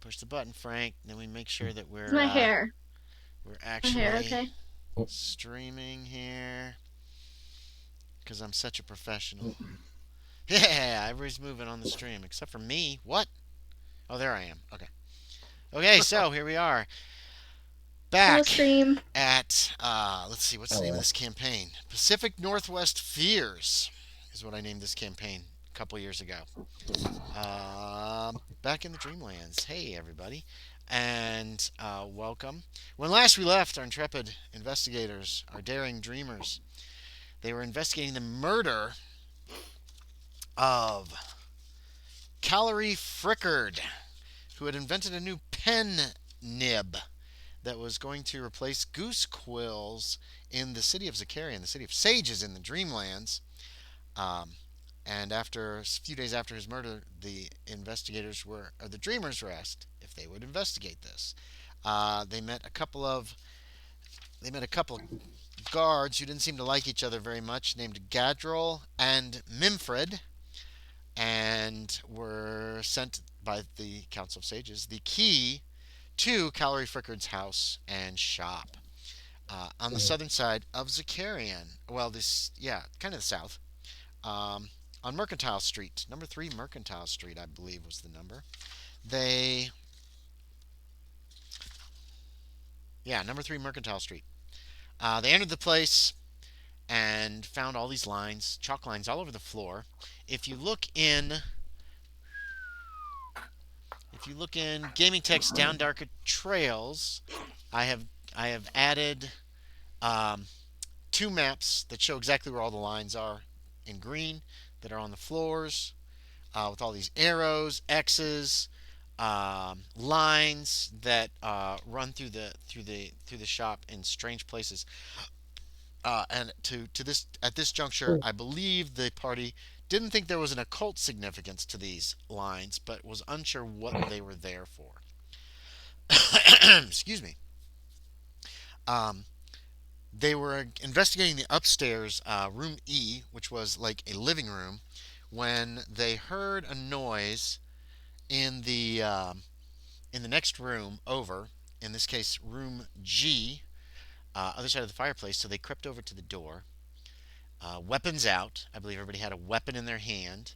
Push the button, Frank. Then we make sure that It's my hair. we're My hair, actually okay. streaming here because I'm such a professional. Yeah, everybody's moving on the stream except for me. What? Oh, there I am. Okay. Okay, so here we are. Hello, Back stream. at, let's see, what's the name of this campaign? Pacific Northwest Fears is what I named this campaign a couple years ago. Back in the Dreamlands. Hey, everybody. And welcome. When last we left, our intrepid investigators, our daring dreamers, they were investigating the murder of Callery Frickard, who had invented a new pen nib that was going to replace goose quills in the city of Zakarian, the city of sages in the Dreamlands. Um, and after a few days after his murder, the dreamers were asked if they would investigate this. They met a couple of guards who didn't seem to like each other very much, named Gadril and Mimfred, and were sent by the Council of Sages the key to Callery Frickard's house and shop on the southern side of Zakarian. Well, kind of the south. Um, on Mercantile Street, number 3 Mercantile Street, I believe was the number. They, number 3 Mercantile Street. They entered the place and found all these lines, chalk lines all over the floor. If you look in gaming text down darker trails, I have added um, 2 maps that show exactly where all the lines are in green that are on the floors with all these arrows, X's, lines that run through the shop in strange places. And to this at this juncture, I believe the party didn't think there was an occult significance to these lines, but was unsure what they were there for. Excuse me. Um, they were investigating the upstairs room E, which was like a living room, when they heard a noise in the next room over. In this case, room G, other side of the fireplace. So they crept over to the door, weapons out. I believe everybody had a weapon in their hand.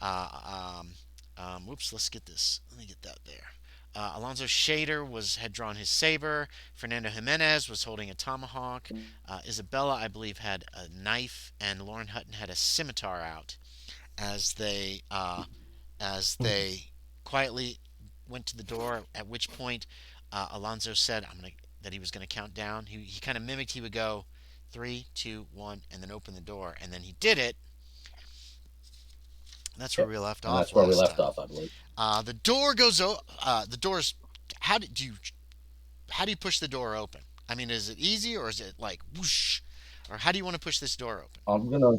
Uh, Whoops, let's get this. Let me get that there. Alonzo Shaeder had drawn his saber. Fernando Jimenez was holding a tomahawk. Isabella, I believe, had a knife, and Loren Hutton had a scimitar out as they quietly went to the door. At which point, Alonzo said, that he was gonna count down. He kind of mimicked. He would go 3, 2, 1, and then open the door, and then he did it. That's where we left and off that's where we last left time. off, I believe. The door goes. The door's. How do you push the door open? I mean, is it easy or is it like whoosh? Or how do you want to push this door open? I'm gonna.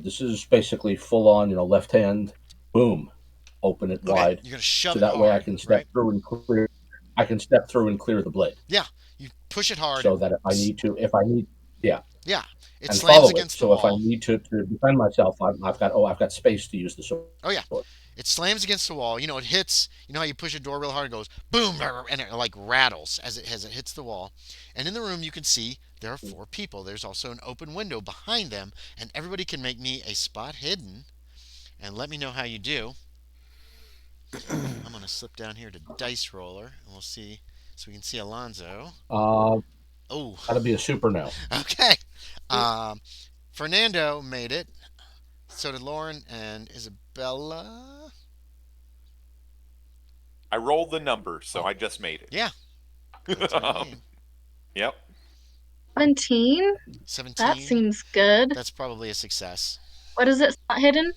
This is basically full on, left hand, boom, open it Okay, wide, you're gonna shove so it that way I hard, can step right? through and clear. I can step through and clear the blade, Yeah, you push it hard. so that if I need, yeah, Yeah, it and slams follow it. against the So if I wall. need to defend myself, I've got space to use the sword. Oh yeah, it slams against the wall. You know, it hits. You know how you push a door real hard, it goes boom, and it like rattles as it hits the wall. And in the room, you can see there are 4 people. There's also an open window behind them, and everybody can make me a spot hidden, and let me know how you do. I'm gonna slip down here to dice roller, and we'll see, so we can see Alonzo. Uh, Oh, Gotta be a super now. okay. Um, Fernando made it. So did Loren and Isabella. I rolled the number, so Oh, I just made yeah. That's our game. Yep. 17? That 17. seems good. That's probably a success. What is it? Spot hidden?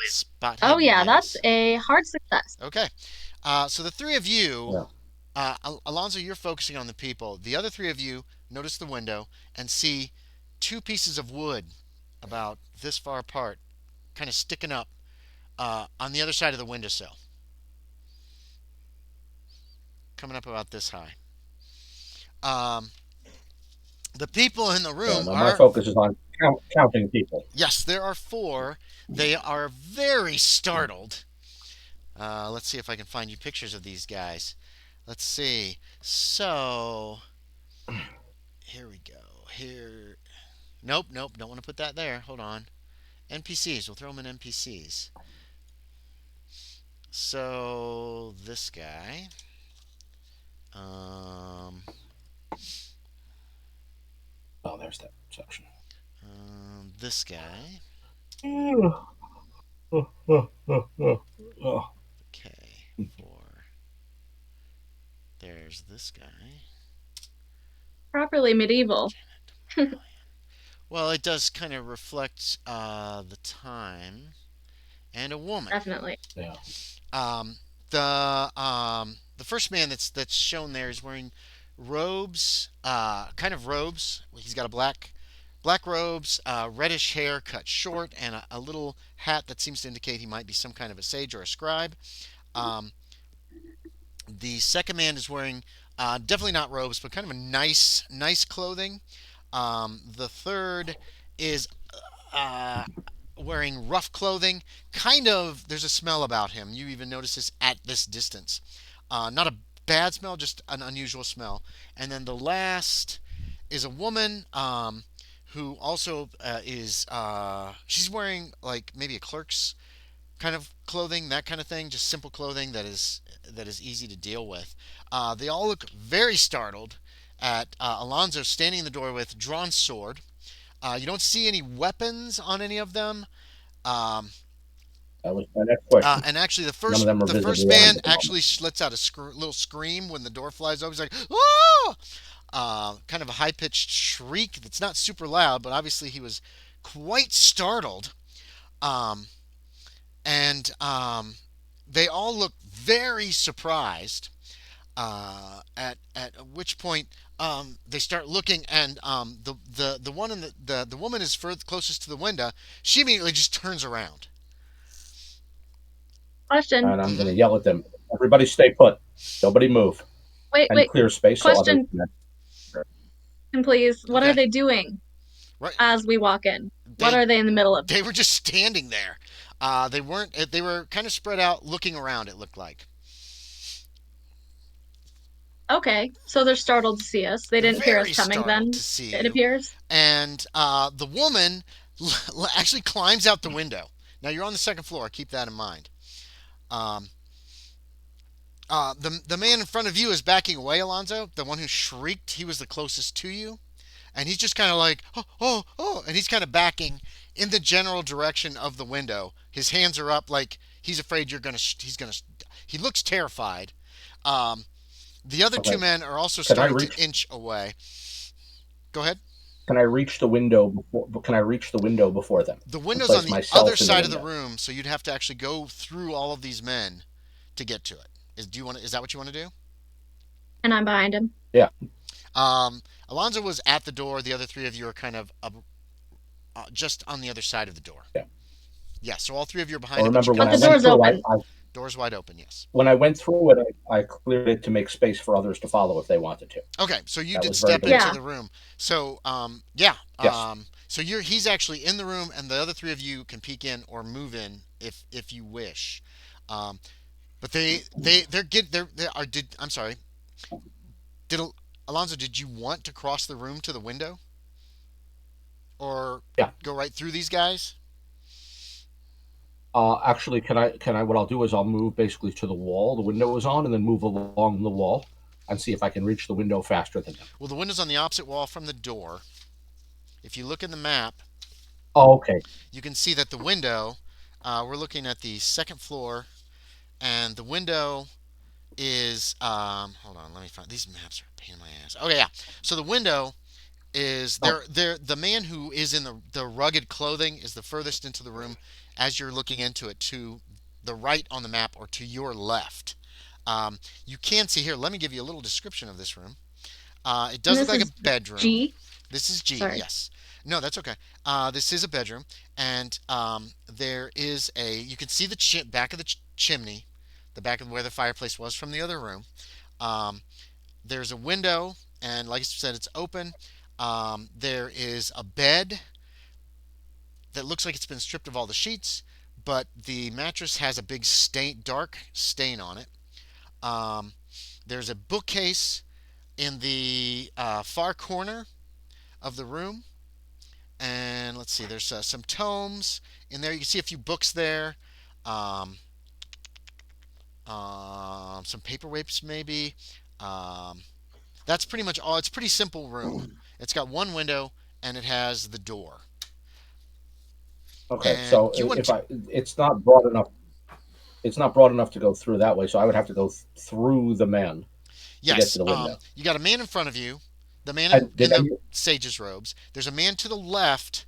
Spot Oh, hidden, yeah, that's yes. a hard success. Okay. So the 3 of you, Yeah. Alonzo, you're focusing on the people. The other 3 of you notice the window and see 2 pieces of wood about this far apart, kind of sticking up on the other side of the windowsill, coming up about this high. Um, the people in the room No, my are, focus is on counting people. yes, there are 4. They are very startled. Let's see if I can find you pictures of these guys. Let's see. So here we go. Here. Nope, nope. Don't want to put that there. Hold on. NPCs. We'll throw them in NPCs. So this guy. Um, Oh, there's that section. this guy. Oh. Okay. Four. There's this guy. Properly medieval. Well, it does kind of reflect the time and a woman. Definitely. Yeah. Um, the first man that's shown there is wearing robes, kind of robes. He's got a black robes, reddish hair cut short, and a little hat that seems to indicate he might be some kind of a sage or a scribe. Um, the second man is wearing definitely not robes, but kind of a nice clothing. The third is uh, wearing rough clothing. Kind of, there's a smell about him. You even notice this at this distance. Not a bad smell, just an unusual smell. And then the last is a woman who also she's wearing like maybe a clerk's kind of clothing, that kind of thing, just simple clothing that is easy to deal with. They all look very startled at Alonzo standing in the door with drawn sword. You don't see any weapons on any of them. Um, That was my next question. and actually, None of them are the first visibly man armed at the moment. actually lets out a little scream when the door flies open. He's like, "Oh!" Kind of a high pitched shriek that's not super loud, but obviously he was quite startled. Um, and they all look very surprised. At which point they start looking, and the one in the woman is closest to the window. She immediately just turns around. Question. And I'm going to Hmm. yell at them. Everybody stay put. Nobody move. And Wait. clear space so others Question, can enter. please. What are Okay, they doing right. as we walk in? What They are they in the middle of? they were just standing there. They weren't. They were kind of spread out, looking around. It looked like Okay, so they're startled to see us. They didn't hear us very coming startled then, to see it you. appears. And the woman actually climbs out the window. Now you're on the second floor. Keep that in mind. Um, the man in front of you is backing away, Alonzo. The one who shrieked, he was the closest to you, and he's just kind of like, oh, oh, oh, and he's kind of backing in the general direction of the window. His hands are up, like he's afraid you're gonna. He's gonna. He looks terrified. Um, the other two Okay. men are also Can I starting to reach? inch away. Go ahead. Can I reach the window before? Can I reach the window before them The and window's on place the other myself in the side of the window? room, so you'd have to actually go through all of these men to get to it. Is that what you want to do? And I'm behind him. Yeah. Alonzo was at the door. The other three of you are kind of just on the other side of the door. Yeah. Yeah, so all three of you are I behind it, but you remember can when But I the also went door's through. open. doors wide open. Yes. When I went through it, I cleared it to make space for others to follow if they wanted to. Okay, so you That did was very step into deliberate. Yeah. the room. So yeah. Yes. So he's actually in the room, and the other three of you can peek in or move in if you wish. Um, but they are. I'm sorry. Did Alonzo? Did you want to cross the room to the window, or Yeah. go right through these guys? Actually, can I? What I'll do is I'll move basically to the wall the window is on, and then move along the wall and see if I can reach the window faster than them. Well, the window's on the opposite wall from the door. If you look in the map, Oh, okay. you can see that the window. We're looking at the second floor, and the window is. Hold on, let me find. These maps are a pain in my ass. Okay, yeah. So the window is Oh, there. The man who is in the rugged clothing is the furthest into the room. As you're looking into it, to the right on the map or to your left. You can see here. Let me give you a little description of this room. It And does look this like a is bedroom. G. This is G, Sorry. yes. No, that's okay. This is a bedroom, and there is a. You can see the back of the chimney, the back of where the fireplace was from the other room. Um, there's a window, and like I said, it's open. There is a bed that looks like it's been stripped of all the sheets, but the mattress has a big stain, dark stain on it. Um, there's a bookcase in the far corner of the room, and let's see, there's some tomes in there. You can see a few books there. Um, some paperweights maybe. Um, that's pretty much all. It's a pretty simple room. It's got one window and it has the door. Okay, And so you want if to, it's not broad enough, it's not broad enough to go through that way. So I would have to go through the man to get to yes, the window. you got a man in front of you, the man And in did the any, sage's robes. There's a man to the left,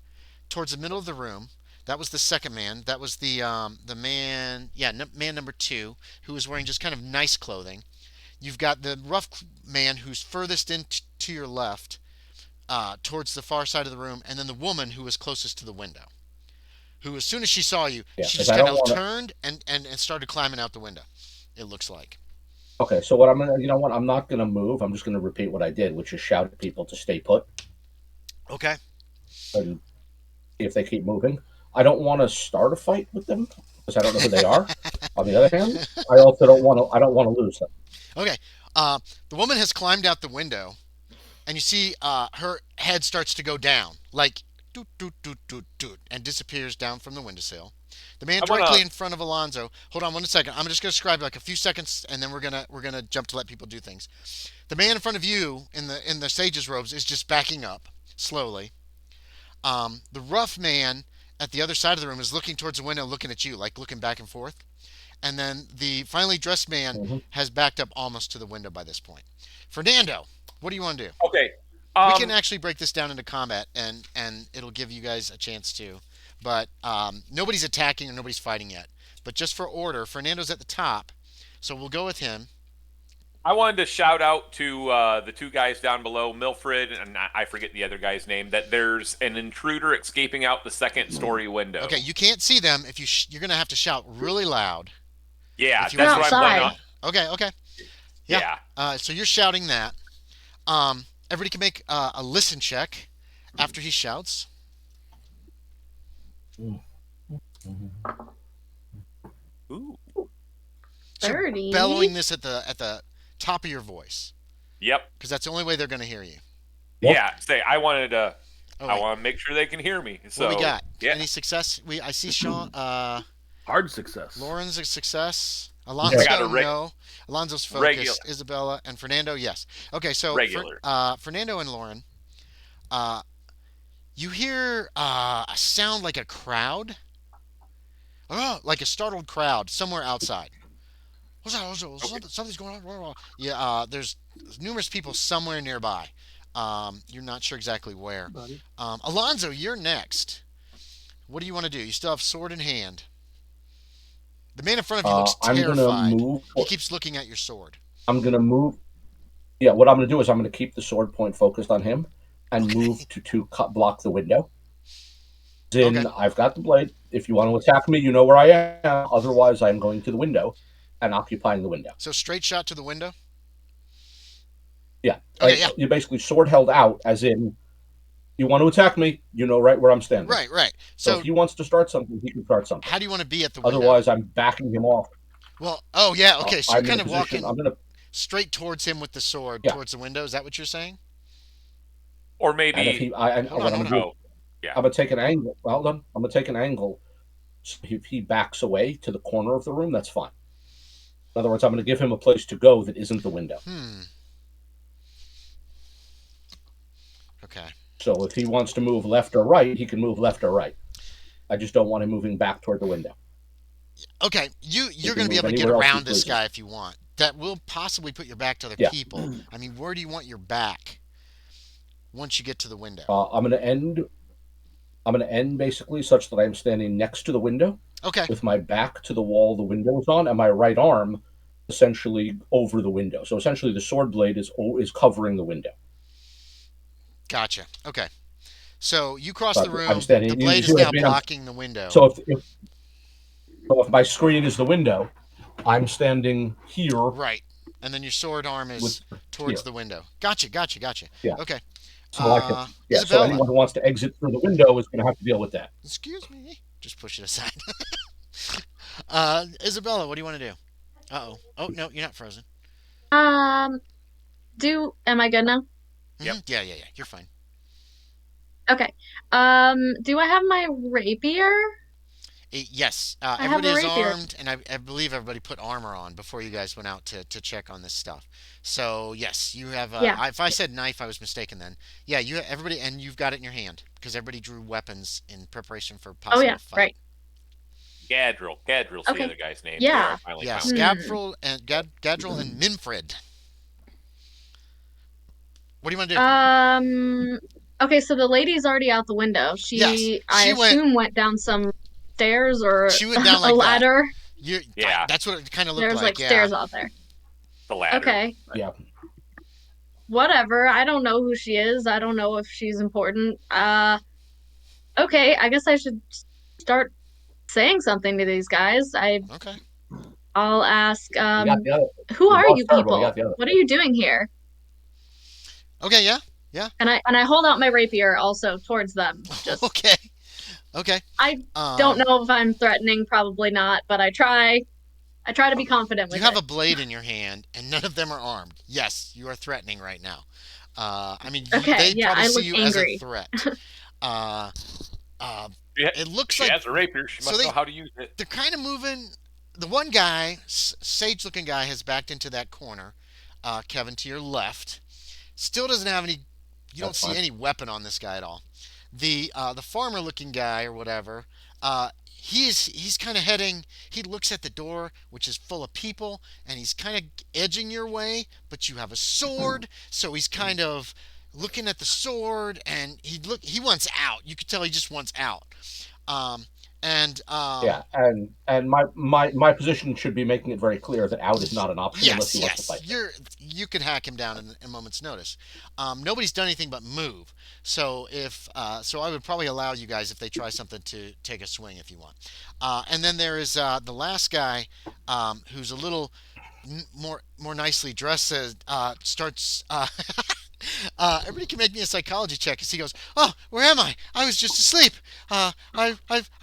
towards the middle of the room. That was the second man. That was the man, yeah, man number two, who was wearing just kind of nice clothing. You've got the rough man who's furthest in to your left, towards the far side of the room, and then the woman who was closest to the window. Who, as soon as she saw you, yeah, she because just I kind don't of want to. turned and started climbing out the window. It looks like. Okay, so what I'm gonna, you know what, I'm not gonna move. I'm just gonna repeat what I did, which is shout at people to stay put Okay. and see if they keep moving. I don't want to start a fight with them because I don't know who they are. On the other hand, I also don't want to. I don't want to lose them. Okay. The woman has climbed out the window, and you see her head starts to go down, like doot doot doot doot doot, and disappears down from the windowsill. The man I want directly to. in front of Alonzo. Hold on one second. I'm just gonna describe like a few seconds, and then we're gonna jump to let people do things. The man in front of you in the sage's robes is just backing up slowly. The rough man at the other side of the room is looking towards the window, looking at you, like looking back and forth. And then the finely dressed man Mm-hmm. has backed up almost to the window by this point. Fernando, what do you want to do? Okay. We can Um, actually break this down into combat, and it'll give you guys a chance to. But nobody's attacking or nobody's fighting yet. But just for order, Fernando's at the top, so we'll go with him. I wanted to shout out to the two guys down below, Milfred, and I forget the other guy's name, that there's an intruder escaping out the second story window. Okay, you can't see them if you're gonna have to shout really loud. Yeah, If you that's They're what I'm outside. going on. Okay, okay, yeah. Yeah. So you're shouting that. Everybody can make a listen check after he shouts. Ooh. So 30. bellowing this at the top of your voice, Yep. because that's the only way they're going to hear you. Yep. Yeah. Say, I wanted to. Oh, I wait. want to make sure they can hear me. So What we got? yeah. Any success? I see Sean. Hard success. Loren's a success. I Alonzo, got a no. Alonzo's focus. Regular. Isabella and Fernando, yes. Okay, so Regular. Fernando and Loren, uh, you hear a sound like a crowd. Oh, like a startled crowd somewhere outside. What's that? Something's going on. Yeah, there's numerous people somewhere nearby. You're not sure exactly where. Buddy. Alonzo, you're next. What do you want to do? You still have sword in hand. The man in front of you looks I'm gonna terrified. move. He keeps looking at your sword. I'm gonna move. Yeah, what I'm gonna do is I'm gonna keep the sword point focused on him and Okay. move to block the window. Then Okay. I've got the blade. If you want to attack me, you know where I am. Otherwise, I'm going to the window and occupying the window. So straight shot to the window. Yeah. Okay, yeah. You basically sword held out, as in, you want to attack me, you know right where I'm standing. Right, right. So So if he wants to start something, he can start something. how do you want to be at the window? Otherwise, I'm backing him off. Well, oh yeah, okay. So you're I'm in kind a of position. walking I'm gonna. straight towards him with the sword, Yeah. towards the window. Is that what you're saying? Or And if maybe. he, Hold what on, I'm hold gonna Oh, do, I'm gonna take an angle. Hold on. I'm gonna take an angle. So if he backs away to the corner of the room, that's fine. In other words, I'm gonna give him a place to go that isn't the window. Okay. So if he wants to move left or right, he can move left or right. I just don't want him moving back toward the window. Okay. You're can going to be move able to get anywhere else he around this pleases. guy if you want. That will possibly put your back to other Yeah. people. I mean, where do you want your back once you get to the window? I'm gonna end. I'm gonna end basically such that I'm standing next to the window Okay. with my back to the wall the window is on, and my right arm essentially over the window. So essentially, the sword blade is covering the window. Gotcha. Okay. So you cross So the room. I'm standing. The you blade see is what I now mean? blocking the window. So if my screen is the window, I'm standing here. Right. And then your sword arm is With towards here. the window. Gotcha. Yeah. Okay. So I can. Yeah. So Isabella. anyone who wants to exit through the window is going to have to deal with that. Excuse me. Just push it aside. Isabella, what do you want to do? Uh-oh. Oh, no, you're not frozen. Um, am I good now? Yep. Yeah, yeah, yeah. You're fine. Okay. Do I have my rapier? Yes, I have everybody a is rapier. armed, and I believe everybody put armor on before you guys went out to check on this stuff. So yes, you have. Yeah. If I said knife, I was mistaken. Then yeah, you everybody, and you've got it in your hand because everybody drew weapons in preparation for Oh possible yeah, fight. right. Gadrill's the Okay. other guy's name. There, I Yeah. finally Yes, found it. Gadril and Minfred. What do you want to do? Okay, so the lady's already out the window. Yes, I assume, went down some stairs or she went down a like that. ladder. Yeah. That's what it kind of looked There's like like. Yeah. stairs out there. The ladder. Okay, Yeah. whatever. I don't know who she is. I don't know if she's important. Okay, I guess I should start saying something to these guys. Okay. I'll ask, You got the other. who The are boss you terrible. You got people? the other. What are you doing here? Okay. Yeah. Yeah. And I hold out my rapier also towards them. Just Okay. Okay. I don't know if I'm threatening, probably not, but I try. I try to be confident with You have it. a blade in your hand, and none of them are armed. Yes, you are threatening right now. I mean, Okay, they yeah, probably I see look you as a angry. threat. Uh, Yeah, it looks she like has a rapier. She so must they- know how to use it. they're kind of moving. The one guy, sage-looking guy, has backed into that corner. Kevin, to your left, still doesn't have any. You don't That's see fine. any weapon on this guy at all. The farmer-looking guy or whatever, he's kind of heading. He looks at the door, which is full of people, and he's kind of edging your way. But you have a sword, so he's kind of looking at the sword, and he wants out. You could tell he just wants out. Um, and Yeah, and my position should be making it very clear that out is not an option unless yes, he wants to yes, fight. you could hack him down in a moment's notice. Nobody's done anything but move. So so I would probably allow you guys if they try something to take a swing if you want. And then there is the last guy who's a little more nicely dressed. Starts. Everybody can make me a psychology check as he goes, "Oh, where am I? I was just asleep. I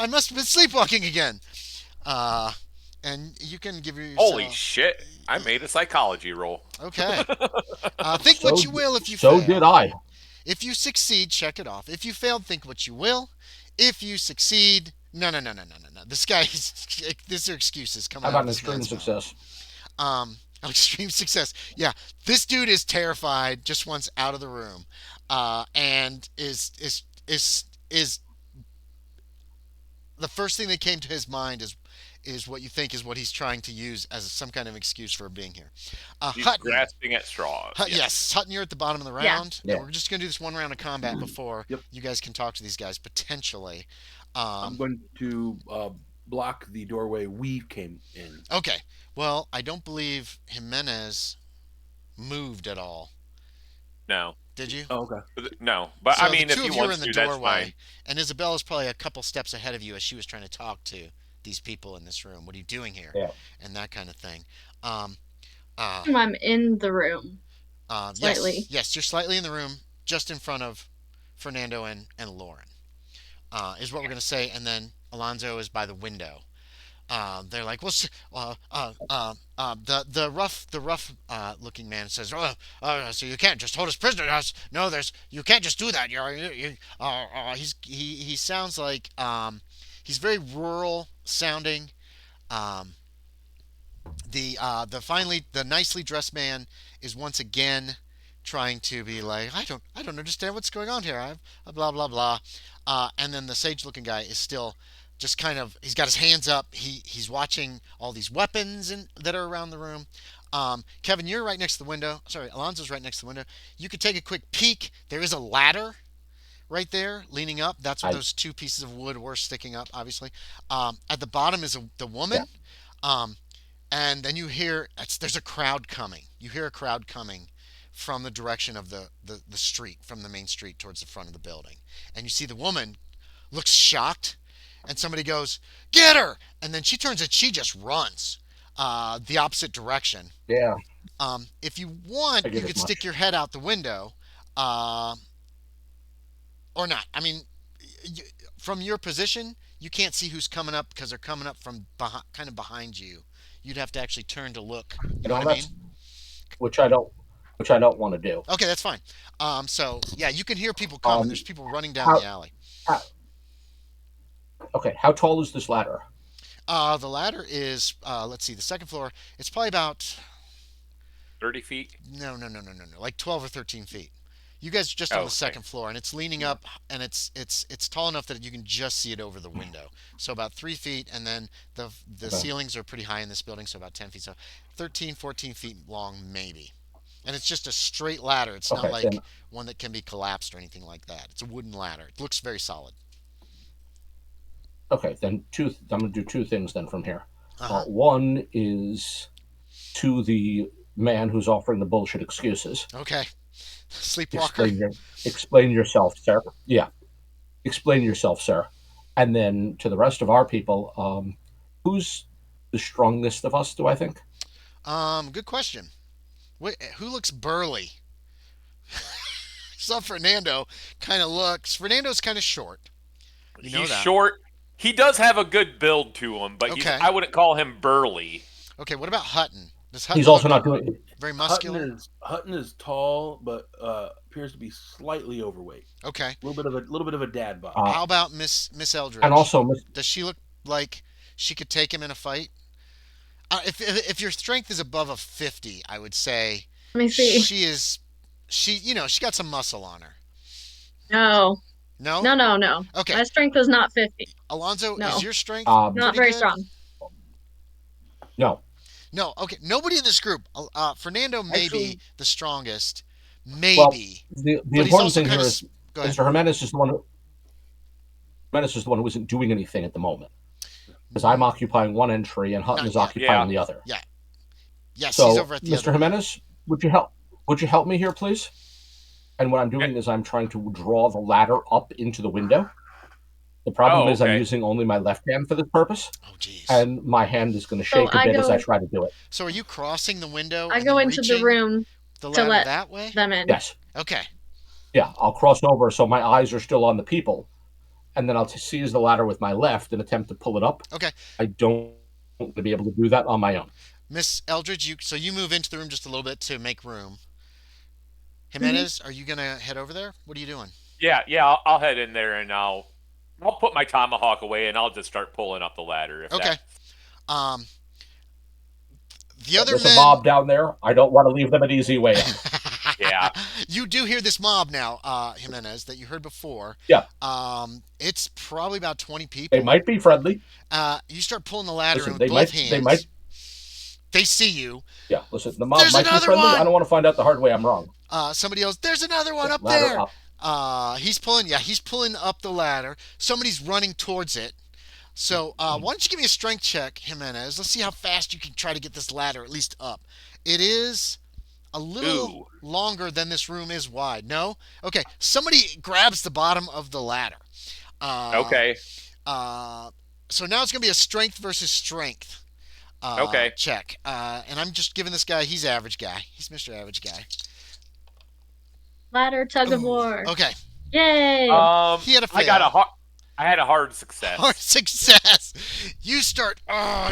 must have been sleepwalking again." Uh, and you can give yourself. Holy shit! I made a psychology roll. Okay. Think what you will if you So fail. did I. If you succeed, check it off. If you failed, think what you will. If you succeed, no. This guy, these are excuses coming How out about of an this extreme man's mouth. success? Extreme success. Yeah, this dude is terrified, just wants out of the room, and is the first thing that came to his mind is what you think is what he's trying to use as some kind of excuse for being here. He's Hutton. grasping at straws. Yes, Hutton, you're at the bottom of the Yeah. round. Yeah. And we're just going to do this one round of combat before Yep. you guys can talk to these guys potentially. I'm going to block the doorway we came in. Okay. Well, I don't believe Jimenez moved at all. No, Did you? Oh, okay. no. But So I mean, the if two he of you are wants in the to, that's doorway, fine. and Isabella's probably a couple steps ahead of you as she was trying to talk to these people in this room. What are you doing here? Yeah. And that kind of thing. Um, I'm in the room. Slightly. Yes, you're slightly in the room, just in front of Fernando and Loren. Is what we're gonna say, and then Alonzo is by the window. They're like, well, the rough looking man says, so you can't just hold us prisoners. No, you can't just do that. He sounds like he's very rural sounding. Um, the nicely dressed man is once again trying to be like, I don't understand what's going on here. Blah blah blah. And then the sage looking guy is still just kind of, he's got his hands up. He's watching all these weapons that are around the room. Kevin, you're right next to the window. Sorry, Alonzo's right next to the window. You could take a quick peek. There is a ladder right there leaning up. That's where those two pieces of wood were sticking up, obviously. At the bottom is the woman. Um, and then you hear, there's a crowd coming. You hear a crowd coming from the direction of the street, from the main street towards the front of the building. And you see the woman looks shocked, and somebody goes, "Get her!" And then she turns and she just runs the opposite direction. Yeah. If you want, you could stick your head out the window, or not. I mean, from your position, you can't see who's coming up because they're coming up from kind of behind you. You'd have to actually turn to look. You know what I mean? That's which I don't which I don't want to do. Okay, that's fine. So yeah, you can hear people coming. Um, There's people running down the how, alley. how okay? How tall is this ladder? The ladder is, let's see, the second floor. It's probably about 30 feet. no, like 12 or 13 feet. You guys are just on Oh, the okay. second floor, and it's leaning up, and it's tall enough that you can just see it over the window. So about 3 feet, and then the Okay. ceilings are pretty high in this building, so about 10 feet. So 13, 14 feet long, maybe. And it's just a straight ladder. It's not Okay, then like one that can be collapsed or anything like that. It's a wooden ladder. It looks very solid. okay, then two. I'm going to do two things then from here. Uh huh. One is to the man who's offering the bullshit excuses. Okay. Sleepwalker. Explain your explain yourself, sir. Yeah, explain yourself, sir. And then to the rest of our people, who's the strongest of us? Do I think? Good question. Who looks burly? Saw Fernando kind of looks. Fernando's kind of short. You know He's that. short. He does have a good build to him, but Okay. I wouldn't call him burly. Okay, what about Hutton? Does Hutton He's also look not doing. very Hutton muscular? is tall, but appears to be slightly overweight. Okay. A little bit of a dad bod. How about Miss Eldridge? And also, Does she look like she could take him in a fight? If your strength is above a 50, I would say Let me see. she is. She got some muscle on her. No. No. No. Okay. My strength is not 50. Alonzo, No. is your strength Um, Not pretty very good? strong. no, No. Okay. Nobody in this group. Fernando may be Actually- the strongest. well, Maybe. the But he's important also thing here kind of. is Go ahead. Mr. Jimenez is the one. Jimenez is the one who isn't doing anything at the moment, because I'm occupying one entry and Hutton Not is yet. occupying Yeah. the other. Yes, he's So, over at the Mr. other. Jimenez, would you help? Would you help me here, please? And what I'm doing Okay. is I'm trying to draw the ladder up into the window. The problem is I'm okay. using only my left hand for this purpose, Oh, jeez. and my hand is going to So shake a I bit as I go- try to do it. So are you crossing the window I and go then into the reaching room the to ladder let that way? them in. Yes, Okay. yeah, I'll cross over so my eyes are still on the people, and then I'll seize the ladder with my left and attempt to pull it up. Okay. I don't want to be able to do that on my own. Miss Eldridge, you move into the room just a little bit to make room. Mm-hmm. Jimenez, are you gonna head over there? What are you doing? Yeah. I'll head in there and I'll put my tomahawk away and I'll just start pulling up the ladder. If Okay. Um, the other There's men. a mob down there. I don't want to leave them an easy way in. Yeah. You do hear this mob now, Jimenez, that you heard before. Yeah. It's probably about 20 people. They might be friendly. You start pulling the ladder Listen, in they with might. both hands. They might. They see you. Yeah. Listen, the mob There's might be another friendly. one! I don't want to find out the hard way. I'm wrong. Somebody else. There's another one Yeah, up ladder there. up. He's pulling. Yeah, he's pulling up the ladder. Somebody's running towards it. So why don't you give me a strength check, Jimenez? Let's see how fast you can try to get this ladder at least up. It is a little longer than this room is wide. No? Okay. Somebody grabs the bottom of the ladder. Okay. So now it's going to be a strength versus strength Okay. check. And I'm just giving this guy, he's average guy. He's Mr. Average Guy. Ladder tug of Ooh, war. Okay. Yay! He had a I got fail. I had a hard success. Hard success. You start,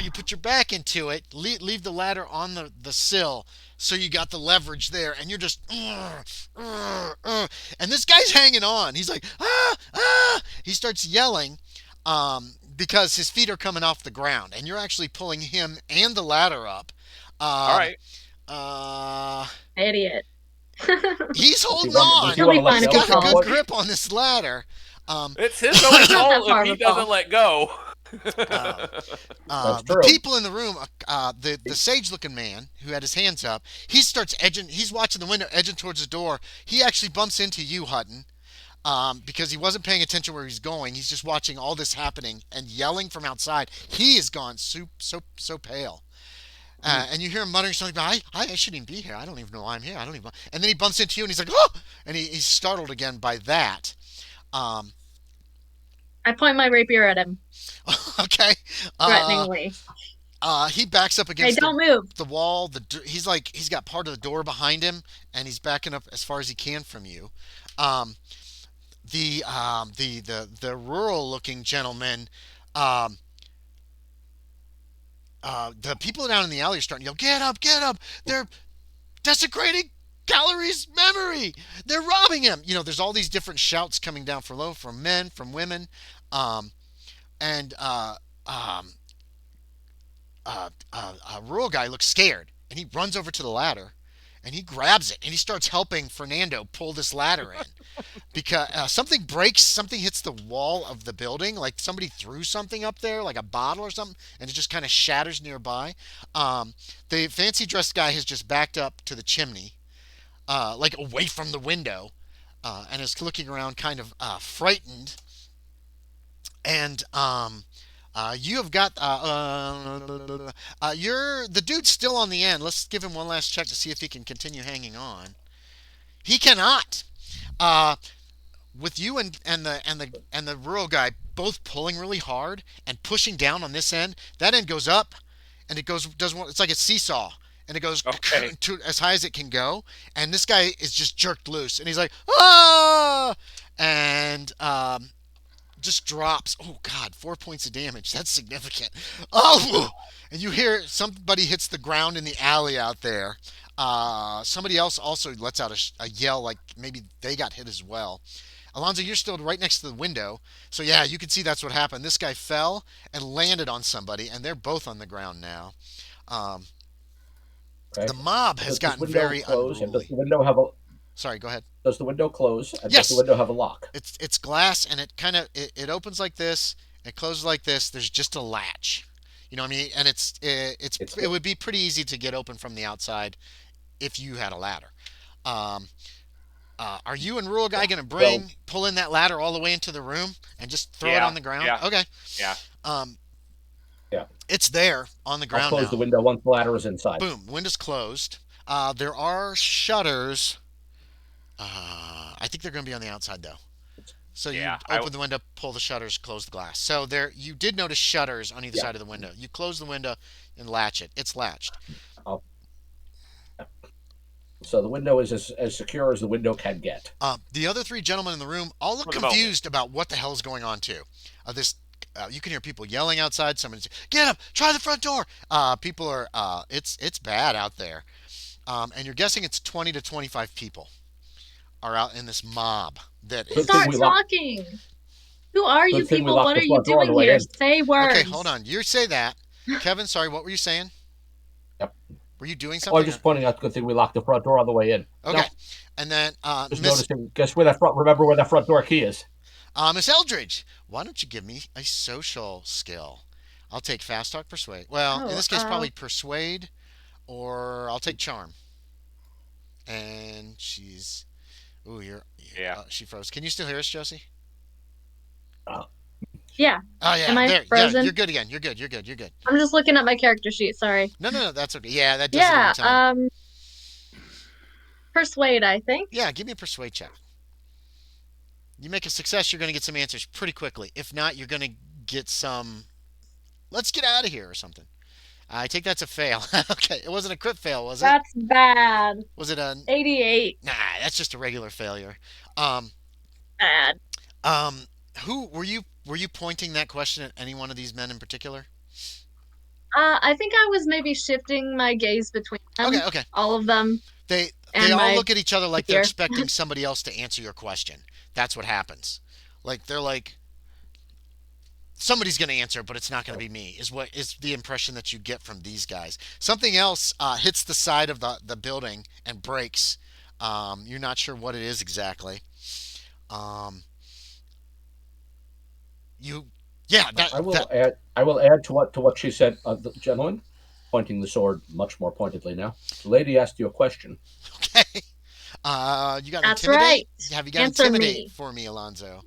you put your back into it, leave the ladder on the sill, so you got the leverage there, and you're just, and this guy's hanging on. He's like, he starts yelling, because his feet are coming off the ground, and you're actually pulling him and the ladder up. All right. Idiot. He's holding Does on. he want to let He's go got a for good what? grip on this ladder. It's his own Not that fault far if he of a fall. doesn't let go. That's The true. people in the room, the sage-looking man who had his hands up, he starts edging. He's watching the window, edging towards the door. He actually bumps into you, Hutton, because he wasn't paying attention where he's going. He's just watching all this happening and yelling from outside. He is gone so pale. And you hear him muttering something about, I shouldn't even be here. I don't even know why I'm here. I don't even. And then he bumps into you, and he's like, oh! And he's startled again by that. I point my rapier at him Okay. threateningly. He backs up Hey, against don't move. the wall. He's got part of the door behind him, and he's backing up as far as he can from you. The rural looking gentleman Um, the people down in the alley are starting to yell, "Get up, get up! They're desecrating Callery's memory. They're robbing him." There's all these different shouts coming down from men, from women, um, and a rural guy looks scared, and he runs over to the ladder, and he grabs it, and he starts helping Fernando pull this ladder in because something breaks, something hits the wall of the building, like somebody threw something up there, like a bottle or something, and it just kind of shatters nearby. The fancy dressed guy has just backed up to the chimney, like away from the window, and is looking around, kind of frightened. And you have got you're the dude's still on the end. Let's give him one last check to see if he can continue hanging on. He cannot. Uh, with you and the rural guy both pulling really hard and pushing down on this end, that end goes up, and it goes does one. It's like a seesaw, and it goes Okay. to as high as it can go. And this guy is just jerked loose, and he's like, ah, and just drops. Oh God, 4 points of damage. That's significant. Oh, and you hear somebody hits the ground in the alley out there. Somebody else also lets out a yell, like maybe they got hit as well. Alonzo, you're still right next to the window, so yeah, you can see that's what happened. This guy fell and landed on somebody, and they're both on the ground now. Um, Okay. the mob has Does this gotten window very close? And does unruly. the window have a Sorry, go ahead. does the window close? And does the Yes, window have a lock? it's glass, and it opens like this, it closes like this. There's just a latch. You know what I mean? And It's it would be pretty easy to get open from the outside if you had a ladder. Um, are you and Rural Guy yeah. gonna So pull in that ladder all the way into the room and just throw it Yeah. on the ground? Yeah. Okay. Yeah. Um, yeah, it's there on the I'll ground close the now. window once the ladder is inside. Boom. Window's closed. There are shutters. I think they're gonna be on the outside though. So you Yeah. open the window, pull the shutters, close the glass. So there, you did notice shutters on either Yeah. side of the window. You close the window and latch it. It's latched. I'll, so the window is as secure as the window can get. The other three gentlemen in the room all look For the moment. confused about what the hell is going on too. This you can hear people yelling outside. Someone's, "Get up! Try the front door!" People are. It's bad out there. And you're guessing it's 20 to 25 people are out in this mob that Good is. thing Start we locked. talking. Who are you Good thing we people? locked What the are you front door on the doing way here? in. Say words. Okay, hold on. You say that, Kevin. Sorry, what were you saying? Yep. Were you doing Oh, I'm something? just pointing out. Good thing we locked the front door on the way in. Okay, No, and then just Miss noticing. Guess where that front? Remember where that front door key is? Miss Eldridge, why don't you give me a social skill? I'll take fast talk, persuade. Well, in Oh, this case, probably persuade, or I'll take charm. And she's, ooh, Yeah. she froze. Can you still hear us, Josie? Uh, yeah. Oh yeah, Am I there. Yeah, frozen? you're good again. You're good. You're good. You're good. I'm just looking at my character sheet. Sorry. No, that's okay. Yeah, that does it Yeah. every time. Persuade, I think. Yeah, give me a persuade check. You make a success, you're going to get some answers pretty quickly. If not, you're going to get some. Let's get out of here or something. I take that's a fail. Okay, it wasn't a crit fail, was it? That's bad. Was it a? 88. Nah, that's just a regular failure. Um, Bad. um, who were you? Were you pointing that question at any one of these men in particular? I think I was maybe shifting my gaze between them. Okay. All of them. They And all my look at each other like they're fear. expecting somebody else to answer your question. That's what happens. Like they're like, somebody's going to answer, but it's not going to be me. Is what is the impression that you get from these guys? Something else hits the side of the building and breaks. You're not sure what it is exactly. Um, you, yeah, I will that add. I will add to what she said, the gentleman, pointing the sword much more pointedly now. The lady asked you a question. okay. You got That's intimidate. right. Have you got Answer intimidate me. for me, Alonzo?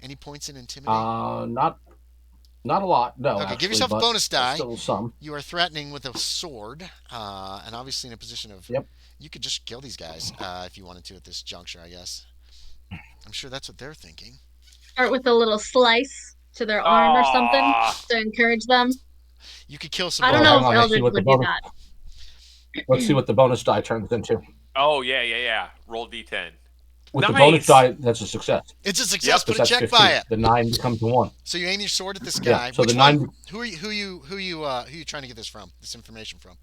Any points in intimidate? Not a lot. No, Okay, actually, give yourself a but bonus die. still some. You are threatening with a sword, and obviously in a position of. Yep. You could just kill these guys if you wanted to at this juncture, I guess. I'm sure that's what they're thinking. Start with a little slice to their arm or something Aw. to encourage them. You could kill some. I don't Well, know hang if on, let's see Eldridge what the would do bonus. that. Let's see what the bonus die turns into. Oh yeah. Roll d10. With the Nice. bonus die, that's a success. It's a success. Because Put a that's check 15. by it. The 9 becomes a 1. So you aim your sword at this Yeah, guy. so Which the one? 9. Who are you trying to get this from? This information from?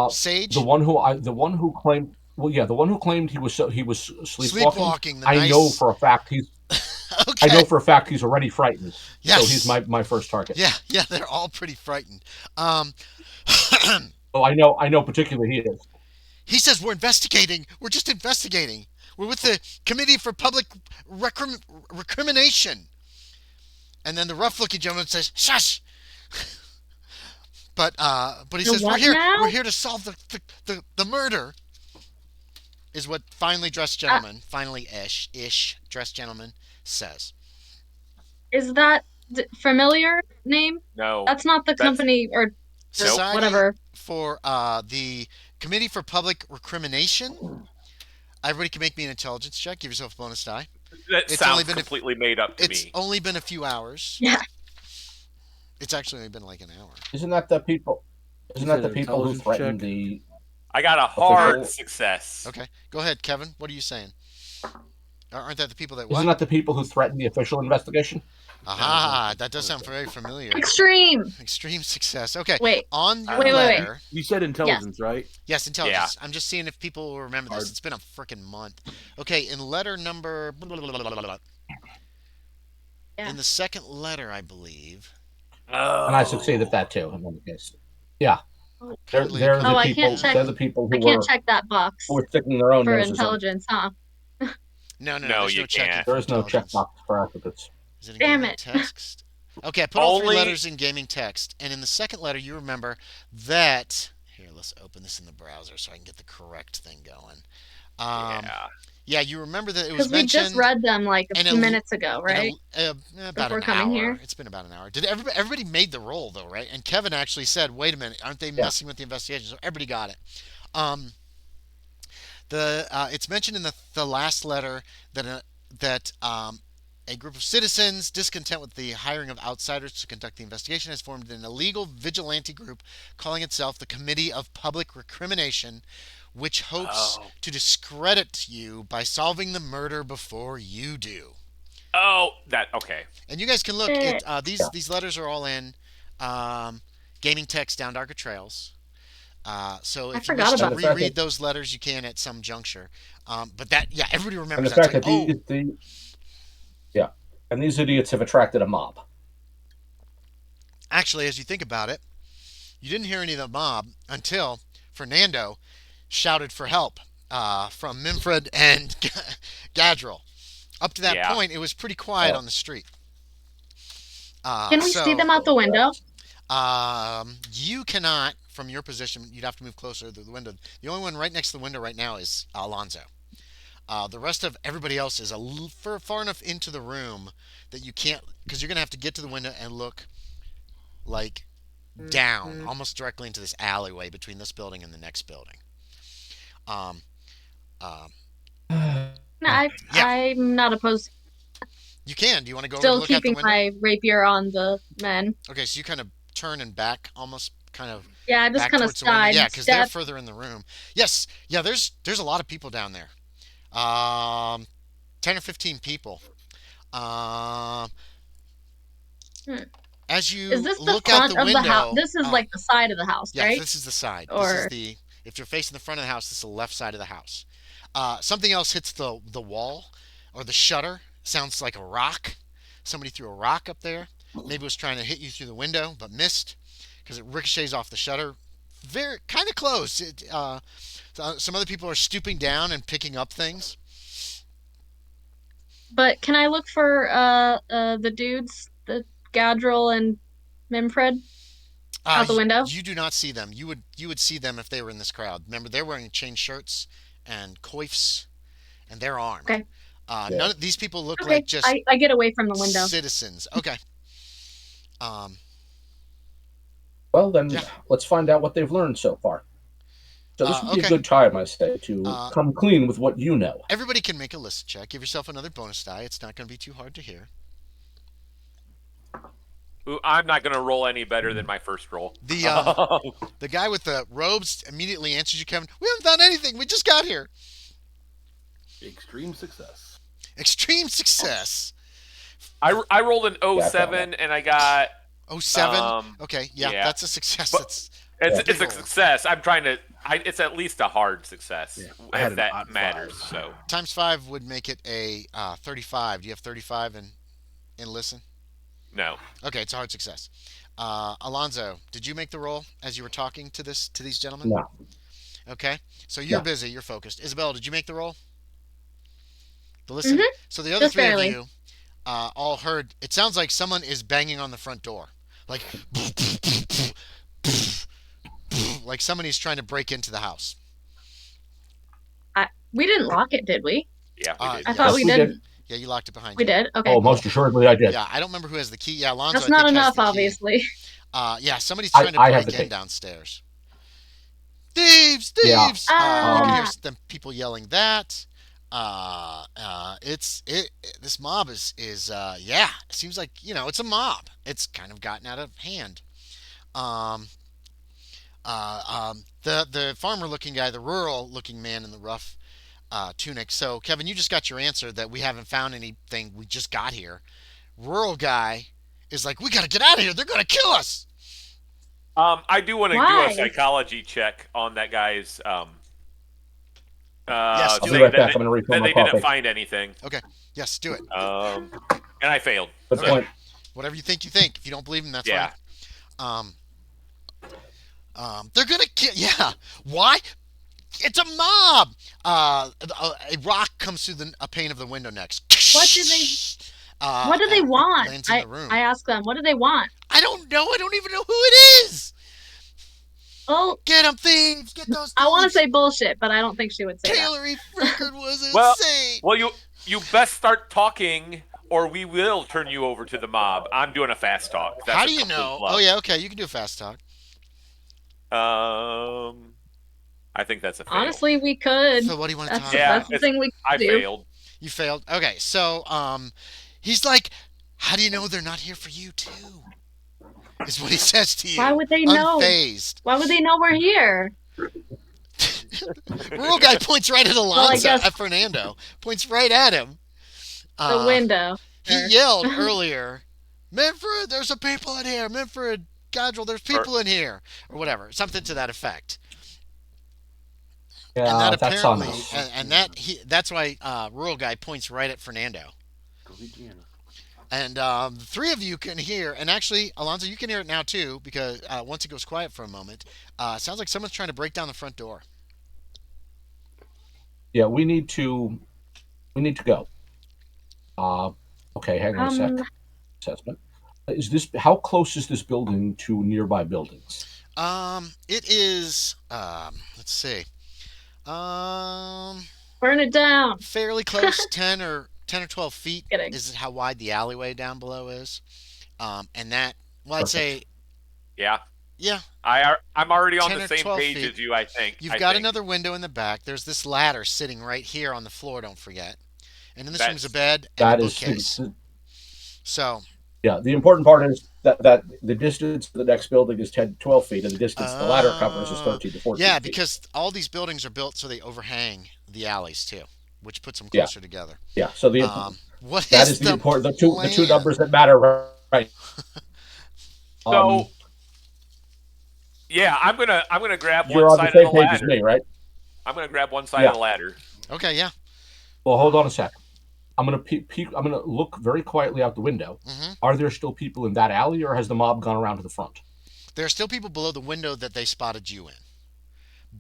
Sage. The one who claimed. Well, yeah, the one who claimed he was sleepwalking. I know for a fact he's. Okay. I know for a fact he's already frightened. Yes. So he's my first target. Yeah, they're all pretty frightened. Oh, I know particularly he is. He says we're investigating. We're just investigating. We're with the Committee for Public Recrimination. And then the rough-looking gentleman says, "Shush." But he says what now? we're here to solve the murder. Is what finally dressed ish dressed gentleman says. Is that familiar name? No. That's not the company or Society whatever. For the Committee for Public Recrimination. Everybody can make me an intelligence check. Give yourself a bonus die. That sounds completely made up to me. It's only been a few hours. Yeah. It's actually only been like an hour. Isn't that the people? Isn't that the people who intelligence threatened check? the? I got a hard success. Okay, go ahead, Kevin. What are you saying? Aren't that the people that? Isn't that the people who threatened the official investigation? Aha, that does sound very familiar. Extreme success. Okay. Wait. On your Wait. letter. You said intelligence, right? Yes, intelligence. Yeah. I'm just seeing if people will remember this. Hard. It's been a freaking month. Okay, in letter number. Yeah. In the second letter, I believe. Oh. And I succeed at that too. In one case. Yeah. They're Apparently- the Oh, I people. can't check. They're the people I who can't were check that box who were sticking their own for noses in. intelligence, huh? No, No, there's you no checking can't. for There is no intelligence. checkbox for applicants. Is it in Damn gaming it. text? Okay, I put all three Only- letters in gaming text, and in the second letter, you remember that. Here, let's open this in the browser so I can get the correct thing going. Yeah. Yeah, you remember that it was Because we mentioned. just read them like a and few a- minutes ago, right? About Before an coming hour. here? It's been about an hour. Did everybody made the roll though, right? And Kevin actually said, "Wait a minute, aren't they messing with the investigation?" So everybody got it. It's mentioned in the last letter that a group of citizens discontent with the hiring of outsiders to conduct the investigation has formed an illegal vigilante group calling itself the Committee of Public Recrimination, which hopes to discredit you by solving the murder before you do. Oh, okay. And you guys can look at these letters are all in gaming text down Darker Trails. So if you wish to about that. reread those letters, you can at some juncture. But everybody And remembers the that. fact that and these idiots have attracted a mob. Actually, as you think about it, you didn't hear any of the mob until Fernando shouted for help from Minfred and Gadril. Up to that point, it was pretty quiet on the street. Can we see them out the window? You cannot, from your position. You'd have to move closer to the window. The only one right next to the window right now is Alonzo. The rest of everybody else is far enough into the room that you can't, because you're going to have to get to the window and look like down, almost directly into this alleyway between this building and the next building. I'm not opposed. You can. Do you want to go over Still and look out the keeping window? my rapier on the men. Okay, so you kind of turn and back, almost kind of. Yeah, just back kind of towards the window. side Yeah, because they're step. further in the room. Yes, yeah. There's a lot of people down there. 10 or 15 people. As you Is this the look out front the of window, the house? This is like the side of the house, yeah, right? this is the side. Or- If you're facing the front of the house, this is the left side of the house. Something else hits the wall or the shutter. Sounds like a rock. Somebody threw a rock up there. Maybe was trying to hit you through the window, but missed because it ricochets off the shutter. Very kind of close. Some other people are stooping down and picking up things. But can I look for the dudes, the Gadril and Mimfred, out the window? You do not see them. You would see them if they were in this crowd. Remember, they're wearing chain shirts and coifs, and they're armed. Okay. None of these people look Okay, like just I get away from the window. citizens. Okay. Well, then Yeah. let's find out what they've learned so far. So this would be okay. a good time, I say, to come clean with what you know. Everybody can make a list check. Give yourself another bonus die. It's not going to be too hard to hear. Ooh, I'm not going to roll any better than my first roll. The guy with the robes immediately answers you, Kevin. We haven't found anything. We just got here. Extreme success. Extreme success. I rolled an 07 and I got 07. Okay, yeah, yeah. that's a success. But That's it's a success. I'm trying to. It's at least a hard success, I had if an that odd matters. 5. So times 5 would make it a 35. Do you have 35 in listen? no. Okay, it's a hard success. Alonzo, did you make the roll as you were talking to these gentlemen? No. Okay, so you're No. busy. You're focused. Isabella, did you make the roll? The listen. Mhm. So the other Just three barely. of you all heard. It sounds like someone is banging on the front door, like like somebody's trying to break into the house. We didn't lock it, did we? Yeah, we did. I thought Yes, we we did. did. Yeah, you locked it behind We you. did. Okay. Oh, most assuredly I did. Yeah, I don't remember who has the key. Yeah, Alonzo. That's I not think, has enough, the key. obviously. Yeah, somebody's trying to I have break the in key. downstairs. Thieves! Yeah. Thieves! You can hear Ah. them people yelling that. This mob is yeah. It seems like it's a mob. It's kind of gotten out of hand. The farmer looking guy, the rural looking man in the rough tunic. So Kevin, you just got your answer that we haven't found anything. We just got here. Rural guy is like, we gotta get out of here. They're gonna kill us. I do want to do Why? a psychology check on that guy's. Yes, I'll do be it. right back. I'm going to refill That my they coffee. didn't find anything. Okay. Yes, do it. And I failed. Good Okay. point. Whatever you think, you think. If you don't believe him, that's Yeah. fine. They're gonna kill. Yeah. Why? It's a mob. A rock comes through a pane of the window next. What do they? What do they and want? lands in the room. I ask them. What do they want? I don't know. I don't even know who it is. Oh, Get them, thieves! Get those thieves! I want to say bullshit, but I don't think she would say that. Callery Frickard was Well, insane. Well, you best start talking, or we will turn you over to the mob. I'm doing a fast talk. That's How a do you complete know? bluff. Oh yeah, okay. You can do a fast talk. I think that's a fail. Honestly, we could. So what do you want to That's, talk Yeah, that's the thing we I could do. failed. You failed. Okay, so he's like, how do you know they're not here for you too? Is what he says to you. Why would they know? Unfazed. Why would they know we're here? Rural guy points right at Alonzo, guess- at Fernando. Points right at him. The window. He Sure. yelled earlier, Minford, there's some people in here. Minford, Godrill, there's people in here. Or whatever. Something to that effect. Yeah, and that that's on apparently, us. and that's why rural guy points right at Fernando. And the three of you can hear, and actually, Alonzo, you can hear it now too, because once it goes quiet for a moment, sounds like someone's trying to break down the front door. Yeah, we need to go. Okay, hang on a sec. Assessment. Is this how close is this building to nearby buildings? It is. Let's see. Burn it down. Fairly close, 10 or 12 feet Kidding. is how wide the alleyway down below is. And that, well, I'd Perfect. say, Yeah. yeah, I'm already on 10 the or same 12 page feet. as you, I think. You've got another window in the back. There's this ladder sitting right here on the floor, don't forget. And in this room's a bed and That a is bookcase. So, yeah. The important part is that the distance to the next building is 10 to 12 feet, and the distance the ladder covers is 13 to 14 yeah, feet. because all these buildings are built so they overhang the alleys too, which puts them Yeah. closer together. Yeah. So the What that is is the important the two plan? numbers that matter, right? So, yeah, I'm gonna grab you're one on the side same of the page as ladder. me, right? I'm gonna grab one side Yeah. of the ladder. Okay, yeah. Well, hold on a sec. I'm gonna peek. I'm gonna look very quietly out the window. Hmm. Are there still people in that alley, or has the mob gone around to the front? There are still people below the window that they spotted you in.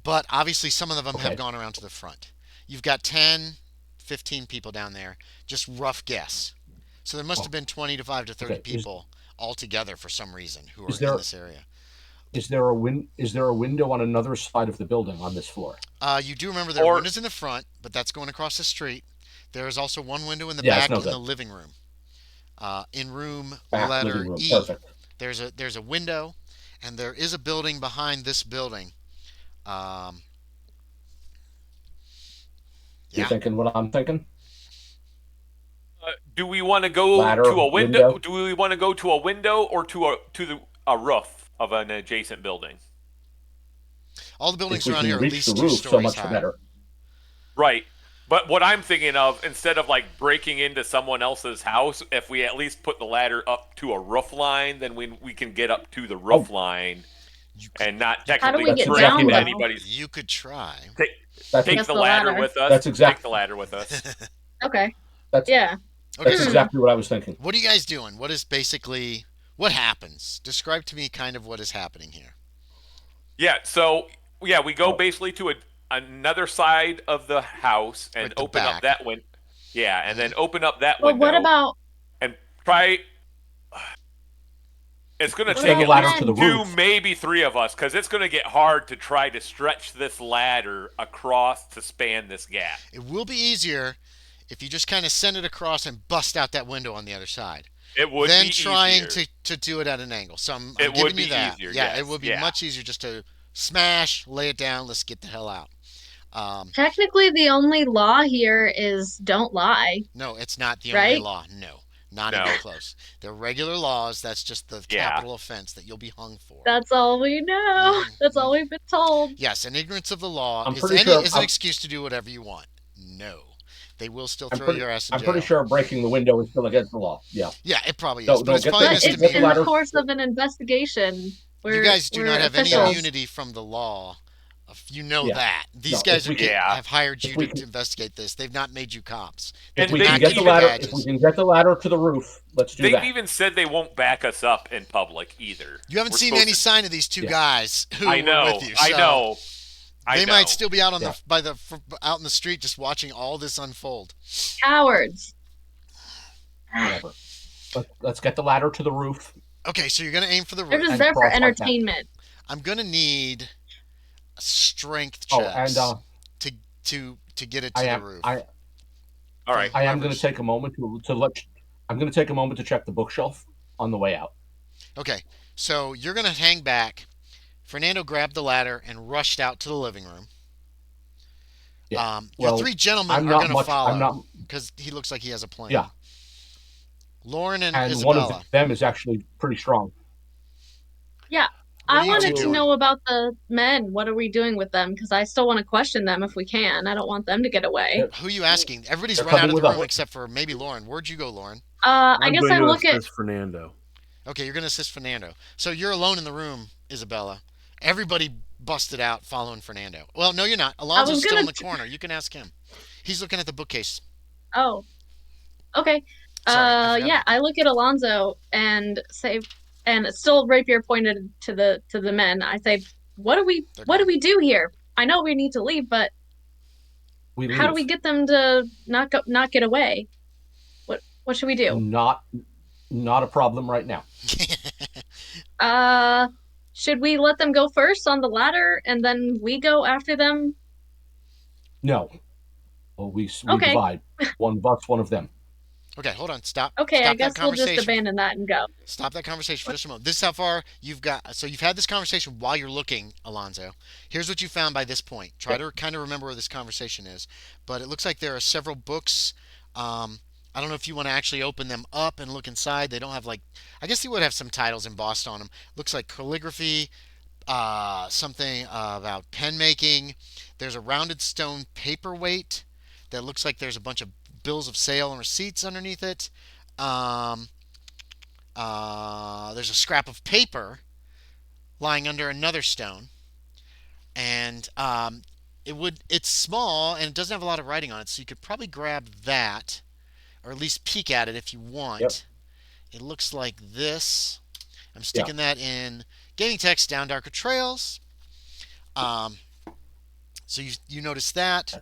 But obviously some of them have Okay. gone around to the front. You've got 10, 15 people down there. Just rough guess. So there must have been 25 to 30 Okay. people altogether for some reason who are Is there- in this area. Is there a window on another side of the building on this floor? You do remember there are Or- windows in the front, but that's going across the street. There is also one window in the Yeah, it's back no in good. the living room. In room Back letter living room. E, Perfect. there's a window, and there is a building behind this building. You Yeah. thinking what I'm thinking? Do we want to go Ladder, to a window? window? Do we want to go to a window or to a roof of an adjacent building? All the buildings If we around can here are at reach least the 2 roof, so stories much high. the better. Right. But what I'm thinking of, instead of like breaking into someone else's house, if we at least put the ladder up to a roof line, then we can get up to the roof line You could, and not you How do could, we technically That's get break exactly down what into I. though? anybody's. you could try. Take, That's take Just the the ladder ladder. with us. That's exact- Take the ladder with us. Okay. That's Yeah. Okay, that's so exactly what I was thinking. what are you guys doing? What happens? Describe to me kind of what is happening here. Yeah. So yeah, we go Oh. basically to another side of the house and Like the open back. up that window. Yeah, and then open up that Well, window what about and try. It's going to What take Extend the at about ladder least to the men? two, roof. maybe three of us, because it's going to get hard to try to stretch this ladder across to span this gap. It will be easier if you just kind of send it across and bust out that window on the other side. It would Then be trying easier. to do it at an angle. So I'm It giving would you be that. easier, Yeah, it yes, would be yeah. much easier just to smash, lay it down, let's get the hell out. technically the only law here is don't lie, No, it's not the only right? law. No, not No. even close. They're regular laws. That's just the Yeah. capital offense that you'll be hung for. That's all we know. That's all we've been told. Yes, and ignorance of the law I'm is pretty sure. an excuse to do whatever you want. No, they will still throw your ass in I'm jail. pretty sure breaking the window is still against the law. Yeah. Yeah, it probably is, No, but no, it's get probably But the- misdemeanor. it's get the in the ladder- course of an investigation. You guys do we're not have officials. any immunity from the law. You know Yeah. that. These No, guys if we can- have hired if you we to can- investigate this. They've not made you cops. If And we they can get the even- ladder, badges. if we can get the ladder to the roof, let's do They've that. even said they won't back us up in public either. You haven't We're seen supposed any to- sign of these two Yeah. guys who I were know. with you. I so know. They I might know. still be out on Yeah. out in the street just watching all this unfold. Cowards. Whatever. Let's get the ladder to the roof. Okay, so you're gonna aim for the They're roof. just And there for cross like that. entertainment. I'm gonna need strength Oh, checks and to get it to I the am roof. I All right. I am going Whoever's- to take a moment to let. I'm going to take a moment to check the bookshelf on the way out. Okay, so you're gonna hang back. Fernando grabbed the ladder and rushed out to the living room. Yeah. Your Well, three gentlemen I'm are not gonna much. follow I'm not. because he looks like he has a plan. Yeah. Lauren and And Isabella. one of them is actually pretty strong. Yeah. What are I you wanted two to doing? know about the men. What are we doing with them? Because I still want to question them if we can. I don't want them to get away. Yep. Who are you asking? Everybody's They're run out coming of the with room us. except for maybe Lauren. Where'd you go, Lauren? I I'm guess going I to look at. assist Fernando. Okay, you're gonna assist Fernando. So you're alone in the room, Isabella. Everybody busted out following Fernando. Well, no, you're not. Alonzo's was still in gonna the corner. You can ask him. He's looking at the bookcase. Oh, okay. Sorry, I forgot Yeah, about I look at Alonzo and say, and it's still rapier pointed to the men. I say, what do we They're what do gone. we do here? I know we need to leave, but We leave. how do we get them to not get away? What should we do? Not a problem right now. Should we let them go first on the ladder and then we go after them? No. Well, we Okay. divide. One of us, one of them. Okay, hold on. Stop. Okay, Stop I guess that we'll just conversation. abandon that and go. Stop that conversation for just a moment. This is how far you've got. So you've had this conversation while you're looking, Alonzo. Here's what you found by this point. Try to kind of remember where this conversation is. But it looks like there are several books. I don't know if you want to actually open them up and look inside. They don't have like, I guess they would have some titles embossed on them. Looks like calligraphy, something about pen making. There's a rounded stone paperweight that looks like there's a bunch of bills of sale and receipts underneath it. There's a scrap of paper lying under another stone, and it's small and it doesn't have a lot of writing on it, so you could probably grab that, or at least peek at it if you want. Yep. It looks like this. I'm sticking that in gaming text down darker trails. So you notice that.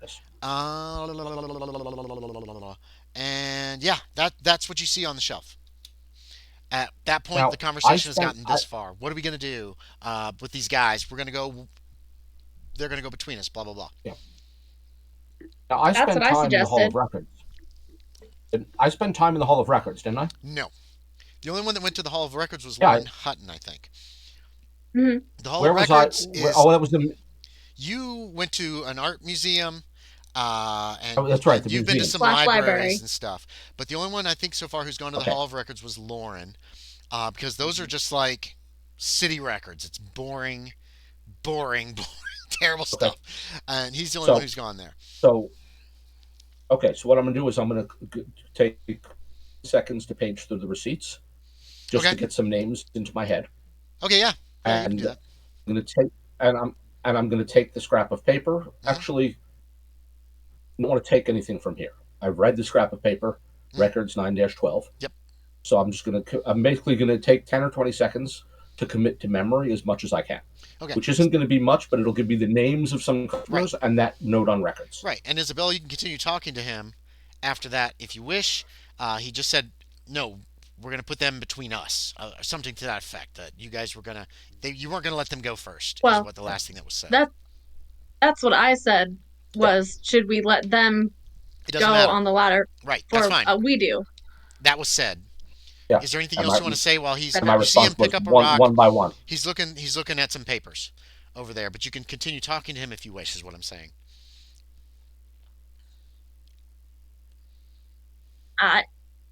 And yeah, that's what you see on the shelf. At that point, Now, the conversation has I gotten this far. What are we going to do with these guys? They're going to go between us, blah, blah, blah. Now, I That's spent what I time in the Hall of suggested. Records. I spent time in the Hall of Records, didn't I? No. The only one that went to the Hall of Records was Yeah, Loren Hutton, I think. Mhm. The Hall Where of was Records I? is... Oh, that was the. You went to an art museum, and Oh, that's right, the you've been to museum. some Slash libraries library. and stuff. But the only one I think so far who's gone to the Okay. Hall of Records was Loren, because those are just like city records. It's boring, terrible Okay. stuff. And he's the only So- one who's gone there. So, Okay, so what I'm going to do is I'm going to take seconds to page through the receipts, just Okay. to get some names into my head, Okay, yeah. Yeah, you can do and that. I'm going to take and I'm going to take the scrap of paper. Mhm. Actually, I don't want to take anything from here. I've read the scrap of paper, Mhm. records 9-12. Yep. So I'm basically going to take 10 or 20 seconds to commit to memory as much as I can, Okay. which isn't going to be much, but it'll give me the names of some Right. customers and that note on records. Right. And Isabella, you can continue talking to him after that if you wish. He just said, no, we're going to put them between us, or something to that effect. That you guys were going to, you weren't going to let them go first, is Well, what the last thing that was said. that's what I said Yeah. was should we let them It doesn't go matter. on the ladder Right. That's or fine. we do? That was said. Yeah. Is there anything And else my, you want to say while he's, and my you see him response pick was up a one, rock? one by one. He's looking at some papers over there, but you can continue talking to him if you wish, is what I'm saying.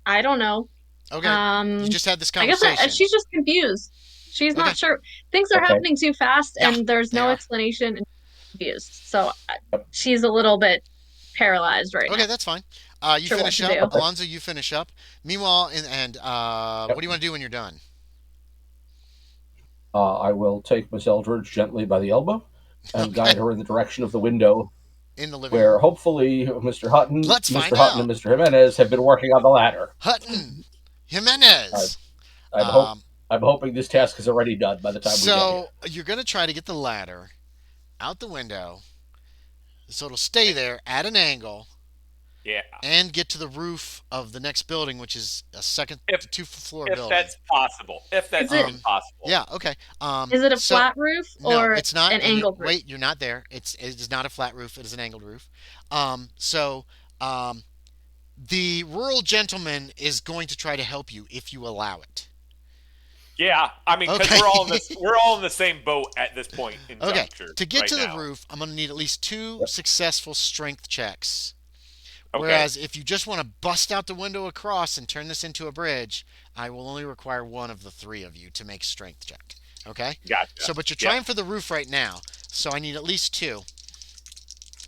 I don't know. Okay. You just had this I guess conversation. she's just confused. She's Okay. not sure. Things are Okay. happening too fast, Yeah, and there's they no are. explanation. And she's confused, so she's a little bit paralyzed right Okay, now. that's fine. You Sure what finish to up. do. Okay. Alonzo, you finish up. Meanwhile, Yep. what do you want to do when you're done? I will take Miss Eldridge gently by the elbow and Okay. guide her in the direction of the window In the living where room. hopefully Mr. Hutton, Let's find Mr. Hutton, out. and Mr. Jimenez have been working on the ladder. Hutton. I, Jimenez. I'm, hope, Um, I'm hoping this task is already done by the time we get here. so you're going to try to get the ladder out the window so it'll stay there at an angle Yeah. and get to the roof of the next building, which is a second If two-floor if building. that's possible. If that's Is it- even possible. Yeah, okay. Is it a So flat roof no, or it's not. an angled roof? Wait, you're not there. It is not a flat roof. It is an angled roof. So the rural gentleman is going to try to help you if you allow it. Yeah, I mean, because Okay. we're all in the same boat at this point in Okay. juncture. To get right to the now. roof, I'm going to need at least 2 Yep. successful strength checks. Okay. Whereas if you just want to bust out the window across and turn this into a bridge, I will only require one of the 3 of you to make strength check. Okay? Gotcha. So, but you're Yeah. trying for the roof right now, so I need at least 2.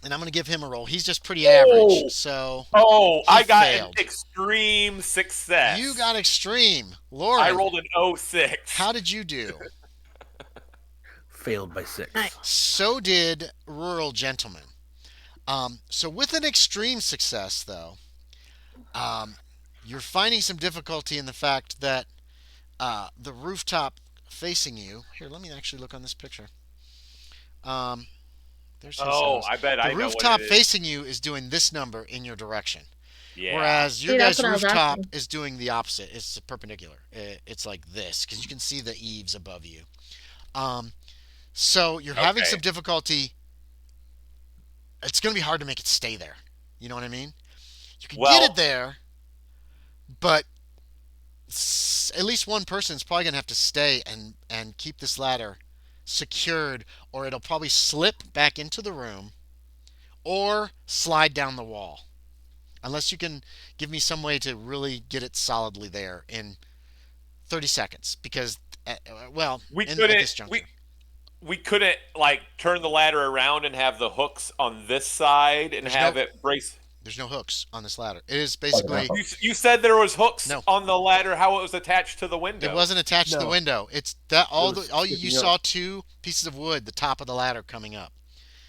And I'm going to give him a roll. He's just pretty average, so Oh, he I got failed. an extreme success. You got extreme. Loren, I rolled an 06. how did you do? Failed by 6. Nice. So did rural gentleman. So with an extreme success, though, you're finding some difficulty in the fact that the rooftop facing you. Here, let me actually look on this picture. There's his house. I bet The I know what rooftop it is. facing you is doing this number in your direction, Yeah. whereas your See, that's guys' what I was rooftop asking. is doing the opposite. It's perpendicular. It's like this because you can see the eaves above you. So you're having Okay. some difficulty. It's going to be hard to make it stay there. You know what I mean? You can Well- get it there, but at least one person is probably going to have to stay and keep this ladder secured, or it'll probably slip back into the room or slide down the wall. Unless you can give me some way to really get it solidly there in 30 seconds. Because, We at couldn't. this juncture. We couldn't like turn the ladder around and have the hooks on this side and There's have no- it brace. There's no hooks on this ladder. It is basically. You said there was hooks No. on the ladder. How it was attached to the window? It wasn't attached to the No. window. It's that all It was you sticking saw up. 2 pieces of wood, the top of the ladder coming up,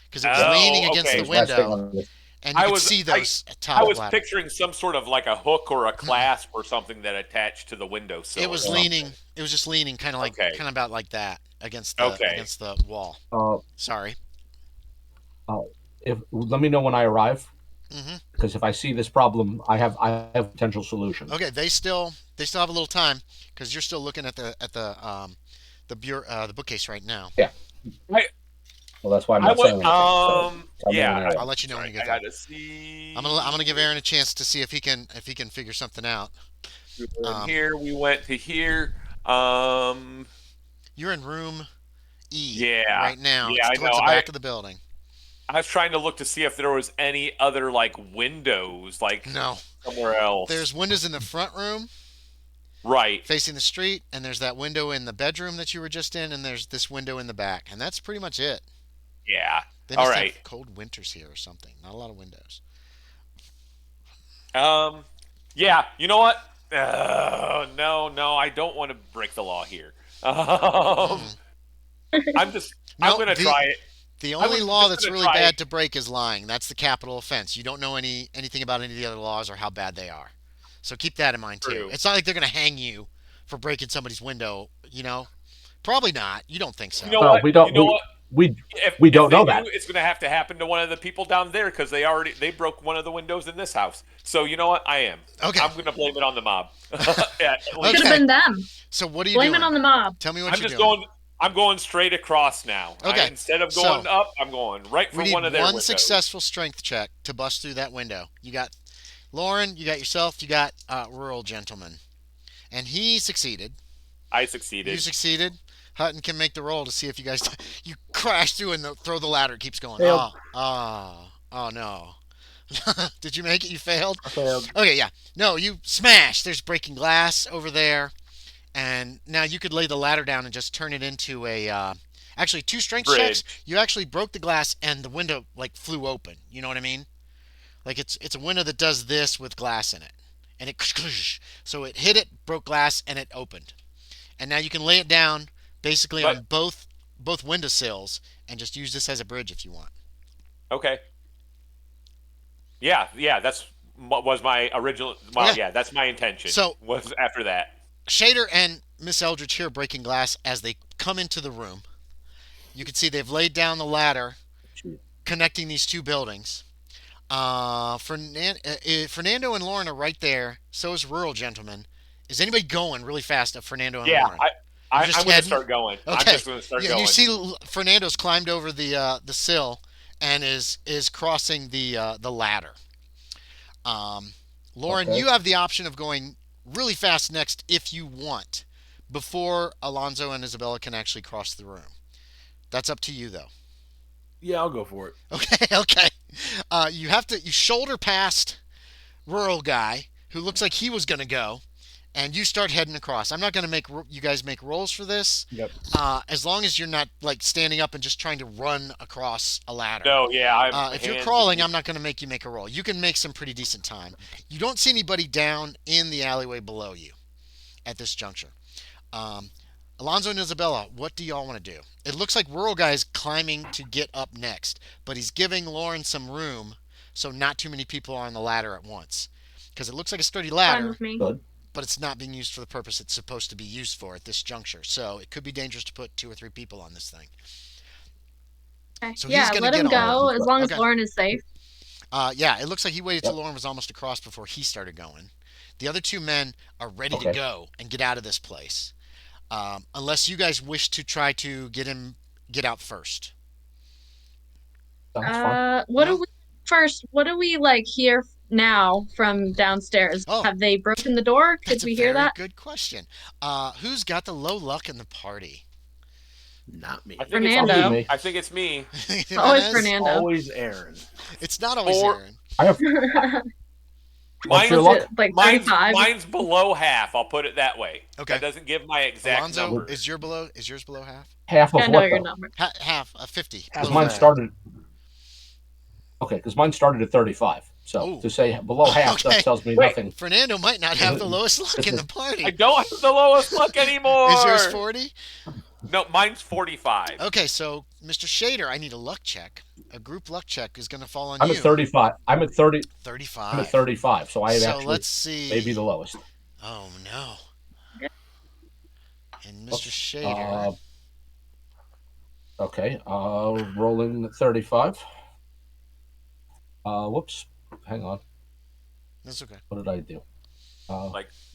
because it was Oh, leaning against okay. the It's resting window, on this. and you I could was- see those top I of was the ladder. picturing some sort of like a hook or a clasp or something that attached to the window sill. It was Yeah. leaning. It was just leaning, kind of like, Okay. kind of about like that against Okay. the wall. Sorry. Let me know when I arrive, hmm because if I see this problem, I have potential solutions. Okay. They still have a little time because you're still looking at the bookcase right now. Well, that's why I'm I not saying went. anything. So tell me when I Yeah. arrive. I'll let you know when you I get there. gotta see. I'm gonna give Aaron a chance to see if he can figure something out. Here we went to here. You're in room E Yeah. right now. Yeah, It's I towards know. the back of the building. I was trying to look to see if there was any other like windows like No. somewhere else. There's windows in the front room right. facing the street, and there's that window in the bedroom that you were just in, and there's this window in the back, and that's pretty much it. Yeah. They All must right. have cold winters here or something. Not a lot of windows. Yeah. You know what? No, I don't want to break the law here. Mm. I'm just. I'm No, gonna try it. the I only was law just that's gonna really try it. bad to break is lying. That's the capital offense. You don't know anything about any of the other laws or how bad they are. So keep that in mind too. True. It's not like they're going to hang you for breaking somebody's window, you know? Probably not. You don't think You so. know Well, what? we You don't know what? we we If don't they know do, that. it's going to have to happen to one of the people down there because they broke one of the windows in this house. So you know what? Okay. I'm going to blame it on the mob. Yeah, at least. Should have Okay. been them. So what are you Blame it doing? on the mob. Tell me what I'm you're just doing. going. I'm going straight across now. Okay. Instead of So going up, I'm going right we for one need of their one windows. successful strength check to bust through that window. You got Loren, you got yourself, you got rural gentleman. And he succeeded. I You succeeded. succeeded. Hutton can make the roll to see if you guys you crash through and throw the ladder. It keeps going. Failed. Oh no. Did you make it? You failed. I failed. Okay, yeah. No, you smash. There's breaking glass over there, and now you could lay the ladder down and just turn it into a. Actually, two strength checks. Bridge. You actually broke the glass, and the window like flew open. You know what I mean? Like it's a window that does this with glass in it, and it so it hit it, broke glass, and it opened. And now you can lay it down basically But on both windowsills and just use this as a bridge if you want. okay. Yeah. That's what was my original. Well, Okay. yeah, that's my intention. So Was after that. Shaeder and Miss Eldridge here breaking glass as they come into the room. You can see they've laid down the ladder connecting these two buildings. Fernando and Loren are right there. So is rural gentleman. Is anybody going really fast at Fernando and Yeah, Loren? I, You're just I'm going to heading? start going. I'm Okay. just going to start Yeah, going. you see Fernando's climbed over the sill and is crossing the ladder. Loren, Okay. you have the option of going really fast next if you want, before Alonzo and Isabella can actually cross the room. That's up to you though. Yeah, I'll go for it. Okay, okay. You shoulder past rural guy who looks like he was gonna go, and you start heading across. I'm not gonna make you guys make rolls for this. Yep. As long as you're not like standing up and just trying to run across a ladder. No, yeah, I'm. If you're crawling, I'm not going to make you make a roll. You can make some pretty decent time. You don't see anybody down in the alleyway below you at this juncture. Um, Alonzo and Isabella, what do y'all want to do? It looks like rural guy is climbing to get up next, but he's giving Loren some room so not too many people are on the ladder at once. Because it looks like a sturdy Fine ladder, with me. Good. but it's not being used for the purpose it's supposed to be used for at this juncture. So it could be dangerous to put 2 or 3 people on this thing. Okay. So he's Yeah, gonna let him get all go of them. as long as Okay. Lauren is safe. Yeah, it looks like he waited till Yep. Loren was almost across before he started going. The other 2 men are ready to Okay. go and get out of this place. Unless you guys wish to try to get out first. That's fine. What No? do we first? What do we like hear now from downstairs? Oh. Have they broken the door? Could That's we a hear very that? good question. Who's got the low luck in the party? Not me. I think Fernando. Probably me. I think it's me. Always Jimenez? Fernando. Always Aaron. It's not always Or- Aaron. I have Mine's, your luck? Like mine's, 35? mine's below half. I'll put it that way. Okay. That doesn't give my exact Alonzo, number. is yours below half? half of I know what your though? number. Half, 50. Half Because Below mine half. started. Okay, because mine started at 35. So Ooh. to say below half Okay. that tells me Wait. nothing. Fernando might not have the lowest luck in the party. I don't have the lowest luck anymore. Is yours 40? No, mine's 45. Okay, so Mr. Shaeder, I need a luck check. A group luck check is going to fall on I'm you. at 35. I'm at 30. 35. I'm at 35. So I So actually let's see. maybe the lowest. Oh no. And Mr. Oops. Shaeder. Okay. Rolling 35. Whoops. Hang on. That's okay. What did I do?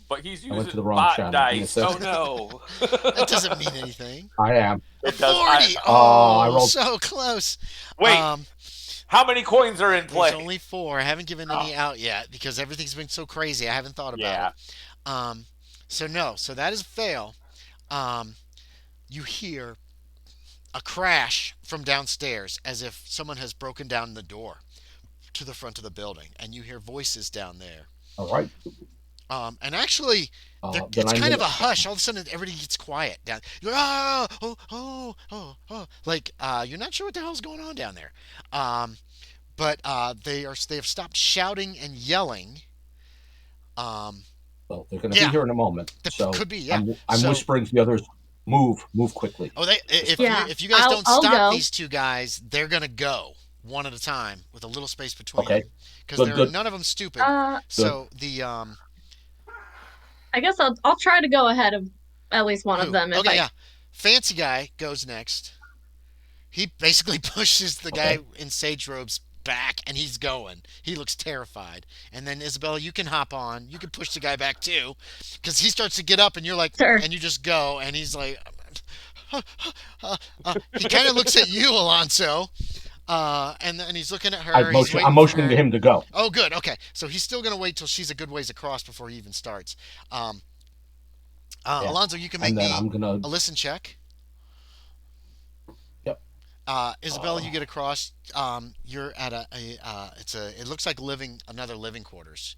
But he's I went using to the wrong bot channel. dice. Give me Oh a no. That doesn't mean anything. I am. A It does. 40. I rolled- So close. Wait, Um, how many coins are in play? there's only 4. I haven't given any out yet because everything's been so crazy. I haven't thought about Yeah. it. So no. So that is a fail. You hear a crash from downstairs as if someone has broken down the door to the front of the building, and you hear voices down there. All right. And actually, Then it's I kind knew- of a hush. All of a sudden, everybody gets quiet down. You're like, like you're not sure what the hell's going on down there. But they have stopped shouting and yelling, Um, Well, they're going to be yeah, here in a moment, that so could be. Yeah. I'm So, whispering to the others, move quickly. oh, they Just Yeah, if you guys I'll don't I'll stop go. these two guys, they're gonna go one at a time with a little space between okay. them because Good, there are good, none of them stupid. Uh, good. So the I guess I'll try to go ahead of at least one of who? them if Okay, I. yeah, fancy guy goes next. He basically pushes the guy Okay. in sage robes back, and he's going. He looks terrified. And then Isabella, you can hop on. You can push the guy back too, because he starts to get up, and you're like, Sure. and you just go, and he's like, he kind of looks at you, Alonso, and then he's looking at her. He's I'm waiting for motioning to her. him to go. Oh, good. Okay, so he's still gonna wait till she's a good ways across before he even starts. Um, Yeah. Alonso, you can make And then me I'm gonna. a listen check. Yep. Isabella, you get across. You're at it looks like another living quarters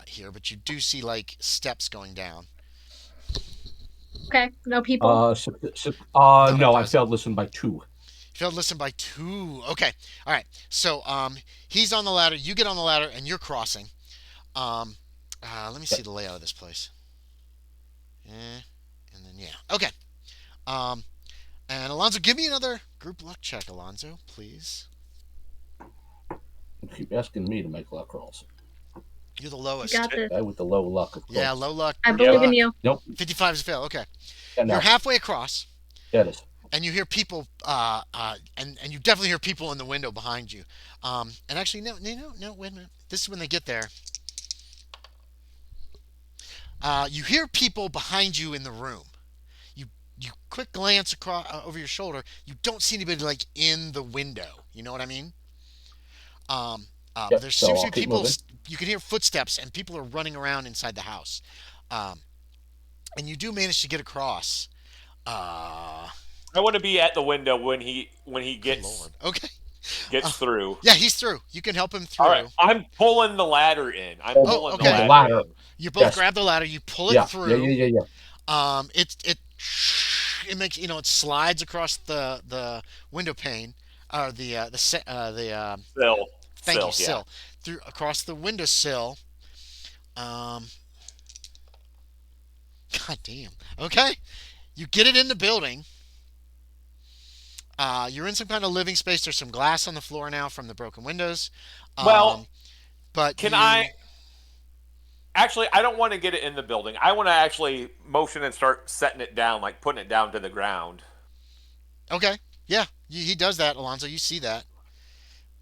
here, but you do see like steps going down. Okay, no people. No, No, I there's failed. Listen by 2. You failed to listen by 2. Okay, all right. So he's on the ladder. You get on the ladder, and you're crossing. Um, let me see Yep. the layout of this place. And then yeah. Okay. Um, and Alonzo, give me another group luck check, Alonzo, please. You keep asking me to make luck rolls. You're the You lowest. got this. Guy with the low luck, of course. Yeah, low luck. I group believe in luck. you. Nope. 55 is a fail. Okay. Yeah, no. You're halfway across, Yeah, it is. and you hear people, and you definitely hear people in the window behind you. And actually, no, wait a minute. This is when they get there. You hear people behind you in the room. You you quick glance across over your shoulder. You don't see anybody like in the window. You know what I mean? Yep. There So seems to I'll be keep people. moving. You can hear footsteps, and people are running around inside the house. Um, and you do manage to get across. Uh, I want to be at the window when he Good gets Lord. Okay. through. Yeah, he's through. You can help him through. All right, I'm pulling the ladder in. I'm Oh, pulling okay. the the ladder. ladder. In. You both Yes. grab the ladder. You pull it Yeah. through. Yeah. It makes it slides across the window pane, or Still, thank you, yeah. sill, through across the windowsill. Um, God damn. Okay, you get it in the building. You're in some kind of living space. There's some glass on the floor now from the broken windows. Well, But can you, I? Actually, I don't want to get it in the building. I want to actually motion and start setting it down, like putting it down to the ground. Okay, yeah, he does that, Alonzo. You see that?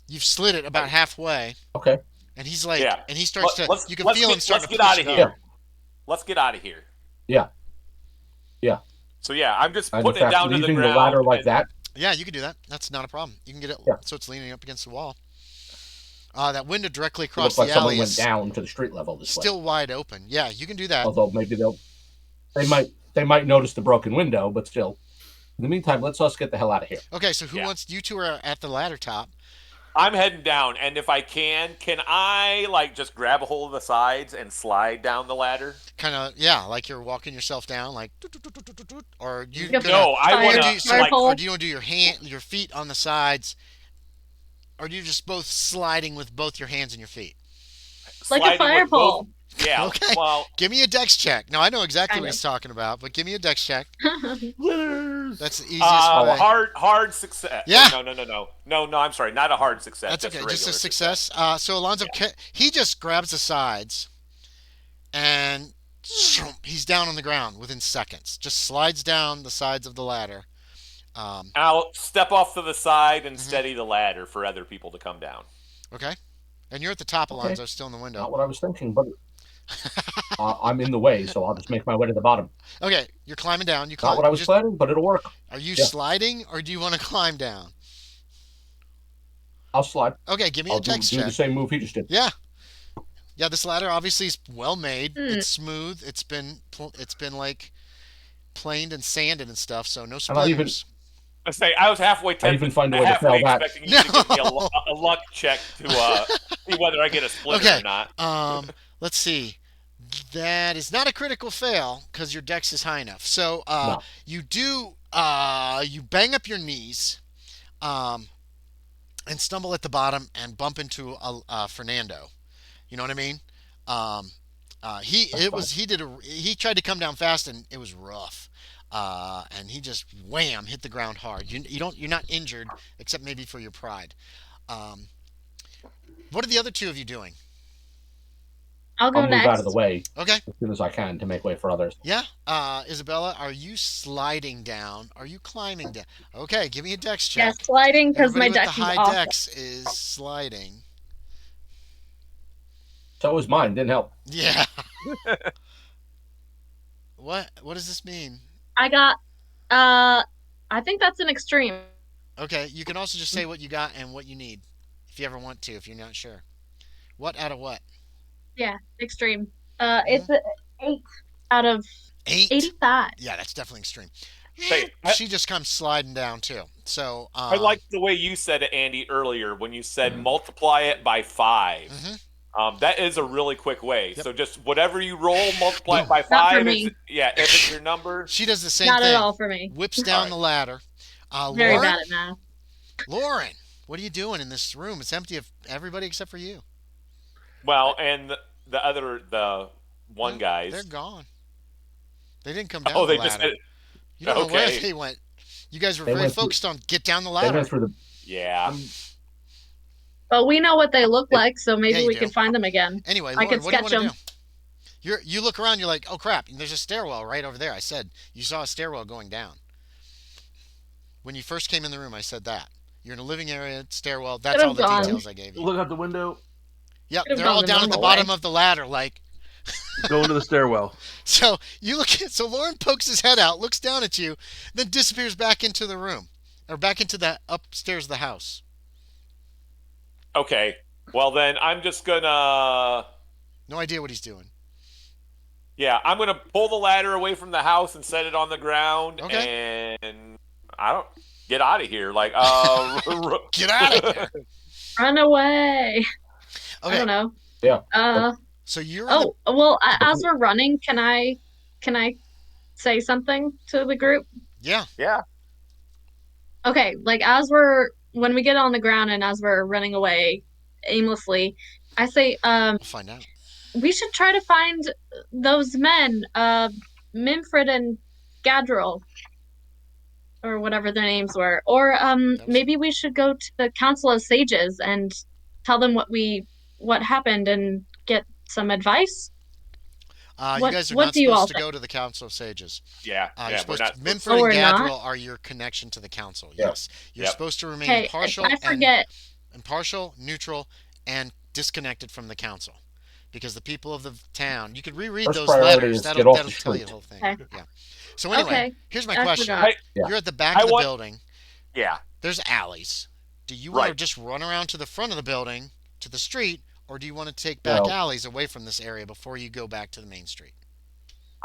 You've slid it about halfway, Okay. and he's like, Yeah. and he starts to. Let's You can let's feel him get starting let's to get push out of it here. up. Let's get out of here. Yeah. So yeah, I'm just And in putting it fact, down to the leaving the ground. ladder like that. Yeah, you can do that. That's not a problem. You can get it Yeah. so it's leaning up against the wall. That window directly It across looks like the someone alley went is down to the street level this way. still wide open. Yeah, you can do that. Although maybe they might notice the broken window, but still. In the meantime, let's us get the hell out of here. Okay, so who Yeah. wants? You two are at the ladder top. I'm heading down, and if I can I like just grab a hold of the sides and slide down the ladder? Kind of, yeah, like you're walking yourself down, like, doot, doot, doot, doot, doot, doot, or you. Yep. Gonna, No, I Fire- want or do to you, fire like pole. or do you want to do your feet on the sides, or do you just both sliding with both your hands and your feet? Like a sliding fire with both- pole. Yeah. Okay. Well, Give me a dex check. No, I know exactly Kind what of. he's talking about, but give me a dex check. Winners. That's the easiest way. hard success. Yeah. No. I'm sorry, not a hard success. That's okay. a Just a regular success. So Alonzo, he just grabs the sides, and he's down on the ground within seconds. Just slides down the sides of the ladder. I'll step off to the side and Mhm. steady the ladder for other people to come down. Okay, and you're at the top, Okay. Alonzo, still in the Not window. what I was thinking, but I'm in the way, so I'll just make my way to the bottom. Okay, you're climbing down. You Not climb. what I was planning, but it'll work. Are you Yeah. sliding, or do you want to climb down? I'll slide. Okay, give me I'll a do dex the check. same move he just did. Yeah. Yeah, this ladder obviously is well made. Hmm. It's smooth. It's been like planed and sanded and stuff, so no And I'll even- splinters. I was halfway find a way to halfway fail that. expecting you to give me No. a luck check to see whether I get a splinter Okay. or not. Let's see. That is not a critical fail because your dex is high enough. So No. you do you bang up your knees, and stumble at the bottom and bump into Fernando. You know what I mean? He tried to come down fast and it was rough. And he just wham hit the ground hard. You're not injured except maybe for your pride. Um, what are the other two of you doing? I'll go I'll move out of the next. way Okay. as soon as I can to make way for others. Yeah. Isabella, are you sliding down? Are you climbing down? Okay, give me a dex Yeah, check. sliding because Everybody my with the dex is high awesome. dex is sliding. So was mine. Didn't help. Yeah. What does this mean? I got, I think that's an extreme. Okay, you can also just say what you got and what you need if you ever want to, if you're not sure. What out of what? Yeah, extreme. Mhm. It's a 8 out of 8? 85. Yeah, that's definitely extreme. Say, She just comes sliding down too. So I like the way you said it, Andy, earlier when you said multiply it by 5. Mhm. That is a really quick way. Yep. So just whatever you roll, multiply it by Not for 5. me. If it's your number. She does the same Not thing. at all for me. Whips down Alright. the ladder. Very Loren, bad at math. Loren, what are you doing in this room? It's empty of everybody except for you. Well, and the one No, guys. They're gone. They didn't come down Oh, the they ladder. just said, You don't know where okay. they went. You guys were They very went through- focused on get down the They ladder. went through the. Yeah. But we know what they look like, so maybe you we do. can find them again. Anyway, I Loren, could what do you want sketch to 'em. do? You look around, you're like, oh crap, there's a stairwell right over there. I said you saw a stairwell going down. When you first came in the room, I said that. You're in a living area, stairwell. That's all the Could've gone. details I gave you. Look out the window. Yep, Could've they're all gone the down at the normal bottom way. of the ladder, like. Go into the stairwell. So you look at. So Loren pokes his head out, looks down at you, then disappears back into the room, or back into the upstairs of the house. Okay. Well, then I'm just gonna. No idea what he's doing. Yeah, I'm gonna pull the ladder away from the house and set it on the ground, Okay. and I don't get out of here. Like, Get out of here. Run away. I Okay. don't know. Yeah. So you're. On Oh, well, as we're running, can I say something to the group? Yeah. yeah. Okay, like when we get on the ground and as we're running away aimlessly, I say, We'll find out. we should try to find those men, Minfred and Gadril, or whatever their names were. Or maybe we should go to the Council of Sages and tell them what happened and get some advice. You guys are what not do you all supposed to go to the Council of Sages. Yeah. You're We're supposed not. to. Minford Oh, and we're not? Gadril are your connection to the council. Yeah. Yes. You're Yep. supposed to remain Hey, impartial I forget. impartial, neutral, and disconnected from the council. Because the people of the town, you could reread First those priority letters. is That'll get off the tell you the street. whole thing. Okay. Yeah. So anyway, Okay. here's my I question. forgot. Yeah. You're at the back I of the want- building. Yeah. There's alleys. Do you want to Right. just run around to the front of the building, to the street, or do you want to take back No. alleys away from this area before you go back to the main street?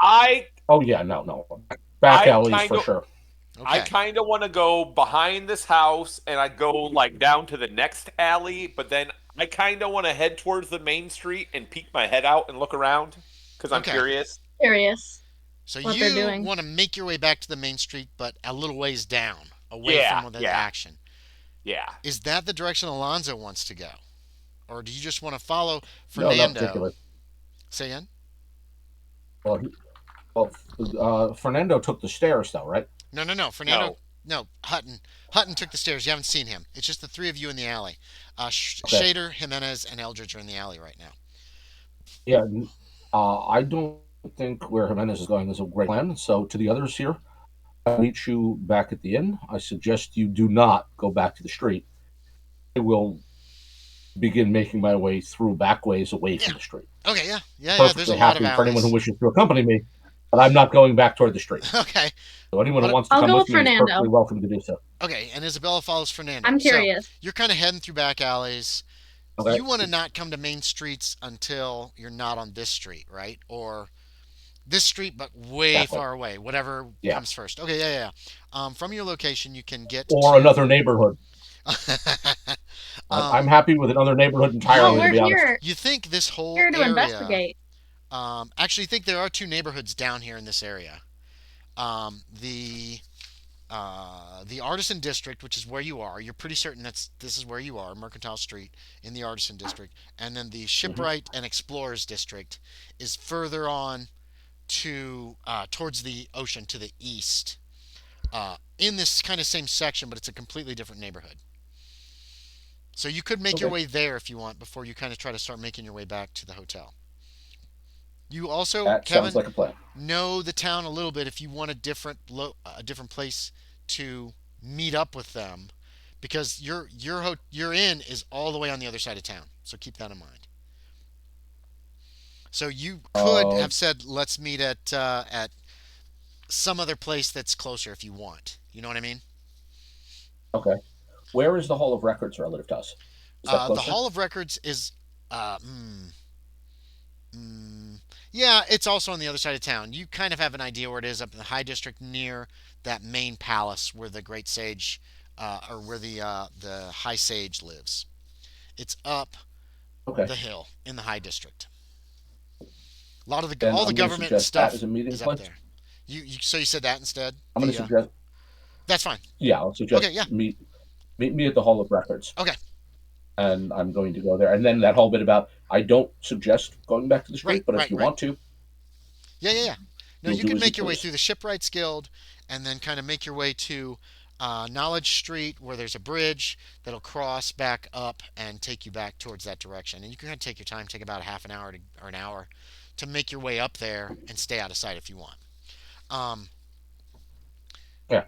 Oh yeah, no. Back I alleys kind for of- sure. I Okay. kind of want to go behind this house, and I go like down to the next alley, but then I kind of want to head towards the main street and peek my head out and look around because I'm Okay. curious. Curious. So what they're you doing. want to make your way back to the main street, but a little ways down, away Yeah, from the yeah. action. Yeah. Is that the direction Alonzo wants to go? Or do you just want to follow No, not Fernando? particularly. Say again? Fernando took the stairs though, right? No. Fernando. No, Hutton. Hutton took the stairs. You haven't seen him. It's just the three of you in the alley. Okay. Shaeder, Jimenez, and Eldridge are in the alley right now. Yeah. I don't think where Jimenez is going is a great plan. So to the others here, I'll meet you back at the inn. I suggest you do not go back to the street. I will begin making my way through back ways away from the street. Okay, yeah. There's Perfectly a lot happy of for anyone who alleys. wishes to accompany me, but I'm not going back toward the street. Okay, So anyone who What- wants to I'll come go with with me is Fernando. perfectly welcome to do so. okay. And Isabella follows Fernando. I'm So curious. you're kind of heading through back alleys. Okay. You want to not come to main streets until you're not on this street, right? Or this street, but way Exactly. far away. Whatever Yeah. comes first. Okay, yeah. From your location, you can get Or to... another neighborhood. I'm happy with another neighborhood No, entirely, to we're be honest. here. You think this whole Here to area... investigate. Actually, think there are two neighborhoods down here in this area. The the Artisan District, which is where you are. You're pretty certain this is where you are, Mercantile Street in the Artisan District, and then the Hmm. Shipwright and Explorers District is further on to towards the ocean to the east. In this kind of same section, but it's a completely different neighborhood. So you could make your Okay, way there if you want before you kind of try to start making your way back to the hotel. You also, that sounds Kevin, like a plan. know the town a little bit if you want a different place to meet up with them, because your inn is all the way on the other side of town. So keep that in mind. So you could Uh, have said, "Let's meet at some other place that's closer if you want." You know what I mean? okay. Where is the Hall of Records relative to us? Is that The closer? Hall of Records is, uh, mm, mm, yeah, it's also on the other side of town. You kind of have an idea where it is up in the High District near that main palace where the Great Sage, or where the High Sage lives. It's up Okay. the hill in the High District. A lot of Then all the I'm going to government suggest that stuff as a meeting is up place. there. So you said that instead. I'm going to suggest, That's fine. yeah, I'll Okay, suggest yeah. meet me at the Hall of Records, Okay, and I'm going to go there. And then that whole bit about I don't suggest going back to the right, street, but if right, you right. want to, Yeah. No, you'll you do could as you make your way please. through the Shipwrights Guild and then kind of make your way to Knowledge Street, where there's a bridge that'll cross back up and take you back towards that direction. And you can kind of take your time, take about a half an hour or an hour to make your way up there and stay out of sight if you want. Um, Yeah,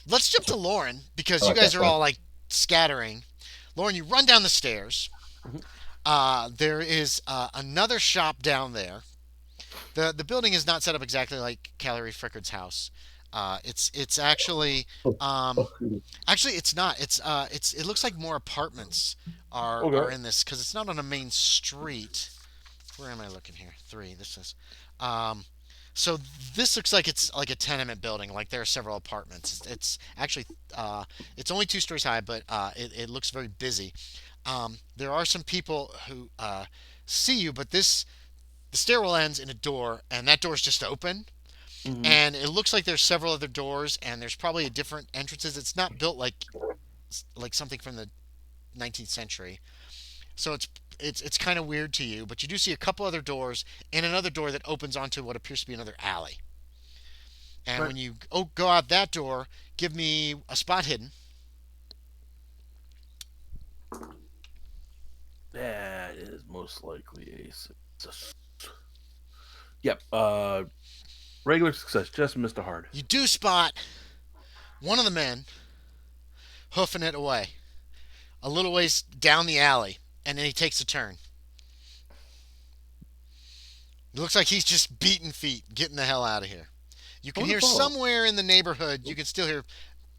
let's jump to Loren I because you like guys that are plan. all like scattering. Loren, you run down the stairs. Mhm. There is another shop down there. The building is not set up exactly like Callery Frickard's house. It's actually um, actually it's not. It looks like more apartments are Okay. in this because it's not on a main street. Where am I looking here? Three. This is. Um, so this looks like it's like a tenement building. Like there are several apartments. It's actually it's only 2 stories high, but it looks very busy. There are some people who see you, but the stairwell ends in a door, and that door is just open. Hmm. And it looks like there's several other doors, and there's probably a different entrances. It's not built like something from the 19th century, so it's kind of weird to you. But you do see a couple other doors and another door that opens onto what appears to be another alley. And Right. when you go out that door, give me a spot hidden. That is most likely a success. Yep. Regular success. Just missed a hard. You do spot one of the men hoofing it away a little ways down the alley, and then he takes a turn. It looks like he's just beating feet, getting the hell out of here. You I can want to hear follow. somewhere in the neighborhood, you can still hear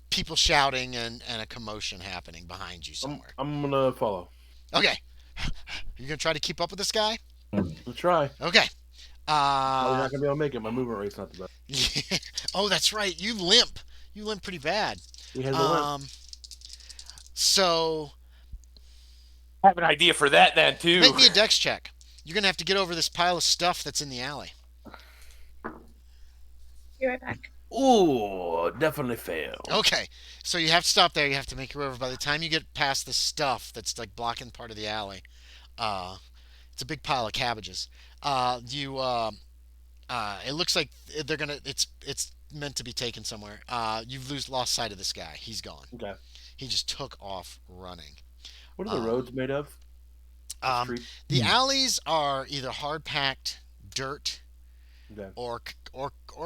people shouting and a commotion happening behind you I'm somewhere. I'm gonna follow. Okay. You're going to try to keep up with this guy? Let's try. Okay. Probably Uh, not gonna be able to make it. My movement rate's not the best. oh, that's right. You limp. You limp pretty bad. He has a limp. Um, so I have an idea for that then too. make me a dex check. You're going to have to get over this pile of stuff that's in the alley. Be right back. Ooh, definitely fail. Okay, so you have to stop there. You have to make your way over. By the time you get past the stuff that's like blocking part of the alley, uh, it's a big pile of cabbages. It looks like they're gonna. It's meant to be taken somewhere. You've lost sight of this guy. He's gone. Okay. He just took off running. What are the Um, roads made of? The um, streets. the alleys are either hard packed dirt Okay. or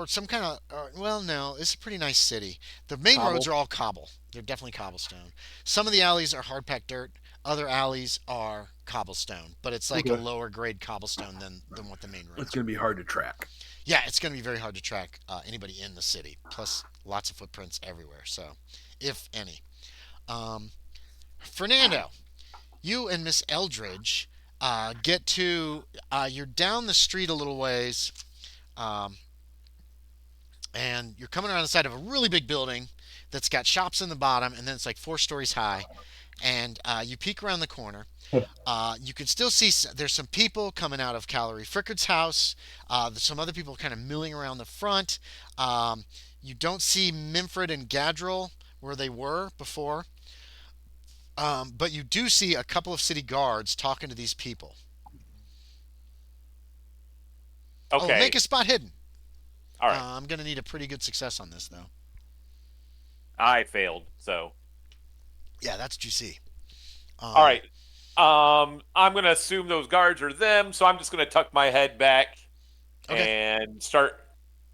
some kind of. Well, no, it's a pretty nice city. The main roads Cobble. are all cobble. They're definitely cobblestone. Some of the alleys are hard packed dirt. Other alleys are cobblestone, but it's like a Okay. lower grade cobblestone than what the main It's roads gonna are. be hard to track. Yeah, it's going to be very hard to track anybody in the city. Plus, lots of footprints everywhere. So, if any. Um, Fernando, you and Miss Eldridge get to. You're down the street a little ways, um, and you're coming around the side of a really big building that's got shops in the bottom, and then it's like 4 stories high. and you peek around the corner. You can still see there's some people coming out of Callery Frickard's house. There's some other people kind of milling around the front. You don't see Minfred and Gadril where they were before, but you do see a couple of city guards talking to these people. Oh, Okay. make a spot hidden. All right. I'm gonna need a pretty good success on this though. I failed. So. Yeah, that's what you see. All right. I'm gonna assume those guards are them, so I'm just gonna tuck my head back Okay. and start.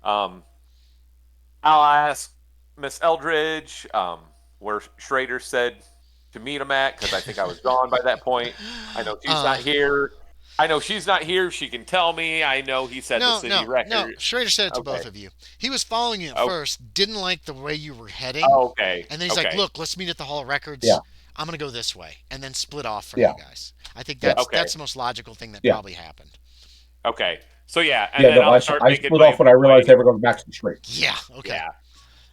Um, I'll ask Miss Eldridge where Shaeder said to meet him at, because I think I was gone by that point. I know she's not here. I know she's not here. She can tell me. I know he said the No, city no, record. no. Shaeder said it to Okay. both of you. He was following you at Oh. first, didn't like the way you were heading, Okay. and then he's like, Okay. "Look, let's meet at the Hall of Records. Yeah. I'm gonna go this way," and then split off from Yeah. you guys. I think Yeah. that's Okay. that's the most logical thing that Yeah. probably happened. Okay. So yeah, and Yeah, then no, I'll start I making split my off when I way. realized they were going back to the street. Yeah. Okay. Yeah.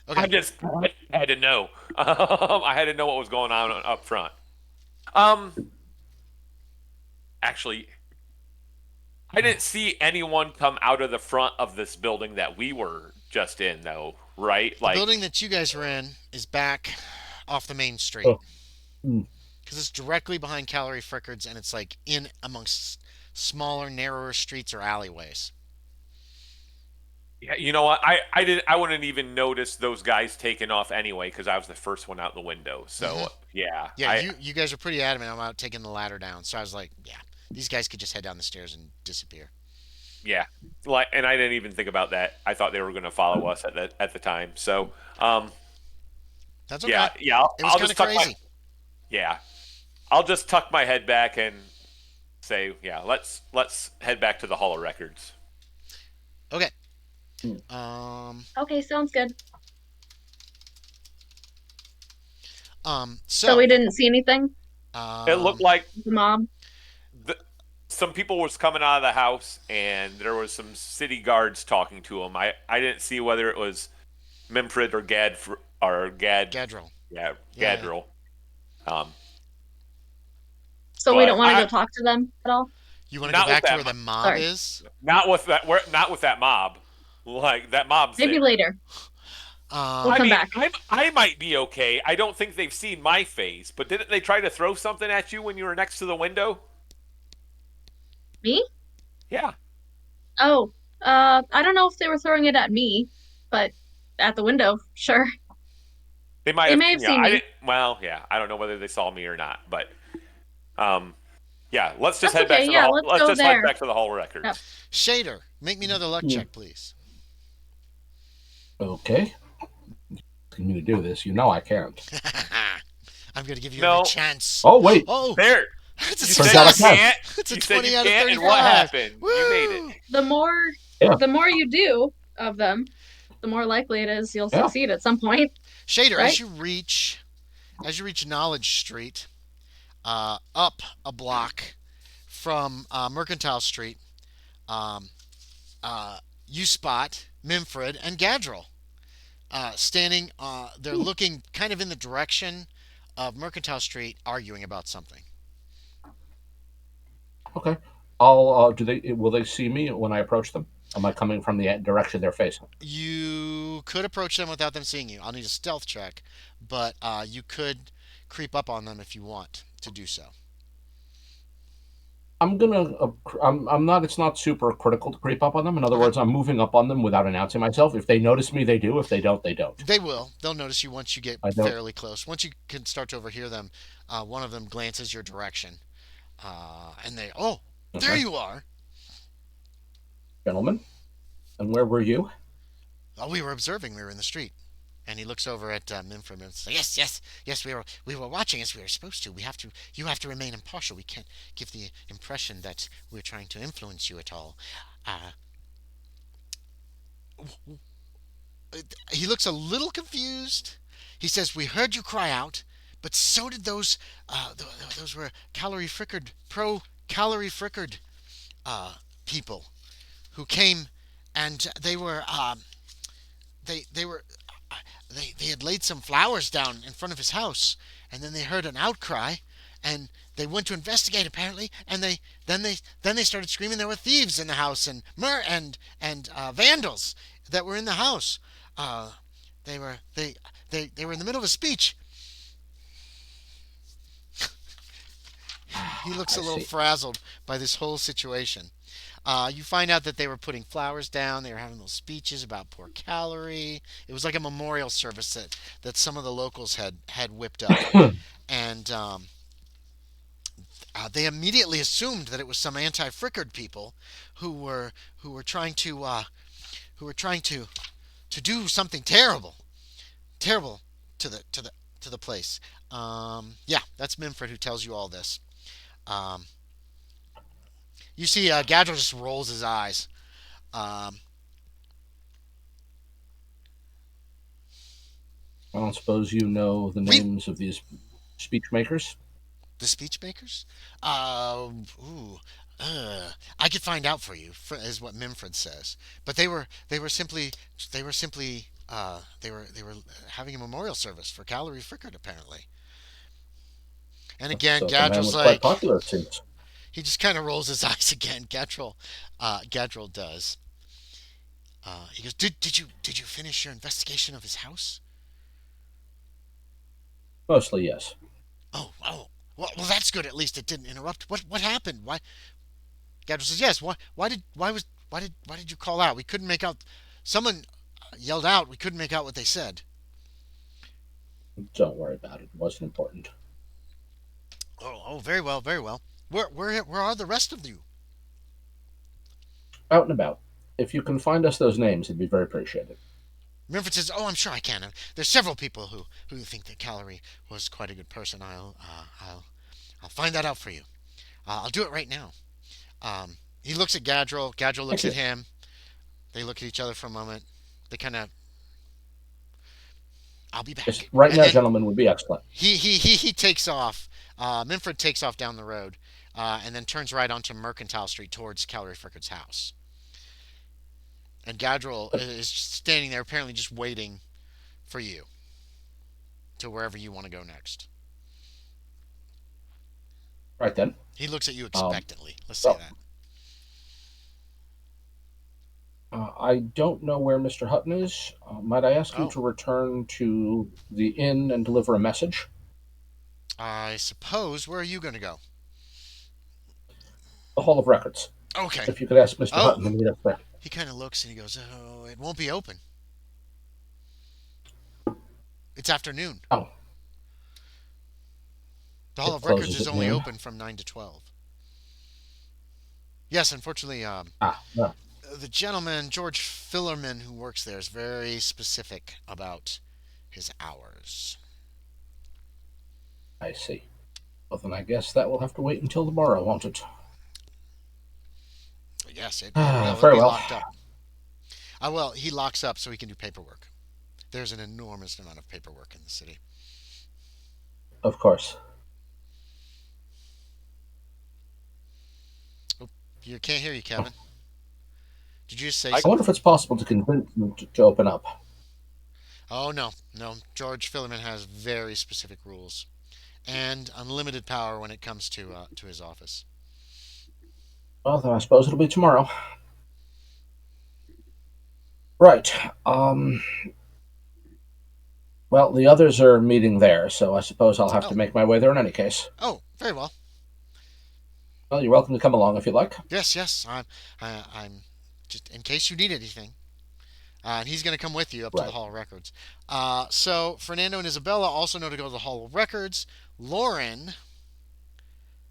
Okay. I had to know. I had to know what was going on up front. Um, actually, I didn't see anyone come out of the front of this building that we were just in, though, right? The building that you guys were in is back off the main street Oh. Mm. because it's directly behind Callery Frickard's, and it's like in amongst smaller, narrower streets or alleyways. yeah, you know what? I wouldn't even notice those guys taking off anyway because I was the first one out the window. So Mhm. yeah, Yeah, you guys are pretty adamant about taking the ladder down. So I was like, yeah, these guys could just head down the stairs and disappear. yeah, like, and I didn't even think about that. I thought they were going to follow us at the time. So That's okay. yeah, It was I'll kind just of tuck crazy. yeah, I'll just tuck my head back and say, yeah, let's head back to the Hall of Records. Okay. Mm. Okay, sounds good. So So we didn't see anything? It looked like The mob? some people was coming out of the house, and there was some city guards talking to them. I didn't see whether it was Memfred or Gad Gadril. yeah, Yeah, Gadril. So we don't But want to go talk to them at all? You want to go Not with back to that where the mob Sorry. is? not with that mob. Like that mob's Maybe there. later. We'll I come mean, back. I might be okay. I don't think they've seen my face, but didn't they try to throw something at you when you were next to the window? Me? Yeah. Oh, I don't know if they were throwing it at me, but at the window, sure. They might They have may have seen I me. didn't, well, yeah. I don't know whether they saw me or not, but yeah. Let's just That's head back okay, to yeah, the hall. let's Let's go just head there. back to the Hall Records. Yep. Shaeder, make me another luck check, please. Okay. Asking me to do this, you know I can't. I'm going to give you No. a chance. Oh wait, Oh, There. it's a You Turns said out I you 6. can. can't. It's a You said 20 you out of can't, 35. and what happened? Woo! You made it. Yeah. The more you do of them, the more likely it is you'll Yeah. succeed at some point. Shaeder, Right? as you reach Knowledge Street, up a block from Mercantile Street, you spot Minfred and Gadril standing. They're looking kind of in the direction of Mercantile Street, arguing about something. okay. I'll. Will they see me when I approach them? Am I coming from the direction they're facing? You could approach them without them seeing you. I'll need a stealth check, but you could creep up on them if you want to do so. I'm gonna. I'm not. It's not super critical to creep up on them. In other Okay. words, I'm moving up on them without announcing myself. If they notice me, they do. If they don't, they don't. They will. They'll notice you once you get I don't. fairly close. Once you can start to overhear them, one of them glances your direction, and they, oh, there Okay. you are. Gentlemen, and where were you? Oh, we were observing. We were in the street. And he looks over at Minfred and says, "Yes, yes, yes. We were watching as we were supposed to. We have to. You have to remain impartial. We can't give the impression that we're trying to influence you at all." He looks a little confused. He says, "We heard you cry out, but so did those. Those were Callery Frickard, pro Callery Frickard people who came, and they were they had laid some flowers down in front of his house, and then they heard an outcry, and they went to investigate apparently, and then they started screaming there were thieves in the house and vandals that were in the house. Uh, they were they were in the middle of a speech. He looks I a little see. frazzled by this whole situation. You find out that they were putting flowers down. They were having those speeches about poor Callery. It was like a memorial service that some of the locals had whipped up, and they immediately assumed that it was some anti-Frickard people who were who were trying to who were trying to do something terrible to the place. Yeah, that's Minfred who tells you all this. Um, you see, Gadriel just rolls his eyes. Um, I don't suppose you know the read names of these speech makers? the speech makers. Ooh, I could find out for you, is what Minfred says. But they were simply they were having a memorial service for Callery Frickard apparently. And again, So the man Gadriel's was quite like popular, it seems. he just kind of rolls his eyes again. Gadriel does. He goes, did you finish your investigation of his house? Mostly, yes. Oh. Well, that's good. At least it didn't interrupt. What happened? Why? Gadriel says, yes. Why did you call out? We couldn't make out. Someone yelled out. We couldn't make out what they said. Don't worry about it. It wasn't important. Oh, very well, very well. Where are the rest of you? Out and about. If you can find us those names, it'd be very appreciated. Minford says, "Oh, I'm sure I can. There's several people who think that Callery was quite a good person. I'll find that out for you. I'll do it right now." He looks at Gadriel. Gadriel Thank looks at you. him. They look at each other for a moment. They kind of, "I'll be Yes, back." right And now, then gentlemen, would be excellent. he takes off. Minford takes off down the road, and then turns right onto Mercantile Street towards Callery Frickard's house. And Gadriel is standing there, apparently just waiting for you to wherever you want to go next. Right then. He looks at you Um, expectantly. Let's say well, that. I don't know where Mr. Hutton is. Might I ask you Oh, to return to the inn and deliver a message? I suppose. Where are you going to go? The Hall of Records. Okay. If you could ask Mr. Oh, Hutton to meet us there. he kind of looks and he goes, "Oh, it won't be open. It's afternoon. Oh, The Hall it of Records closes is at only noon. open from 9 to 12." Yes, unfortunately, No, the gentleman, George Fillerman, who works there, is very specific about his hours. I see. Well, then I guess that will have to wait until tomorrow, won't it? Yes, it will. It'll Very be well. locked up. Well, he locks up so he can do paperwork. There's an enormous amount of paperwork in the city. Of course. Oh, you can't hear you, Kevin. Did you just say I I wonder something? if it's possible to convince them to open up. Oh no, no. George Fillerman has very specific rules and unlimited power when it comes to his office. Well, then I suppose it'll be tomorrow. Right. Um, well, the others are meeting there, so I suppose I'll have to Oh, make my way there in any case. very well. Well, you're welcome to come along if you like. Yes. I'm just in case you need anything. And he's going to come with you up to the Right. Hall of Records. So Fernando and Isabella also know to go to the Hall of Records. Loren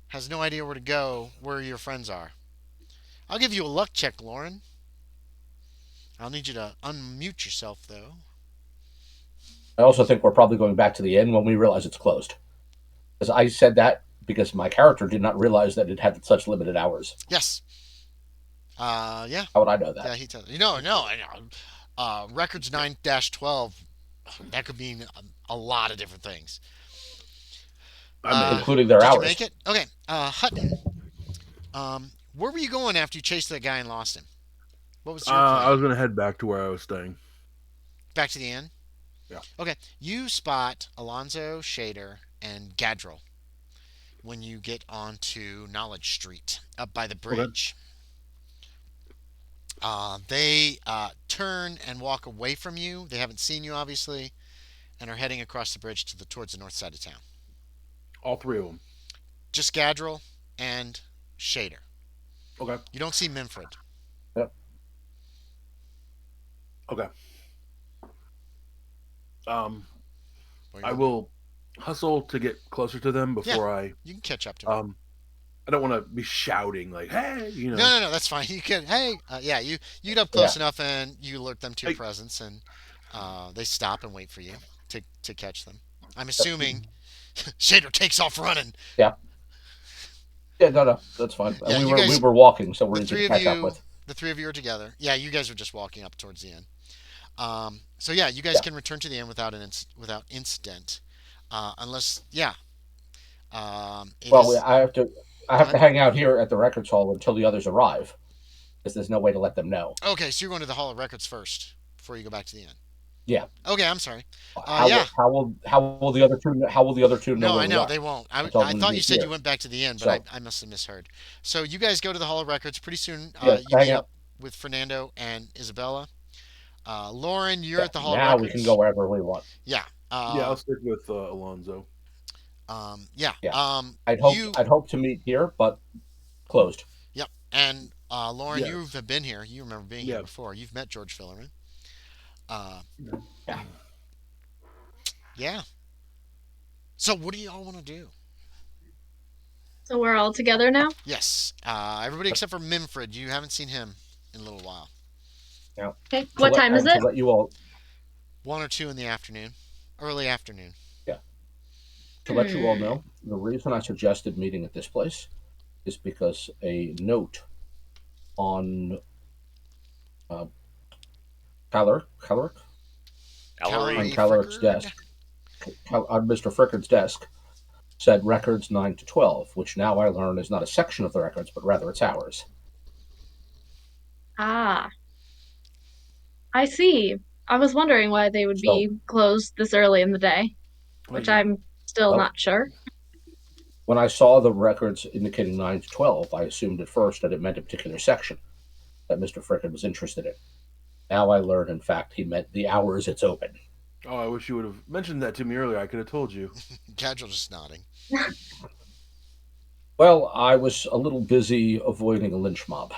has no idea where to go, where your friends are. I'll give you a luck check, Loren. I'll need you to unmute yourself, though. I also think we're probably going back to the inn when we realize it's closed. Because I said that because my character did not realize that it had such limited hours. Yes. Yeah. How would I know that? Yeah, he tells you. No, I know. Records 9-12, that could mean a lot of different things. I made it. Including their Did you hours. make it? Okay. Hutton, where were you going after you chased that guy and lost him? What was your I was plan? gonna head back to where I was staying. Back to the inn? Yeah. Okay. You spot Alonzo, Shaeder, and Gadril when you get onto Knowledge Street up by the Okay. bridge. They turn and walk away from you. They haven't seen you, obviously, and are heading across the bridge towards the north side of town. All three of them. Just Gadril and Shaeder. Okay. You don't see Minfred. Yep. Okay. What are you I gonna will hustle to get closer to them before do? You can catch up to him. I don't want to be shouting like, "Hey," No, that's fine. You can. Hey, yeah, you get up Yeah. close enough and you alert them to your Hey. presence, and they stop and wait for you to catch them. I'm assuming Shaeder takes off running. Yeah. Yeah, no, that's fine. Yeah, We you were guys, walking, so we're the easy to three of catch up you, with. the three of you are together. Yeah, you guys are just walking up towards the end. So yeah, you guys Yeah. can return to the inn without incident, unless yeah, it Well, is. I Go have to ahead. hang out here at the records hall until the others arrive, because there's no way to let them know. Okay, so you're going to the Hall of Records first before you go back to the inn. Yeah. Okay, I'm sorry. Yeah. How will the other two know No, where I we know are? they won't. I I, told I them to thought you meet said you here. went back to the inn, but So I must have misheard. So you guys go to the Hall of Records. Pretty soon, yeah, you hang meet out. up with Fernando and Isabella. Loren, you're Yeah. at the Hall of Now we can go Records. wherever we want. Yeah. Yeah, I'll stick with Alonzo. Yeah. Yeah. You. I'd hope to meet here, but closed. Yep. And Lauren, Yes. you've been here. You remember being here Yeah. before. You've met George Fillerman. Uh, Yeah. yeah. So what do y'all want to do? So we're all together now? Yes. Everybody except for Minfred. You haven't seen him in a little while. Now, Okay. What time is to it? let you all 1 or 2 in the afternoon, early afternoon. yeah, to let you all Hmm. know, the reason I suggested meeting at this place is because a note on uh, Callery on Ellery. Callery Calleric's Frickard. desk, on Mr. Frickard's desk, said records 9 to 12, which now I learn is not a section of the records, but rather its hours. Ah, I see. I was wondering why they would So, be closed this early in the day, which I'm still well, not sure. when I saw the records indicating 9 to 12, I assumed at first that it meant a particular section that Mr. Frickard was interested in. Now I learn, in fact, he meant the hours it's open. Oh, I wish you would have mentioned that to me earlier. I could have told you. Gadril just nodding. Well, I was a little busy avoiding a lynch mob.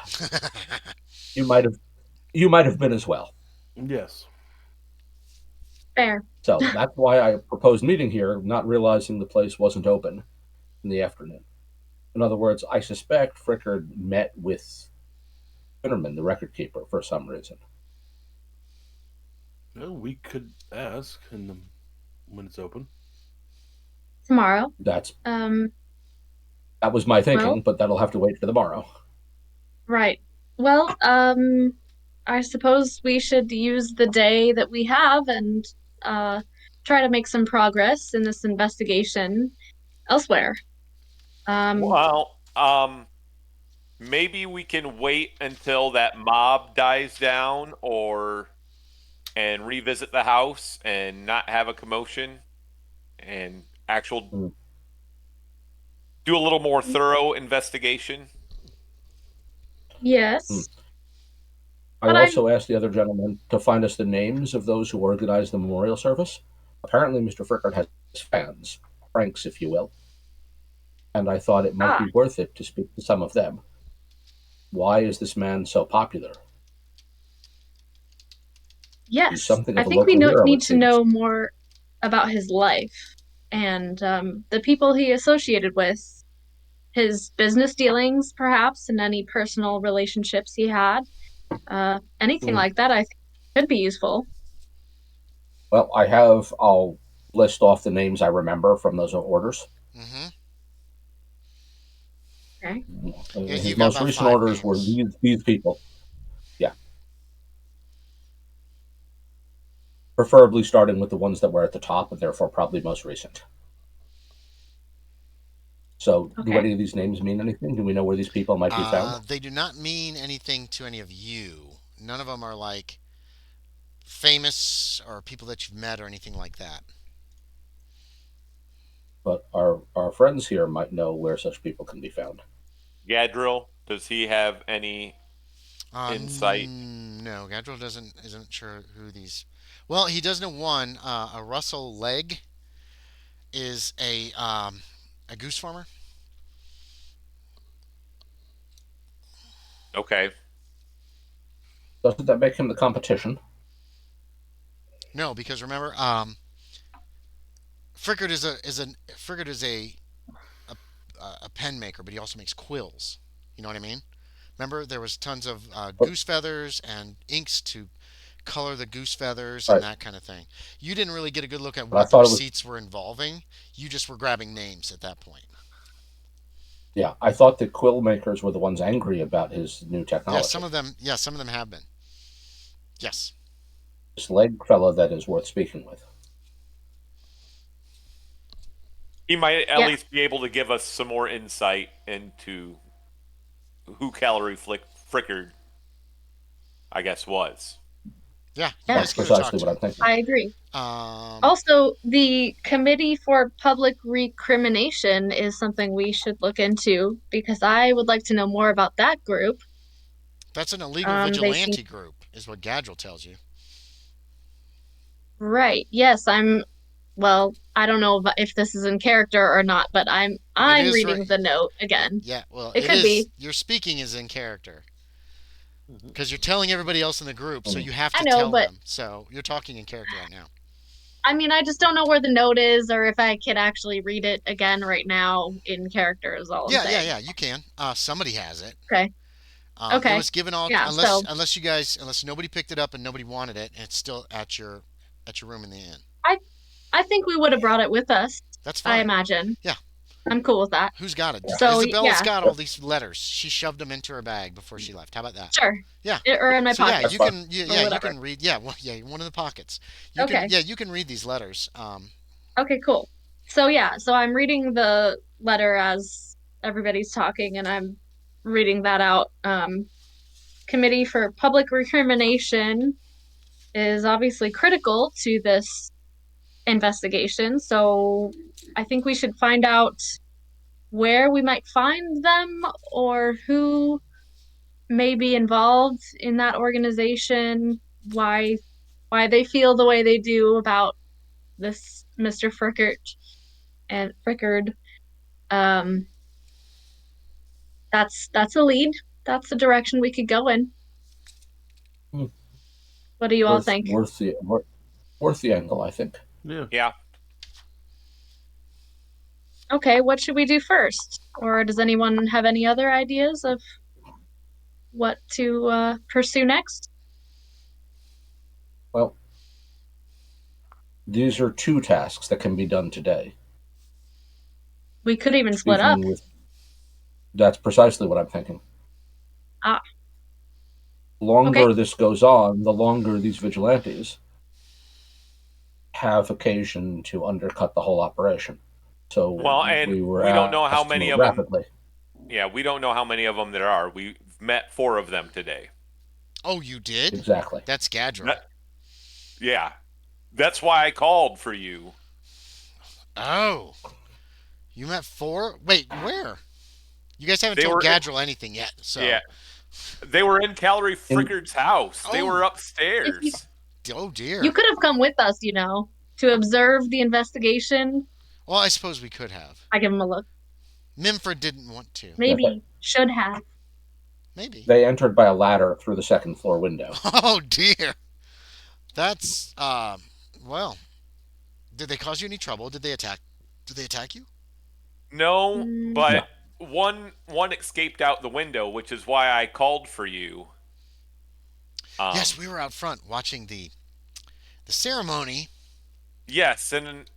You might have been as well. Yes. Fair. So that's why I proposed meeting here, not realizing the place wasn't open in the afternoon. In other words, I suspect Frickard met with Finnerman, the record keeper, for some reason. Well, we could ask when it's open. Tomorrow. That Um, was my thinking, well, but that'll have to wait for tomorrow. right. Well, I suppose we should use the day that we have and uh try to make some progress in this investigation elsewhere. Um, Well, maybe we can wait until that mob dies down, and revisit the house and not have a commotion, and actual Mm. do a little more thorough investigation. Mm. yes, I but I'm also asked the other gentleman to find us the names of those who organized the memorial service. Apparently, Mr. Frickard has fans, pranks, if you will, and I thought it might ah, be worth it to speak to some of them. Why is this man so popular? He's yes. something I of a think we local hero, need it to seems. know more about his life and the people he associated with, his business dealings, perhaps, and any personal relationships he had. Anything Mm. like that, I think could be useful. Well, I'll list off the names I remember from those orders. Mm-hmm. Okay. Yeah, you His got most about recent five orders were names. these people. Yeah. Preferably starting with the ones that were at the top and therefore probably most recent. So, do Okay. any of these names mean anything? Do we know where these people might be found? They do not mean anything to any of you. None of them are like famous or people that you've met or anything like that. but our friends here might know where such people can be found. Gadriel, does he have any insight? No, Gadriel isn't sure who these. Well, he does know one. A Russell Leg is a goose farmer. Okay. Doesn't that make him the competition? No, because remember, Frickard is a a pen maker, but he also makes quills. You know what I mean? Remember, there was tons of But, goose feathers and inks to color the goose feathers and right. that kind of thing. You didn't really get a good look at But I what the thought it was. receipts were involving. You just were grabbing names at that point. Yeah, I thought the quill makers were the ones angry about his new Yeah, some technology. of them. Yeah, some of them have been. Yes, This leg fellow that is worth speaking with. He might at Yeah. least be able to give us some more insight into who Callery Frickard, I guess, was. yeah. You Yeah. That's guys can go talk precisely to what I'm him. thinking. I agree. Um, Also, the Committee for Public Recrimination is something we should look into because I would like to know more about that group. that's an illegal They seem vigilante group, is what Gadriel tells you. right. Yes, well, I don't know if this is in character or not, but It I'm is right. reading the note again. Yeah, well, It it could is. be. Your speaking is in character Mhm. because you're telling everybody else in the group, so Mm. you have I to know, tell but them. So you're talking in character right now. I mean, I just don't know where the note is or if I could actually read it again right now in character is all I'm saying. Yeah. You can. Somebody has it. Okay. It Okay. was given all Yeah, so unless nobody picked it up and nobody wanted it, and it's still at your room in the inn. I I think we would have brought it with us, That's I fine. imagine. Yeah. I'm cool with that. Who's got it? Yeah. So Isabella's yeah, got all Yep. these letters. She shoved them into her bag before she left. How about that? sure. Yeah. Or in my So yeah, pocket That's you fine. can or you whatever. can read one of the pockets. Okay. You can read these letters. Okay, cool. So yeah, so I'm reading the letter as everybody's talking and I'm reading that out. Committee for Public Recrimination is obviously critical to this investigation, so I think we should find out where we might find them or who may be involved in that organization, why they feel the way they do about this Mr. Frickard. Um, that's a lead. That's the direction we could go in. Hmm. What do you all think? Worth the angle, I think. Yeah. Yeah. Okay, what should we do first? Or does anyone have any other ideas of what to pursue next? Well, these are two tasks that can be done today. We could even split up. Speaking with, that's precisely what I'm thinking. Ah, The longer okay. this goes on, the longer these vigilantes have occasion to undercut the whole operation. So Well, and we were we don't know how asked to many move of them. rapidly. Yeah, we don't know how many of them there are. We've met 4 of them today. Oh, you did? Exactly. That's Gadriel. Yeah. That's why I called for you. Oh, you met 4? Wait, where? You guys haven't They told were Gadriel anything yet, so. Yeah. They were in Callery In- Frickard's house. They Oh. were If upstairs. Oh dear. you could have come with us, to observe the investigation. Well, I suppose we could have. I give him a look. Mimford didn't want to. Maybe should have. Maybe. They entered by a ladder through the second floor window. Oh dear. That's well. Did they cause you any trouble? Did they attack? Did they attack you? No, Mm, but one escaped out the window, which is why I called for you. Yes, we were out front watching the ceremony. Yes, and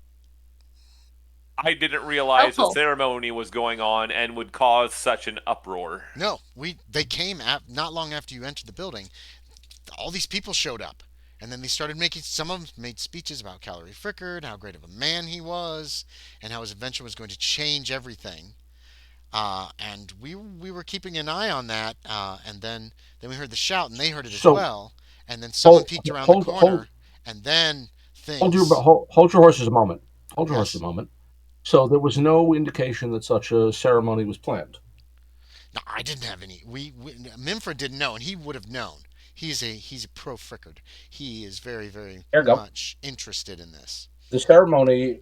I didn't realize the Oh, ceremony was going on and would cause such an uproar. No, they came not long after you entered the building. All these people showed up, and then they started making. Some of them made speeches about Callery Frickard, how great of a man he was, and how his invention was going to change everything. And we were keeping an eye on that, and then we heard the shout, and they heard it as So well. And then someone peeked around the corner, hold and then hold your things. hold your horses a moment. Hold your horses Yes. a moment. So there was no indication that such a ceremony was planned. No, I didn't have any. We Minford didn't know, and he would have known. He's a pro Frickard. He is very very There you go. much interested in this. The ceremony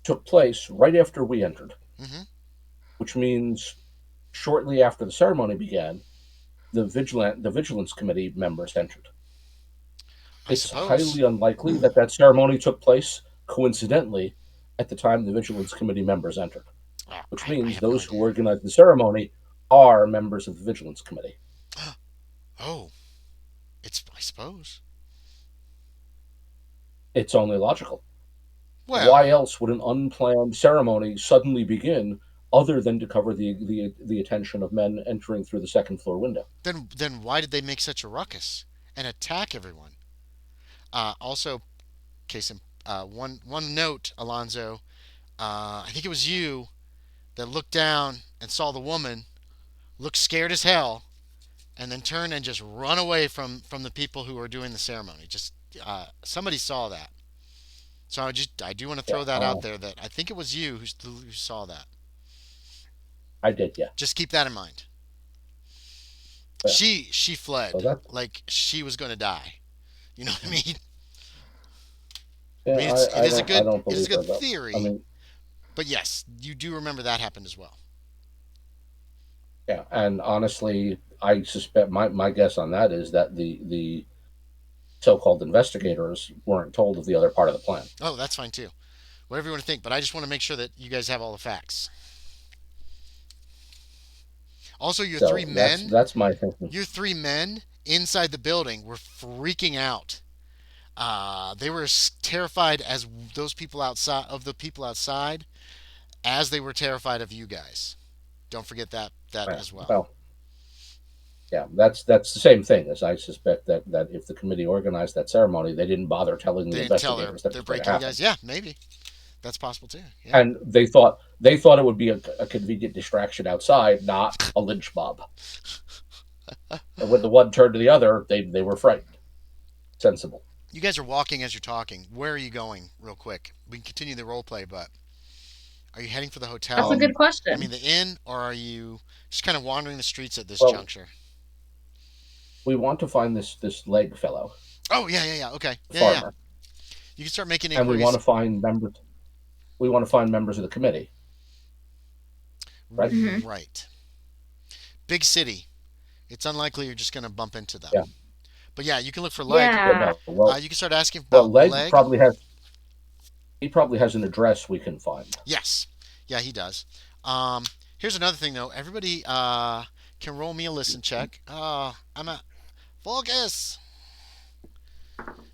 took place right after we entered, Hmm. which means shortly after the ceremony began, the vigilance committee members entered. I It's suppose. highly unlikely that that ceremony took place coincidentally at the time the vigilance committee members entered, which I means have no those who idea. organized the ceremony are members of the vigilance committee. Oh, it's I suppose. It's only logical. Why Well, else would an unplanned ceremony suddenly begin other than to cover the attention of men entering through the second floor window? then why did they make such a ruckus and attack everyone? Also, case in one note, Alonzo. I think it was you that looked down and saw the woman, looked scared as hell, and then turn and just run away from the people who were doing the ceremony. Just somebody saw that. So I do want to Yeah, throw that out there that I think it was you who saw that. I did, yeah. Just keep that in mind. Yeah. She So fled that, like she was going to die. You know what I mean? I yeah, mean it is a I good don't believe her though. I theory, mean, but yes, you do remember that happened as well. yeah, and honestly, I suspect my guess on that is that the so-called investigators weren't told of the other part of the plan. Oh, that's fine too. Whatever you want to think, but I just want to make sure that you guys have all the facts. Also, So that's my thinking. your three men inside the building were freaking out. They were as terrified as those people outside of the people outside as they were terrified of you guys. Don't forget that Yeah, as well. well, yeah, that's the same thing as I suspect that if the committee organized that ceremony, they didn't bother telling the They didn't tell their investigators that it they're was going to breaking you happen, guys. Yeah, maybe that's possible too. Yeah. and they thought it would be a convenient distraction outside, not a lynch mob. And when the one turned to the other, they were frightened. Sensible. You guys are walking as you're talking. Where are you going, real quick? We can continue the role play, but are you heading for the That's a hotel? good Um, I mean, question. the inn, or are you just kind of wandering the streets at this well, juncture? we want to find this leg fellow, Oh yeah, yeah, yeah. Okay, the yeah, yeah. farmer, You can start making and we want inquiries. to find members. We want to find members of the committee, right? Hmm. Right. Big city. It's unlikely you're just going to bump into them. Yeah. But yeah, you can look for Leg. Yeah. Yeah. No. Well, You can start asking well, about leg Leg. probably has. He probably has an address we can find. Yes. Yeah, he does. Um, Here's another thing though. Everybody can roll me a listen check. I'm at focus.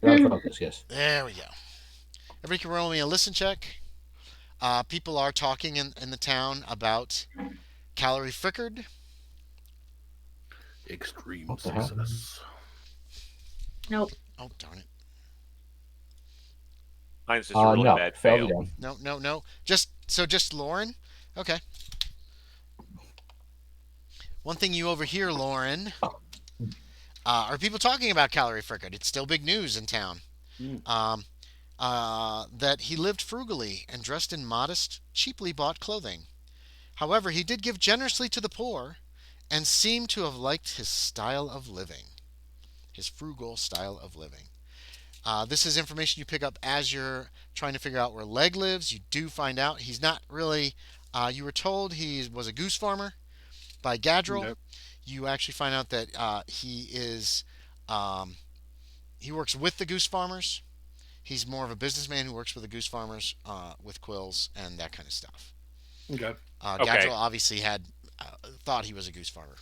You're out of focus. Yes. There we go. Everybody can roll me a listen check. People are talking in the town about Callery Frickard. Extreme What the hell? success. Nope. Oh darn it! Mine's just a really No. bad Failed fail. again. No, no, no. Just Loren. Okay. One thing you overhear, Loren, are people talking about Callery Frickard. It's still big news in town. Mm. Um, that he lived frugally and dressed in modest, cheaply bought clothing. However, he did give generously to the poor and seemed to have liked his style of living, his frugal style of living. This is information you pick up as you're trying to figure out where Leg lives. You do find out he's not really. You were told he was a goose farmer by Gadril. Nope. You actually find out that um, he works with the goose farmers. He's more of a businessman who works with the goose farmers with quills and that kind of stuff. Okay. Gadril Okay. obviously had thought he was a goose farmer,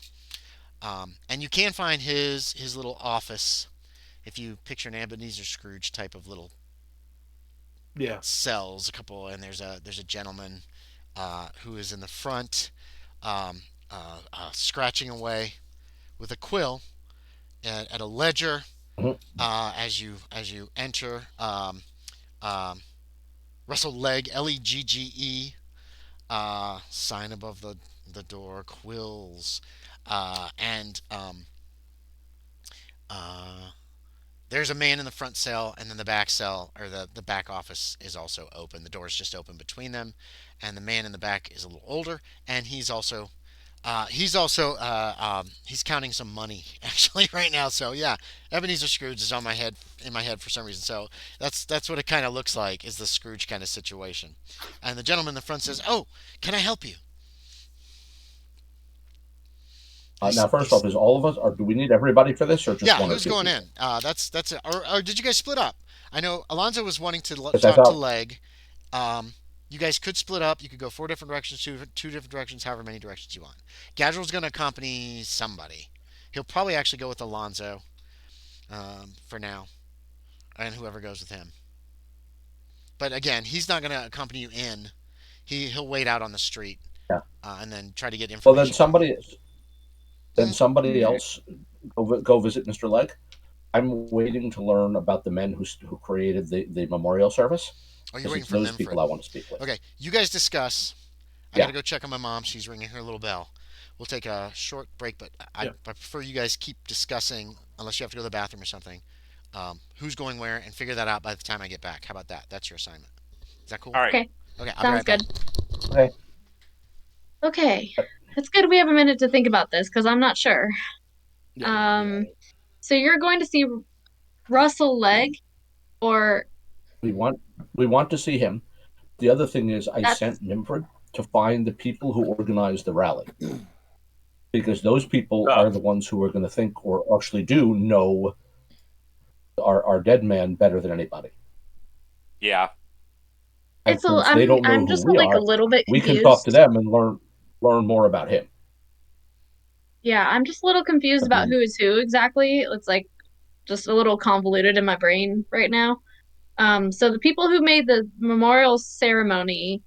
and you can find his little office if you picture an Ebenezer Scrooge type of little Yeah. cells. A couple, and there's a gentleman who is in the front, um, scratching away with a quill at a ledger Mhm. as you enter. Russell Legg, Leggge, sign above the door, quills, and uh, There's a man in the front cell, and then the back cell, or the back office, is also open. The door's just open between them, and the man in the back is a little older, and he's counting some money actually right now. So yeah, Ebenezer Scrooge is in my head for some reason. So that's what it kind of looks like, is the Scrooge kind of situation. And the gentleman in the front says, "Oh, can I help you?" Now, first off, is all of us, or do we need everybody for this, or just Yeah, one or who's two going people? in? That's it. Or did you guys split up? I know Alonzo was wanting to Because I talk to thought, Leg. You guys could split up. You could go 4 different directions, two different directions, however many directions you want. Gadgel's going to accompany somebody. He'll probably actually go with Alonzo for now, and whoever goes with him. But again, he's not going to accompany you in. He'll wait out on the street yeah. and then try to get Well, then information from you. somebody else go visit Mr. Legg. I'm waiting to learn about the men who created the memorial service. Oh, you're Because waiting it's for those Memfred. people I want to speak with. Okay, you guys discuss. I Yeah. gotta go check on my mom. She's ringing her little bell. We'll take a short break, but I prefer you guys keep discussing, unless you have to go to the bathroom or something, who's going where, and figure that out by the time I get back. How about that? That's your assignment. Is that cool? All right. Okay. Okay, I'll Sounds be right good. back. Okay. Okay. It's good we have a minute to think about this because I'm not sure. So you're going to see Russell Legg, or We want to see him. The other thing is, I sent Nimford to find the people who organized the rally, because those people are the ones who are going to think, or actually do know, our dead man better than anybody. Yeah. And it's a, they don't know I'm who just we like are, a little bit we confused. can talk to them and learn more about him. Yeah, I'm just a little confused about who is who exactly. It's like just a little convoluted in my brain right now. So the people who made the memorial ceremony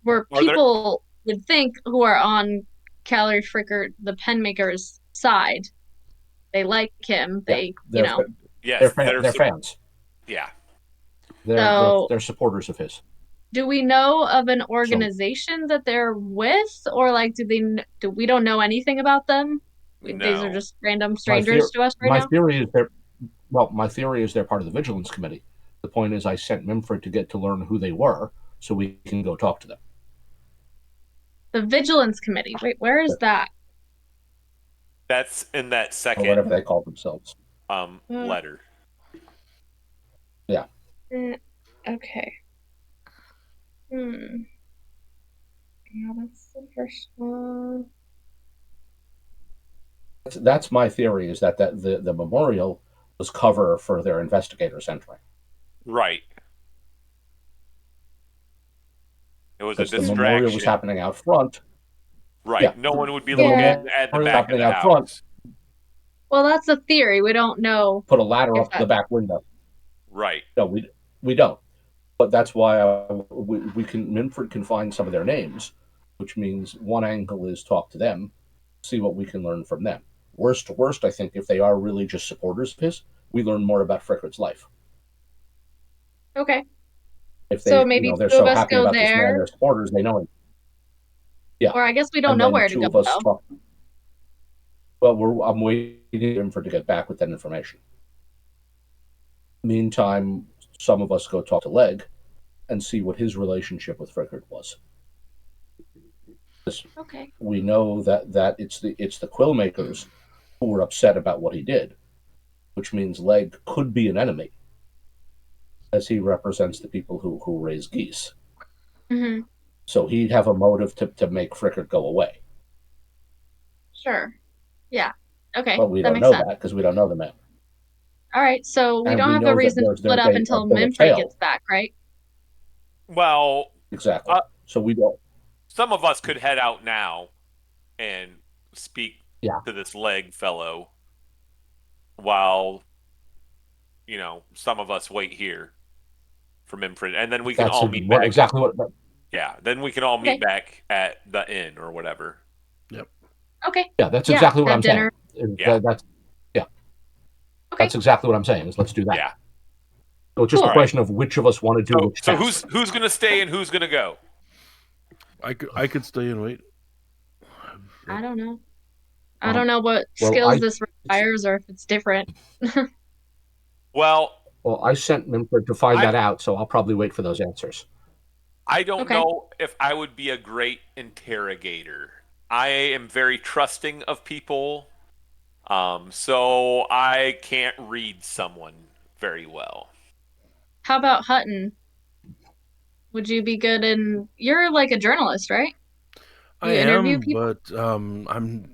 were people would think who are on Callery Frickard, the pen maker's side. They like him. They, Yes, they're fans. Yeah. They're supporters of his. Do we know of an organization that they're with, or like do we don't know anything about them? No. These are just random strangers to us right now. My theory is they're part of the vigilance committee. The point is, I sent Mimford to learn who they were, so we can go talk to them. The vigilance committee. Wait, where is that? That's in that second. Or whatever they call themselves. Letter. Yeah. Okay. Yeah, that's the first one. That's my theory, is that the memorial was cover for their investigators entering. Right. It was a distraction. The memorial was happening out front. Right. Yeah. No one would be looking at the back of the house. Front. Well, that's a theory. We don't know. Put a ladder up the back window. Right. No, we don't. But that's why Minford can find some of their names, which means one angle is talk to them, see what we can learn from them. Worst to worst, I think, if they are really just supporters of his, we learn more about Frickard's life. Okay. If they, so maybe they're two so of us happy go about there. this man, they're supporters, they know him. Yeah. Or I guess we don't know where to go, though. Well, I'm waiting for him to get back with that information. Meantime, some of us go talk to Legg and see what his relationship with Frickard was. Okay. We know that it's the quill makers who were upset about what he did, which means Legg could be an enemy, as he represents the people who raise geese. Mm-hmm. So he'd have a motive to make Frickard go away. Sure. Yeah. Okay. But we don't know that because we don't know the man. All right. So we don't have a reason to split up until Minfred gets back, right? Well, exactly. So we don't. Some of us could head out now and speak to this Legg fellow, while some of us wait here for Minfred, and then we can all meet back. Exactly what. Yeah, then we can all meet back at the inn or whatever. Yep. Okay. Yeah, that's exactly what I'm saying. Yeah. That's exactly what I'm saying. Is let's do that. Yeah. So it's just a question of which of us want to do which. So who's going to stay and who's going to go? I could stay and wait. I don't know. I don't know what Well, skills this requires or if it's different. Well, I sent Minford to find I that out, so I'll probably wait for those answers. I don't Okay. know if I would be a great interrogator. I am very trusting of people, so I can't read someone very well. How about Hutton? Would you be good in... You're like a journalist, right? I You interview am, people? but I'm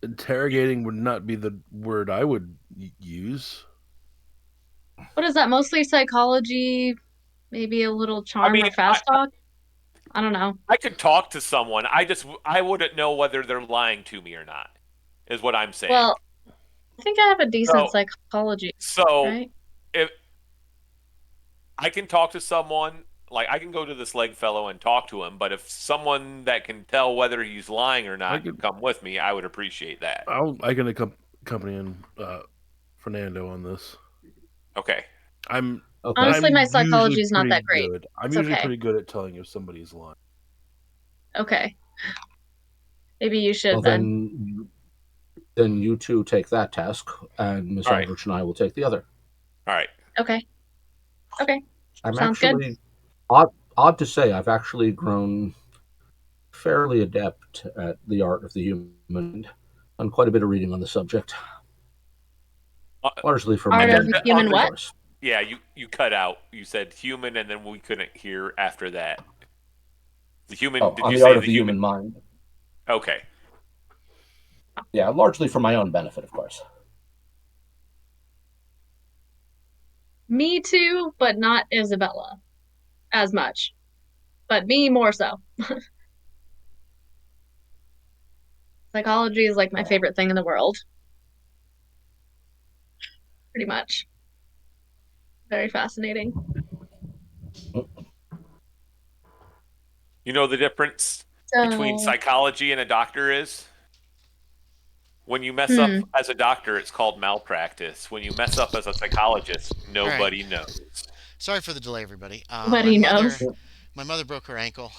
interrogating would not be the word I would use. What is that? Mostly psychology, maybe a little I charm mean, or fast talk? I don't know. I could talk to someone. I wouldn't know whether they're lying to me or not. Is what I'm saying. Well, I think I have a decent So, psychology, so right? if I can talk to someone, like I can go to this leg fellow and talk to him, but if someone that can tell whether he's lying or not can come with me, I would appreciate that. I can accompany Fernando on this. Okay. I'm Okay. Honestly, my usually psychology is not pretty that great. good. I'm It's usually okay. pretty good at telling if somebody's lying. Okay. Maybe you Well, should then. then you two take that task, and Miss All right. Eldridge and I will take the other. All right. Okay. Okay. I'm Sounds good. actually odd to say, I've actually grown fairly adept at the art of the human mind. Done quite a bit of reading on the subject, largely for my Art of own benefit, human of what? course. Yeah, you cut out. You said human, and then we couldn't hear after that. The human. Oh, Did on you the art say of the human mind. Okay. Yeah, largely for my own benefit, of course. Me too, but not Isabella as much. But me more so. Psychology is like my favorite thing in the world. Pretty much. Very fascinating. You know the difference between So, psychology and a doctor is? When you mess up hmm. as a doctor, it's called malpractice. When you mess up as a psychologist, All right. nobody knows. Sorry for the delay, everybody. Nobody knows. My mother broke her ankle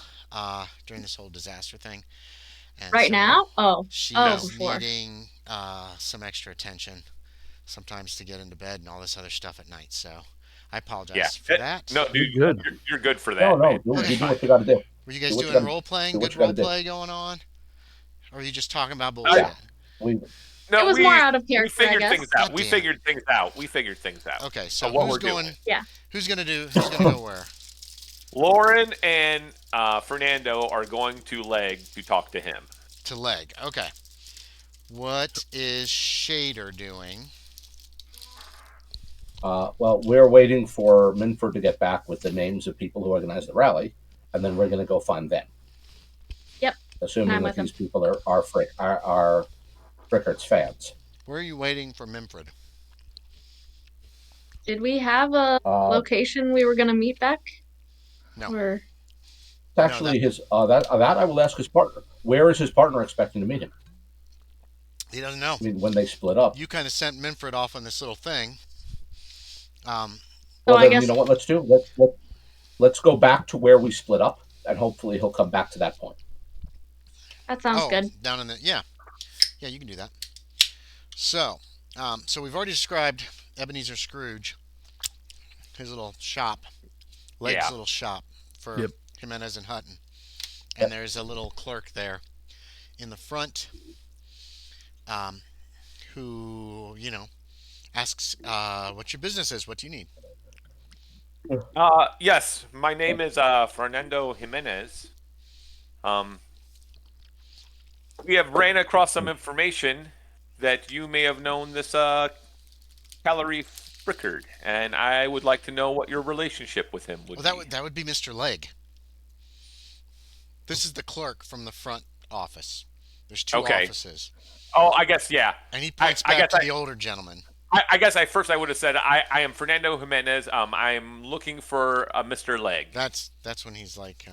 during this whole disaster thing, and Right so now? Oh. she's Oh, before. needing some extra attention, sometimes to get into bed and all this other stuff at night. So I apologize for that. No, dude, You're good. you're good for that. No, Man. you do what you got to do. Were you guys Do what you doing gotta- role playing? do what Good you gotta role do. play going on? Or are you just talking about bullshit? Yeah. It was more out of we character, I figured guess. things out. God We damn it. figured things out. We figured things out. Okay, so Of what who's we're going? doing. Yeah. Who's gonna go where? Lauren and Fernando are going to leg to talk to him. To leg. Okay. What is Shaeder doing? Well, we're waiting for Minford to get back with the names of people who organized the rally, and then we're going to go find them. Yep. Assuming I'm that with him. these people are Frickard's fans. Where are you waiting for Mimfred? Did we have a location we were going to meet back? No. Or... Actually, his that I will ask his partner. Where is his partner expecting to meet him? He doesn't know. I mean, when they split up. You kind of sent Minford off on this little thing. Well, So I then guess you know what? Let's do. Let's go back to where we split up, and hopefully he'll come back to that point. that sounds good. Down in the yeah, you can do that. So, so we've already described Ebenezer Scrooge, his little shop, Leg's little shop for Jimenez and Hutton, and there's a little clerk there in the front, who asks what your business is. What do you need? Yes, my name is Fernando Jimenez. We have ran across some information that you may have known this Callery Frickard, and I would like to know what your relationship with him would be. That would be Mr. Leg. This is the clerk from the front office. There's two offices. Oh, I guess, yeah. And he points back to the older gentleman. I guess I would have said I am Fernando Jimenez. I'm looking for Mr. Leg. That's when he's like,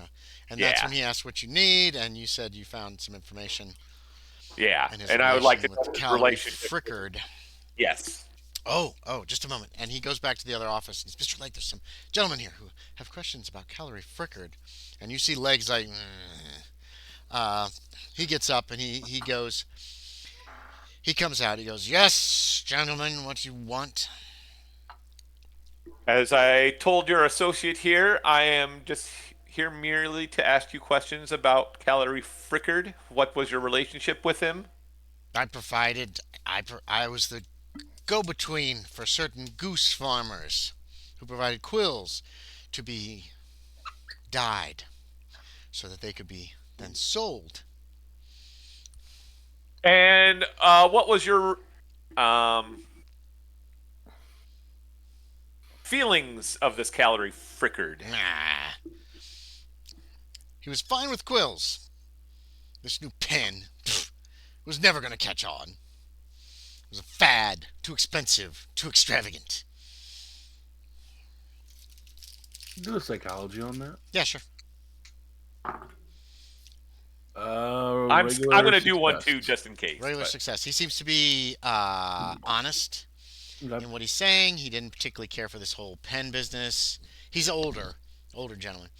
that's when he asked what you need, and you said you found some information. Yeah, and I would like to know with his relationship. Frickard. Yes. Oh, just a moment. And he goes back to the other office and says, Mr. Leg, there's some gentlemen here who have questions about Callery Frickard. And you see Leg's like, Uh, he gets up and he goes. He comes out. He goes, "Yes, gentlemen, what you want?" As I told your associate here, I am just here merely to ask you questions about Callery Frickard. What was your relationship with him? I provided. I was the go-between for certain goose farmers who provided quills to be dyed so that they could be then sold. And what was your um, feelings of this Callery Frickard? Nah, he was fine with quills. This new pen was never going to catch on. It was a fad, too expensive, too extravagant. Do a psychology on that. Yeah, sure. I'm going to do one too, just in case. Regular but- success. He seems to be honest Okay. in what he's saying. He didn't particularly care for this whole pen business. He's older gentleman.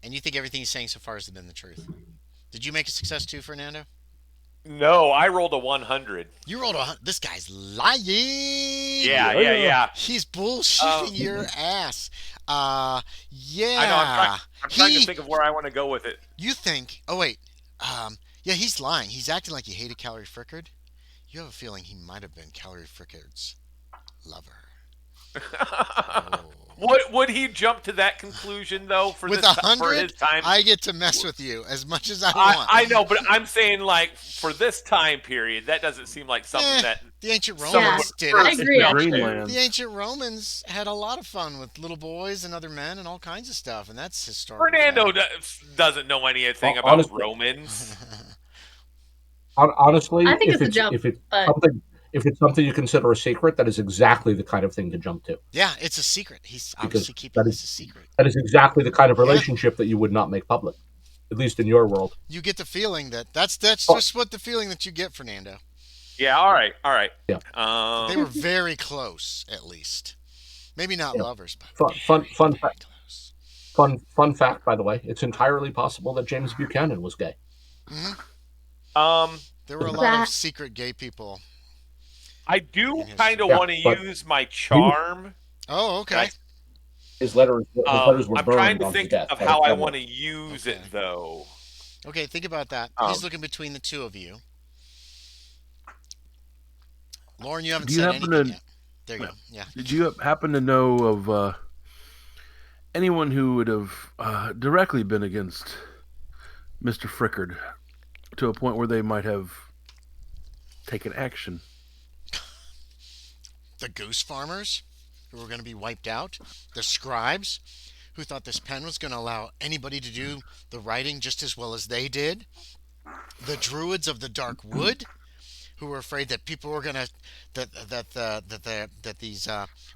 And you think everything he's saying so far has been the truth. Did you make a success too, Fernando? No, I rolled a 100. You rolled This guy's lying. Yeah. He's bullshitting your ass. Yeah. I know. I'm trying to think of where I want to go with it. You think? Oh wait. Yeah, he's lying. He's acting like he hated Callery Frickard. You have a feeling he might have been Callery Frickard's lover. Oh. Would he jump to that conclusion though for With this for 100, his time? I get to mess with you as much as I want. I know, but I'm saying like for this time period, that doesn't seem like something that The ancient someone Romans would did I it. agree. Dreamlands. The ancient Romans had a lot of fun with little boys and other men and all kinds of stuff, and that's historical. Fernando doesn't know anything about Honestly- Romans. Honestly, I think if it's a jump, if it's but- something if it's something you consider a secret, that is exactly the kind of thing to jump to. Yeah, it's a secret. He's Because obviously keeping that this a secret. That is exactly the kind of relationship that you would not make public, at least in your world. You get the feeling that's Oh. just what the feeling that you get, Fernando. Yeah, all right. Yeah. They were very close, at least. Maybe not Yeah. lovers, but Fun very fact. close. Fun fact, by the way, it's entirely possible that James Buchanan was gay. There were a lot That- of secret gay people. I do In his- kind of Yeah, want to but- use my charm. Oh, okay. His letters were I'm burned trying to on think death of by how I Campbell. want to use it though. Okay, think about that. He's looking between the two of you. Loren, you haven't Do you said happen anything to- yet. There you go. Yeah. Did you happen to know of anyone who would have directly been against Mr. Frickard to a point where they might have taken action? The goose farmers who were going to be wiped out. The scribes who thought this pen was going to allow anybody to do the writing just as well as they did. The druids of the dark wood who were afraid that people were going to that these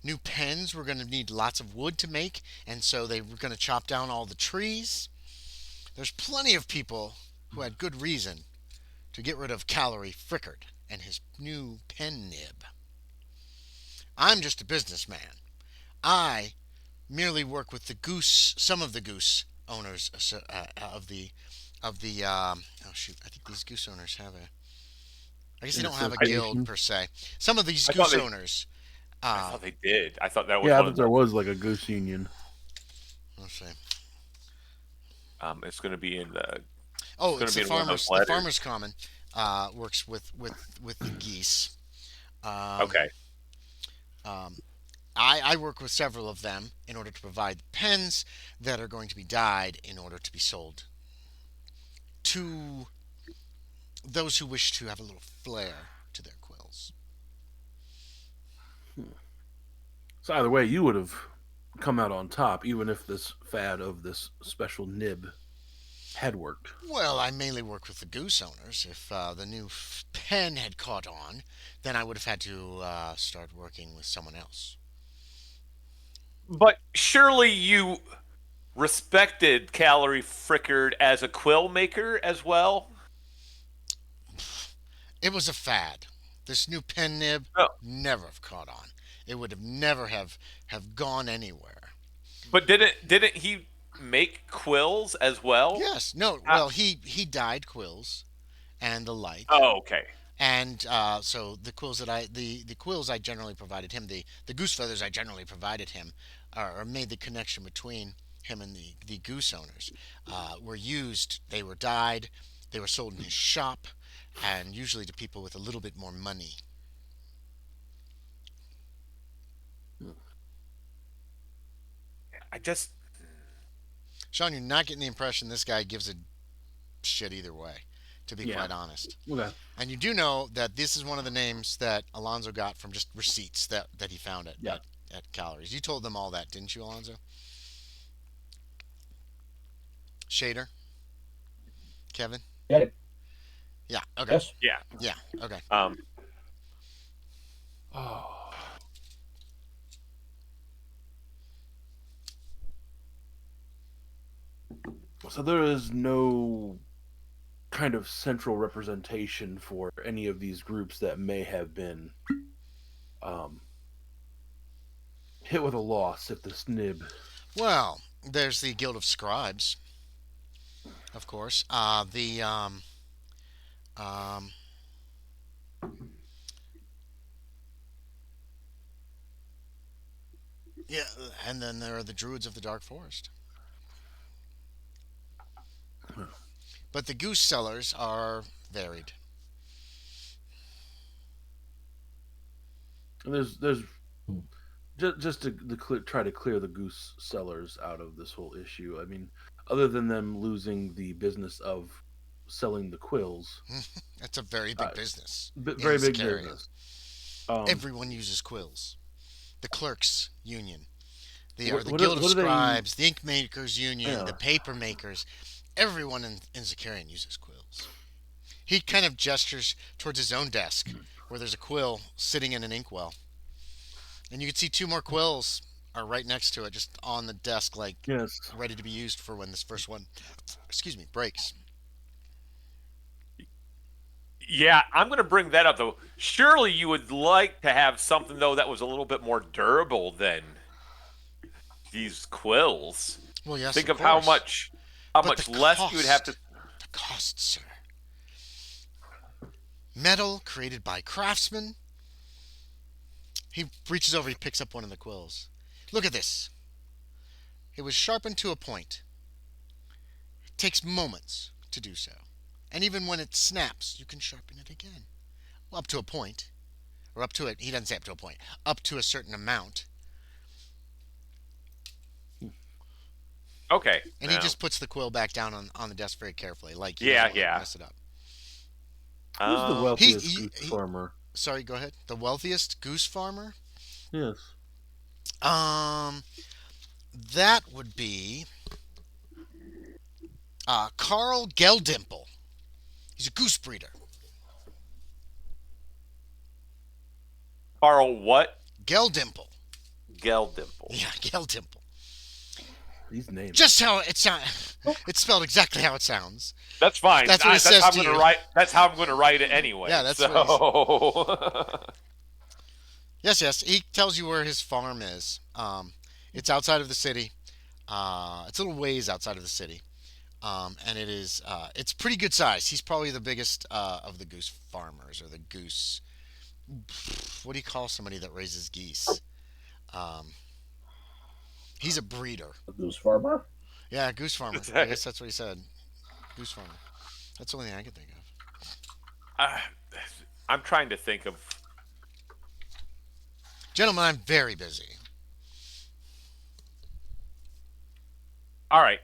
new pens were going to need lots of wood to make, and so they were going to chop down all the trees. There's plenty of people who had good reason to get rid of Callery Frickard and his new pen nib. I'm just a businessman. I merely work with some of the goose owners of the oh shoot, I think these goose owners have I guess they don't have a guild per se. Some of these goose owners. I thought they did. I thought that was Yeah, I one thought of there the, was like a goose union. Let's see. it's going to be in the. Oh, It's it's the gonna be in one of farmers. those The letters. farmers common works with the geese. Okay. I work with several of them in order to provide pens that are going to be dyed in order to be sold to those who wish to have a little flair to their quills. So either way, you would have come out on top, even if this fad of this special nib had worked. Well, I mainly work with the goose owners. If the new pen had caught on, then I would have had to start working with someone else. But surely you respected Callery Frickard as a quill maker as well? It was a fad. This new pen nib Oh. never have caught on. It would have never have gone anywhere. But didn't he make quills as well? Yes. No. Well, he dyed quills and the like. Oh, okay. And so the quills that the quills I generally provided him, the goose feathers I generally provided him, or made the connection between him and the goose owners, were used. They were dyed. They were sold in his shop, and usually to people with a little bit more money. I just Sean, you're not getting the impression this guy gives a shit either way, to be quite honest. Okay. And you do know that this is one of the names that Alonzo got from just receipts that he found at Callery's. You told them all that, didn't you, Alonzo? Shaeder? Kevin? Yeah. Yeah, okay. Yes. yeah. Yeah, okay. Oh. So there is no kind of central representation for any of these groups that may have been hit with a loss at the snib. Well, there's the Guild of Scribes, of course. Um, yeah, and then there are the Druids of the Dark Forest. But the goose sellers are varied. There's just to try to clear the goose sellers out of this whole issue. I mean, other than them losing the business of selling the quills, That's a very big business. very big business. Everyone uses quills. The clerks union, the What Guild are of they- Scribes, the ink makers union, Yeah. the paper makers. Everyone in Zakarian uses quills. He kind of gestures towards his own desk, where there's a quill sitting in an inkwell, and you can see two more quills are right next to it, just on the desk, like Yes. ready to be used for when this first one, breaks. Yeah, I'm going to bring that up, though. Surely you would like to have something, though, that was a little bit more durable than these quills. Well, yes. Think of of how course. much But the less you would have to. The cost, sir. Metal created by craftsmen. He reaches over, he picks up one of the quills. Look at this. It was sharpened to a point. It takes moments to do so. And even when it snaps, you can sharpen it again. Well, up to a point. Or up to it, he doesn't say up to a point. Up to a certain amount. Okay. And he just puts the quill back down on the desk very carefully, like he Yeah, doesn't want yeah. to mess it up. Who's the wealthiest he- goose farmer? Sorry, go ahead. The wealthiest goose farmer? Yes. That would be Carl Geldimple. He's a goose breeder. Carl what? Geldimple. Geldimple. Yeah, Geldimple. These names. Just how it sounds. It's spelled exactly how it sounds. That's fine. That's what it says how to I'm gonna you. write. That's how I'm going to write it anyway. Yeah, that's so. Yes. He tells you where his farm is. It's outside of the city. It's a little ways outside of the city. And it is. It's pretty good size. He's probably the biggest of the goose farmers, or the goose. What do you call somebody that raises geese? He's a breeder. A goose farmer? Yeah, goose farmer. I guess that's what he said. Goose farmer. That's the only thing I could think of. I'm trying to think of. Gentlemen, I'm very busy. All right.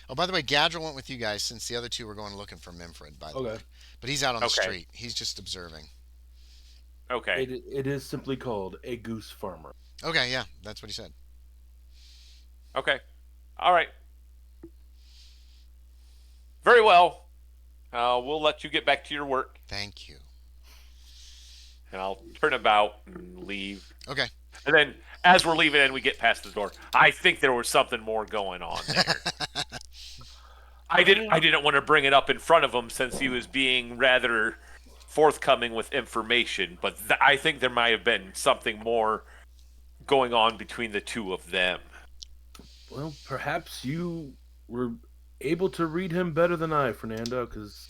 Oh, by the way, Gadriel went with you guys since the other two were going looking for Mimfred, by the way. But he's out on the Okay. street. He's just observing. Okay. It is simply called a goose farmer. Okay, yeah, that's what he said. Okay. All right. Very well. We'll let you get back to your work, Thank you. and I'll turn about and leave. Okay. And then, as we're leaving and we get past the door, I think there was something more going on there. I didn't want to bring it up in front of him since he was being rather forthcoming with information, but I think there might have been something more going on between the two of them. Well, perhaps you were able to read him better than I, Fernando, because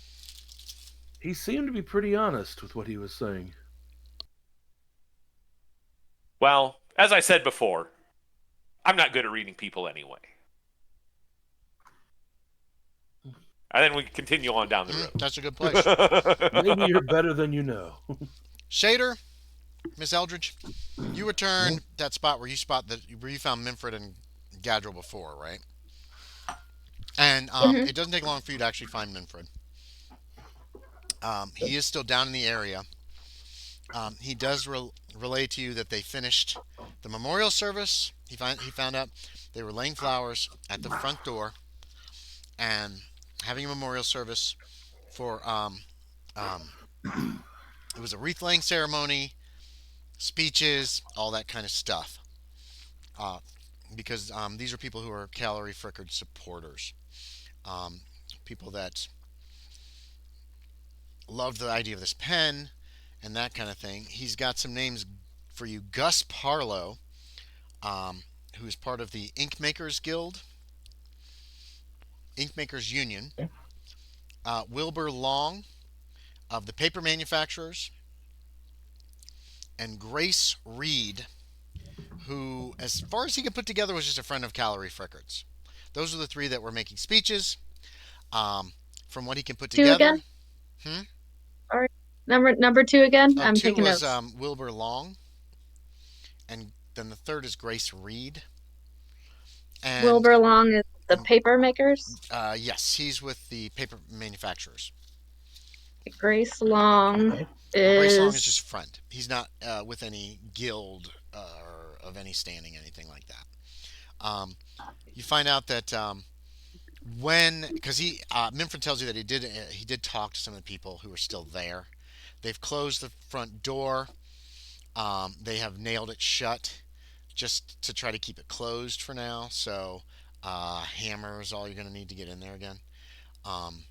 he seemed to be pretty honest with what he was saying. Well, as I said before, I'm not good at reading people anyway. And then we continue on down the road. That's a good place. Maybe you're better than you know. Shaeder, Miss Eldridge, you return that spot where you found Minfred and Gadriel before, right? And Mhm. it doesn't take long for you to actually find Minfred. He is still down in the area. He does relay to you that they finished the memorial service. He found out they were laying flowers at the front door and having a memorial service for um, it was a wreath laying ceremony, speeches, all that kind of stuff. Uh, because these are people who are Callery Frickard supporters, um, people that love the idea of this pen and that kind of thing. He's got some names for you: Gus Parlow, who is part of the Ink Makers Guild, Ink Makers Union; Wilbur Long of the Paper Manufacturers; and Grace Reed, who, as far as he could put together, was just a friend of Callery Frickard's. Those are the three that were making speeches. Um, from what he can put Two together. again? Sorry. Number two again? I'm Two taking was notes. Wilbur Long, and then the third is Grace Reed. And Wilbur Long is the paper makers. yes, he's with the paper manufacturers. Grace Long Grace Long is is just a friend. He's not with any guild or of any standing, anything like that. You find out that when, because Minfred tells you that he did talk to some of the people who are still there. They've closed the front door. They have nailed it shut just to try to keep it closed for now. So hammer is all you're going to need to get in there again. Um,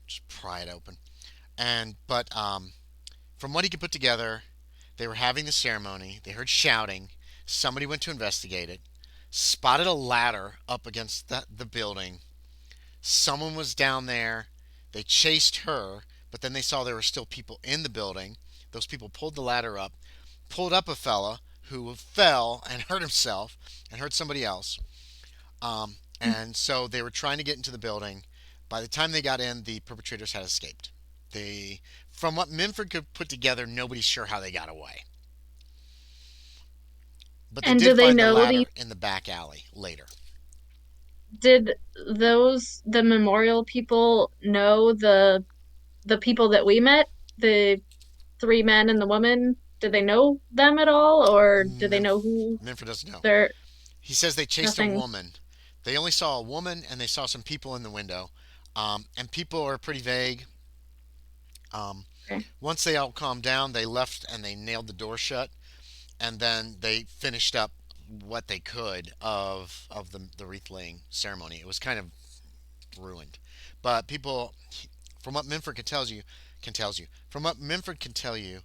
just pry it open. But from what he could put together, they were having the ceremony. They heard shouting. Somebody went to investigate it. Spotted a ladder up against the building. Someone was down there. They chased her, but then they saw there were still people in the building. Those people pulled the ladder up, pulled up a fella who fell and hurt himself and hurt somebody else. And so they were trying to get into the building. By the time they got in, the perpetrators had escaped. They, from what Minford could put together, nobody's sure how they got away. But they and do did they find the know ladder in the back alley later. did the memorial people know the people that we met? The three men and the woman? Did they know them at all, or do they know who Minford doesn't know. they're He says they chased a nothing? woman. They only saw a woman and they saw some people in the window. And people are pretty vague. Okay. Once they all calmed down, they left and they nailed the door shut. And then they finished up what they could of the wreath laying ceremony. It was kind of ruined. But people, from what Minford from what Minford can tell you,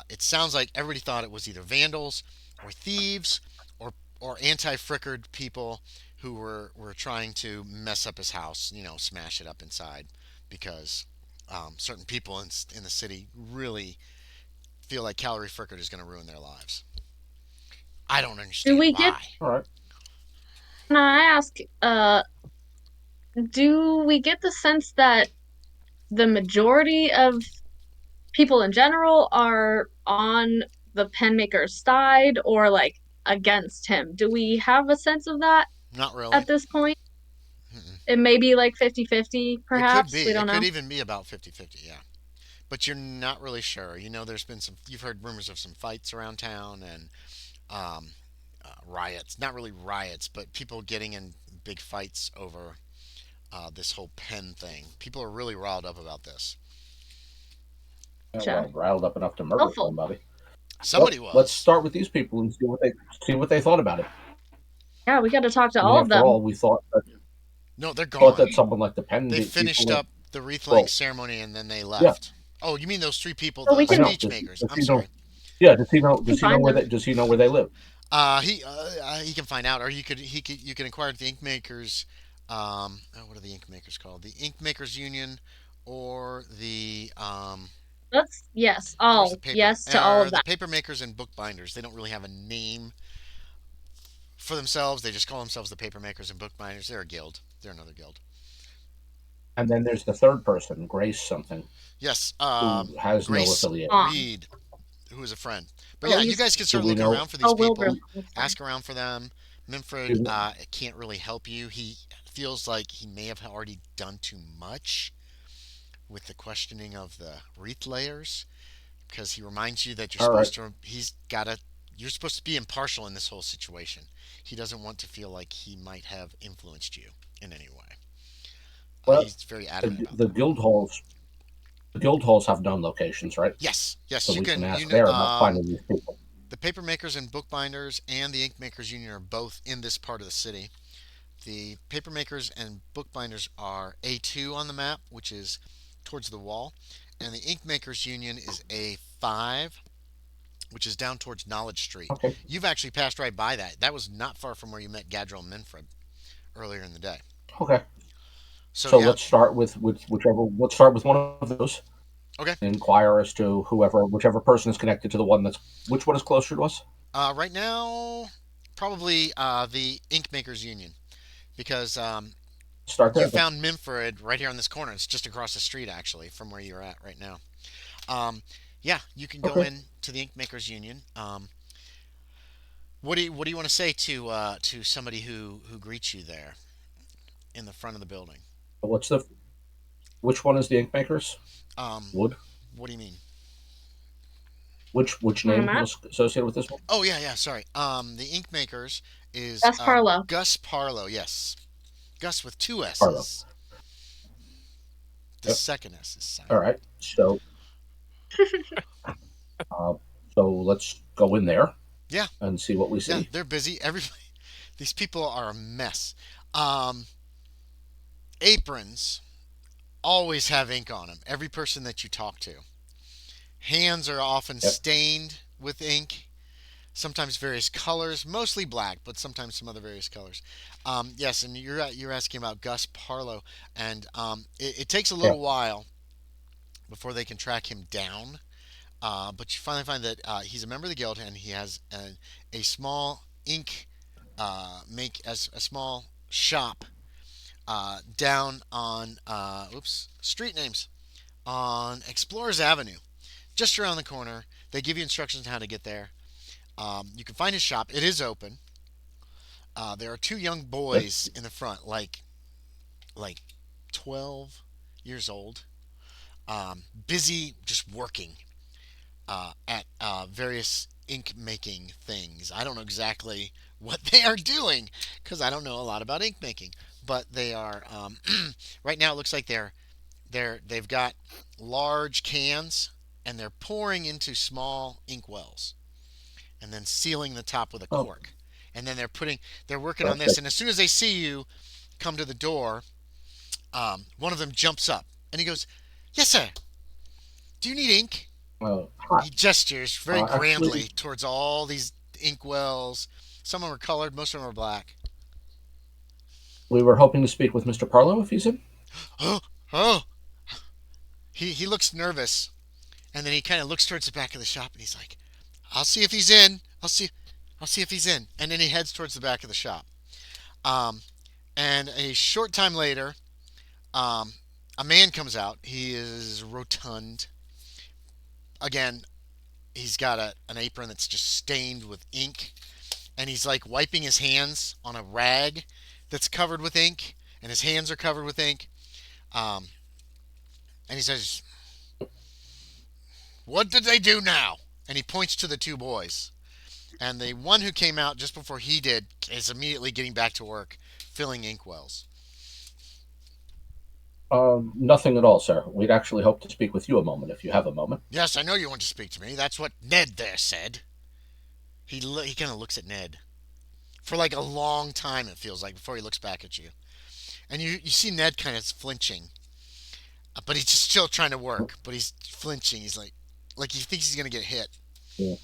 it sounds like everybody thought it was either vandals or thieves or anti-Frickard people who were trying to mess up his house, smash it up inside, because certain people in the city really feel like Callery Frickard is going to ruin their lives. I don't Do understand we why. All right. can I ask, do we get the sense that the majority of people in general are on the penmaker's side or like against him? Do we have a sense of that Not really. at this point? Mm-mm. It may be like 50-50, It could perhaps. be. We It don't could know. even be about 50-50, yeah. But you're not really sure. There's been you've heard rumors of some fights around town and um, riots. Not really riots, but people getting in big fights over this whole pen thing. People are really riled up about this. Yeah, Gotcha. well, riled up enough to murder Helpful. somebody. Somebody Let's was. start with these people and see what they thought about it. Yeah, we got to talk to I mean, all of after them. all, we No, they're thought gone. that someone like the pen They people. finished up the wreath laying Well, ceremony and then they yeah, left. Oh, you mean those three people, So we the I can know. speech makers? Does I'm he know? sorry. Yeah, does he know? Does he know find where them. they? Does he know where they live? He can find out, or you can inquire at the ink makers. What are the ink makers called? The ink makers union, or the Let's yes, where's the all paper? yes to all of The that. paper makers and bookbinders. They don't really have a name for themselves. They just call themselves the paper makers and bookbinders. They're a guild. They're another guild. And then there's the third person, Grace something, Yes, who has no Grace affiliation. Um, Reed, who is a friend. But oh, yeah, you he's guys can Do start we looking know? around for these oh Wilbur. people. That's fine. Ask around for them. Minfred Do, can't really help you. He feels like he may have already done too much with the questioning of the wreath layers because he reminds you that all right. you're supposed to be impartial in this whole situation. He doesn't want to feel like he might have influenced you in any way. Well, He's very adamant the, about the that. guild halls, the guild halls have known locations, right? Yes, So yes, you we can can. ask there about finding these people. The paper makers and bookbinders and the ink makers union are both in this part of the city. The paper makers and bookbinders are A2 on the map, which is towards the wall, and the ink makers union is A5, which is down towards Knowledge Street. Okay. You've actually passed right by that. That was not far from where you met Gadriel and Minfred earlier in the day. Okay. So So yeah, let's start with whichever. Let's start with one of those. okay. Inquire as to whichever person is connected to the one that's which one is closer to us. Right now, probably the ink makers union because Start you there then. found Minfred right here on this corner. It's just across the street, actually, from where you're at right now. Um, yeah, you can go Okay. in to the Ink Makers Union. What do you want to say to somebody who greets you there in the front of the building? What's the which one is the ink makers? Um, Wood. what do you mean? Which On the name map, was associated with this one? Oh yeah, yeah. Sorry. The Ink Makers is that's Parlow. Gus Parlow. Yes, Gus with two Harlow. S's. The Yep. second S is All silent. right. Uh, so let's go in there Yeah, and see what we yeah. see. They're busy. Everybody. These people are a mess. Um, Aprons always have ink on them. Every person that you talk to. Hands are often Yep. stained with ink, sometimes various colors, mostly black, but sometimes some other various colors. Yes, and you're asking about Gus Parlow, and it takes a Yeah. little while before they can track him down. But you finally find that he's a member of the guild, and he has a small ink make as a small shop down on street names on Explorers Avenue, just around the corner. They give you instructions on how to get there. You can find his shop. It is open. There are two young Good. boys in the front, like 12 years old, busy just working at various ink making things. I don't know exactly what they are doing because I don't know a lot about ink making, but they are right now. It looks like they've got large cans and they're pouring into small ink wells and then sealing the top with a Oh, cork. And then they're working on this. perfect. And as soon as they see you come to the door, one of them jumps up and he goes, "Yes, sir. Do you need ink?" Hi. He gestures very Actually, grandly towards all these ink wells. Some of them are colored, most of them are black. we were hoping to speak with Mr. Parlow if he's in. Oh, oh. He looks nervous, and then he kind of looks towards the back of the shop, and he's like, "I'll see if he's in. I'll see if he's in." And then he heads towards the back of the shop. Um, and a short time later, um, a man comes out. He is rotund. Again, he's got an apron that's just stained with ink, and he's like wiping his hands on a rag that's covered with ink, and his hands are covered with ink. Um, and he says, "What did they do now?" And he points to the two boys. And the one who came out just before he did is immediately getting back to work, filling inkwells. Nothing at all, sir. We'd actually hope to speak with you a moment if you have a moment. "Yes, I know you want to speak to me. That's what Ned there said." He kind of looks at Ned for like a long time. It feels like before he looks back at you, and you see Ned kind of flinching, but he's just still trying to work. But he's flinching. He's like he thinks he's gonna get hit. Yeah.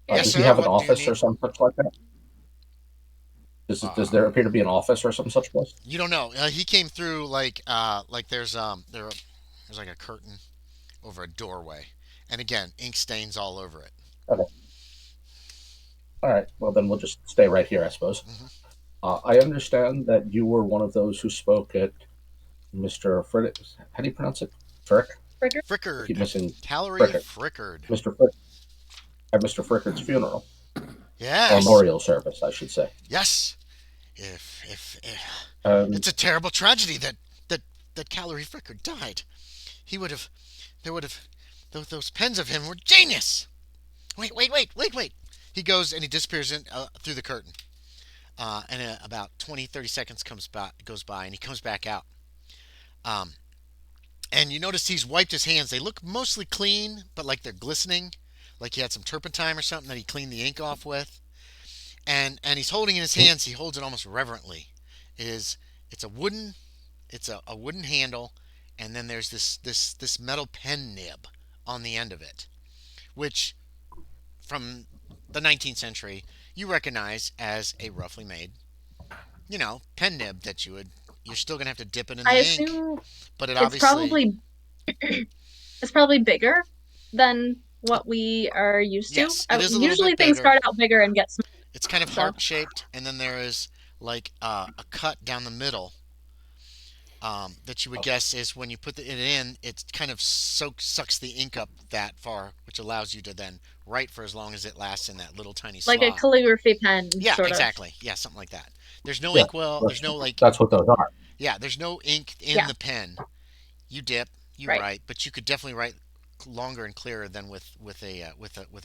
Yes, Does sir. he have an What do you office need? or some such like that? Does there appear to be an office or some such place? You don't know. He came through like there's there's like a curtain over a doorway, and again, ink stains all over it. Okay. All right. Well, then we'll just stay right here, I suppose. Hmm. I understand that you were one of those who spoke at Mr. Frick. How do you pronounce it? Frick? I keep Frickard, missing Callery Frickard. Frickard. Mr. Frick. At Mr. Frickard's funeral. Or Yes, memorial service, I should say. yes. If Um, it's a terrible tragedy that Callery Frickard died. He would have, there would have, those pens of him were genius. Wait. He goes and he disappears in through the curtain. And about 20, 30 seconds goes by, and he comes back out. Um, and you notice he's wiped his hands. They look mostly clean, but like they're glistening, like he had some turpentine or something that he cleaned the ink off with. And he's holding in his hands. He holds it almost reverently. It's a wooden a wooden handle, and then there's this metal pen nib on the end of it, which from the 19th century you recognize as a roughly made, pen nib that you're still gonna have to dip it in the I ink, assume but it it's obviously probably bigger than what we are used to. yes, it is a little Usually bit things bigger. start out bigger and get smaller. It's kind of So, heart shaped, and then there is like a cut down the middle that you would guess is when you put it in, it kind of sucks the ink up that far, which allows you to then write for as long as it lasts in that little tiny like a slot. calligraphy pen, Yeah, sort of. exactly. Yeah, something like that. There's no yeah, inkwell. There's no like. that's what those are. Yeah, there's no ink in Yeah, the pen. You dip, you right. write, but you could definitely write longer and clearer than with a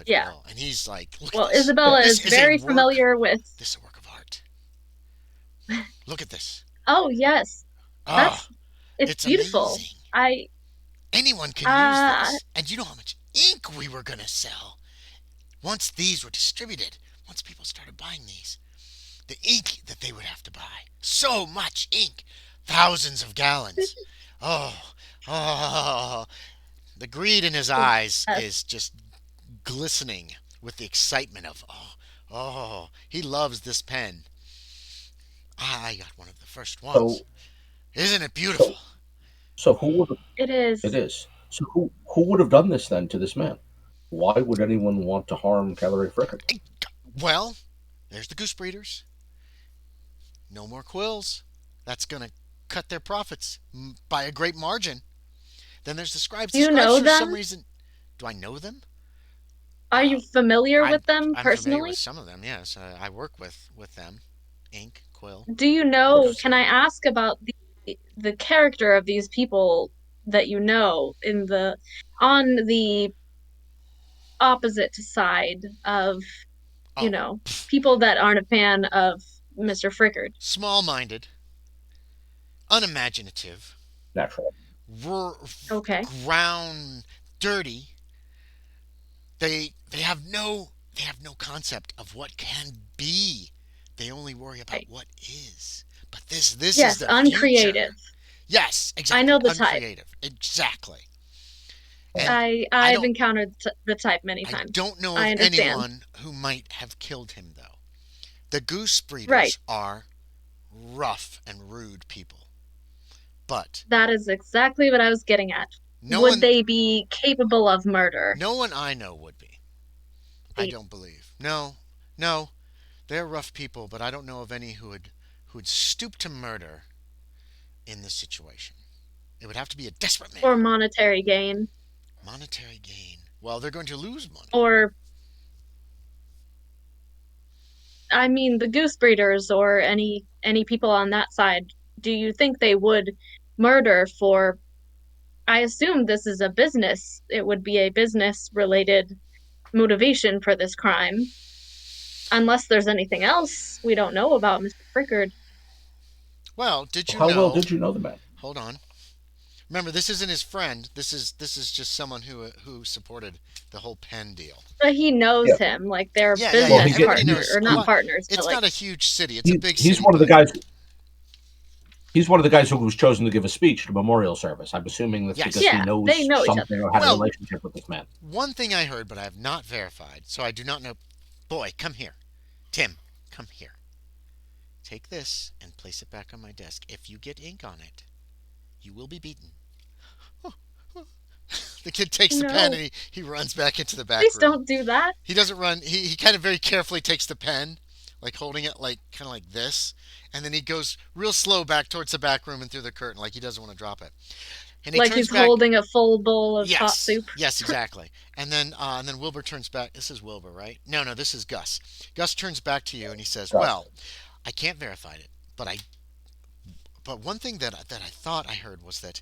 Yeah. quill. And he's like, look Well, at this. Isabella This is is a very work. familiar with. This is a work of art. Look at this. Oh, yes. Oh, It's it's beautiful. amazing. Anyone can use Uh, this. And you know how much ink we were going to sell once these were distributed, once people started buying these. The ink that they would have to buy. So much ink. Thousands of gallons. Oh, oh. The greed in his eyes yes. is just glistening with the excitement of, he loves this pen. I got one of the first ones. So, Isn't it beautiful? so who would It is. it is? So who would have done this then to this man? Why would anyone want to harm Callery Frickard? Well, there's the goose breeders. No more quills. That's going to cut their profits by a great margin. Then there's the scribes. Do The you scribes, know for some them? reason, do I know them? Are you familiar I'm, with them I'm familiar personally? with some of them. Yes, I work with them. Ink, quill. Do you know? Yes. Can I ask about the character of these people that you know on the opposite side of, Oh, people that aren't a fan of Mr. Frickard? small-minded, unimaginative, Naturally. Okay. ground dirty. They have no concept of what can be. They only worry about Right. what is. But this is Yes, the uncreative. future. Yes, I exactly. know the type. Uncreative. Exactly. And I've don't encountered the type many I times. don't know I of understand. anyone who might have killed him though. The goose breeders Right. are rough and rude people. But That is exactly what I was getting at. no Would one they be capable of murder? no one I know would be. I don't believe. No. They're rough people, but I don't know of any who would stoop to murder in this situation. It would have to be a desperate man. Or monetary gain? Monetary gain. Well, they're going to lose money. Or, I mean, the goose breeders or any people on that side, do you think they would murder for, I assume this is a business. It would be a business-related motivation for this crime. Unless there's anything else we don't know about Mr. Frickard. Well, did you How know? well did you know the man? Hold on. Remember, this isn't his friend. This is just someone who supported the whole pen deal. But he knows Yeah. him, like they're Yeah. business Well, he Everybody partners, knows. or not Well, partners, but it's like not a huge city. It's a big He's city. one of the but- guys. He's one of the guys who was chosen to give a speech at a memorial service. I'm assuming that's Yes. because Yeah, he they know knows each something or has Well- a relationship with this man. One thing I heard, but I have not verified, so I do not know Boy, come here. Tim, come here. Take this and place it back on my desk. If you get ink on it, you will be beaten. The kid takes the pen No, and he runs back into the back please room. don't do that. He doesn't run. He kind of very carefully takes the pen, like holding it like kind of like this, and then he goes real slow back towards the back room and through the curtain, like he doesn't want to drop it. And he Like turns he's back. holding a full bowl of hot Yes, soup. yes, exactly. And then Wilbur turns back. This is Wilbur, right? No, no, this is Gus. Gus turns back to you and he says, Gus. "Well, I can't verify it, but one thing that I thought I heard was that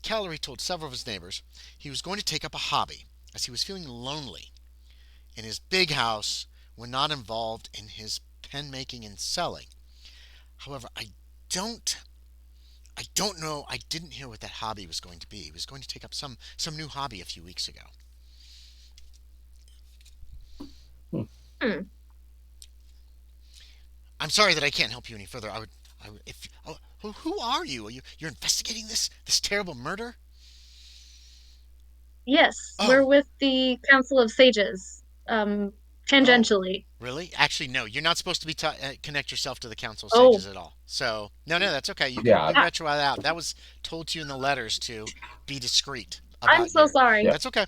Callery told several of his neighbors he was going to take up a hobby as he was feeling lonely in his big house when not involved in his pen making and selling. However, don't I don't know. I didn't hear what that hobby was going to be. He was going to take up some new hobby a few weeks ago. Hmm. Hmm. I'm sorry that I can't help you any further. I would if oh, who are you? You're investigating this terrible murder? Yes, we're Oh, with the Council of Sages. oh, Tangentially. really? Actually, no. You're not supposed to be connect yourself to the Council of Oh, Sages at all. So no, that's okay. Yeah. You ah, retro that out. That was told to you in the letters to be discreet I'm about so your. Yeah. sorry. That's okay.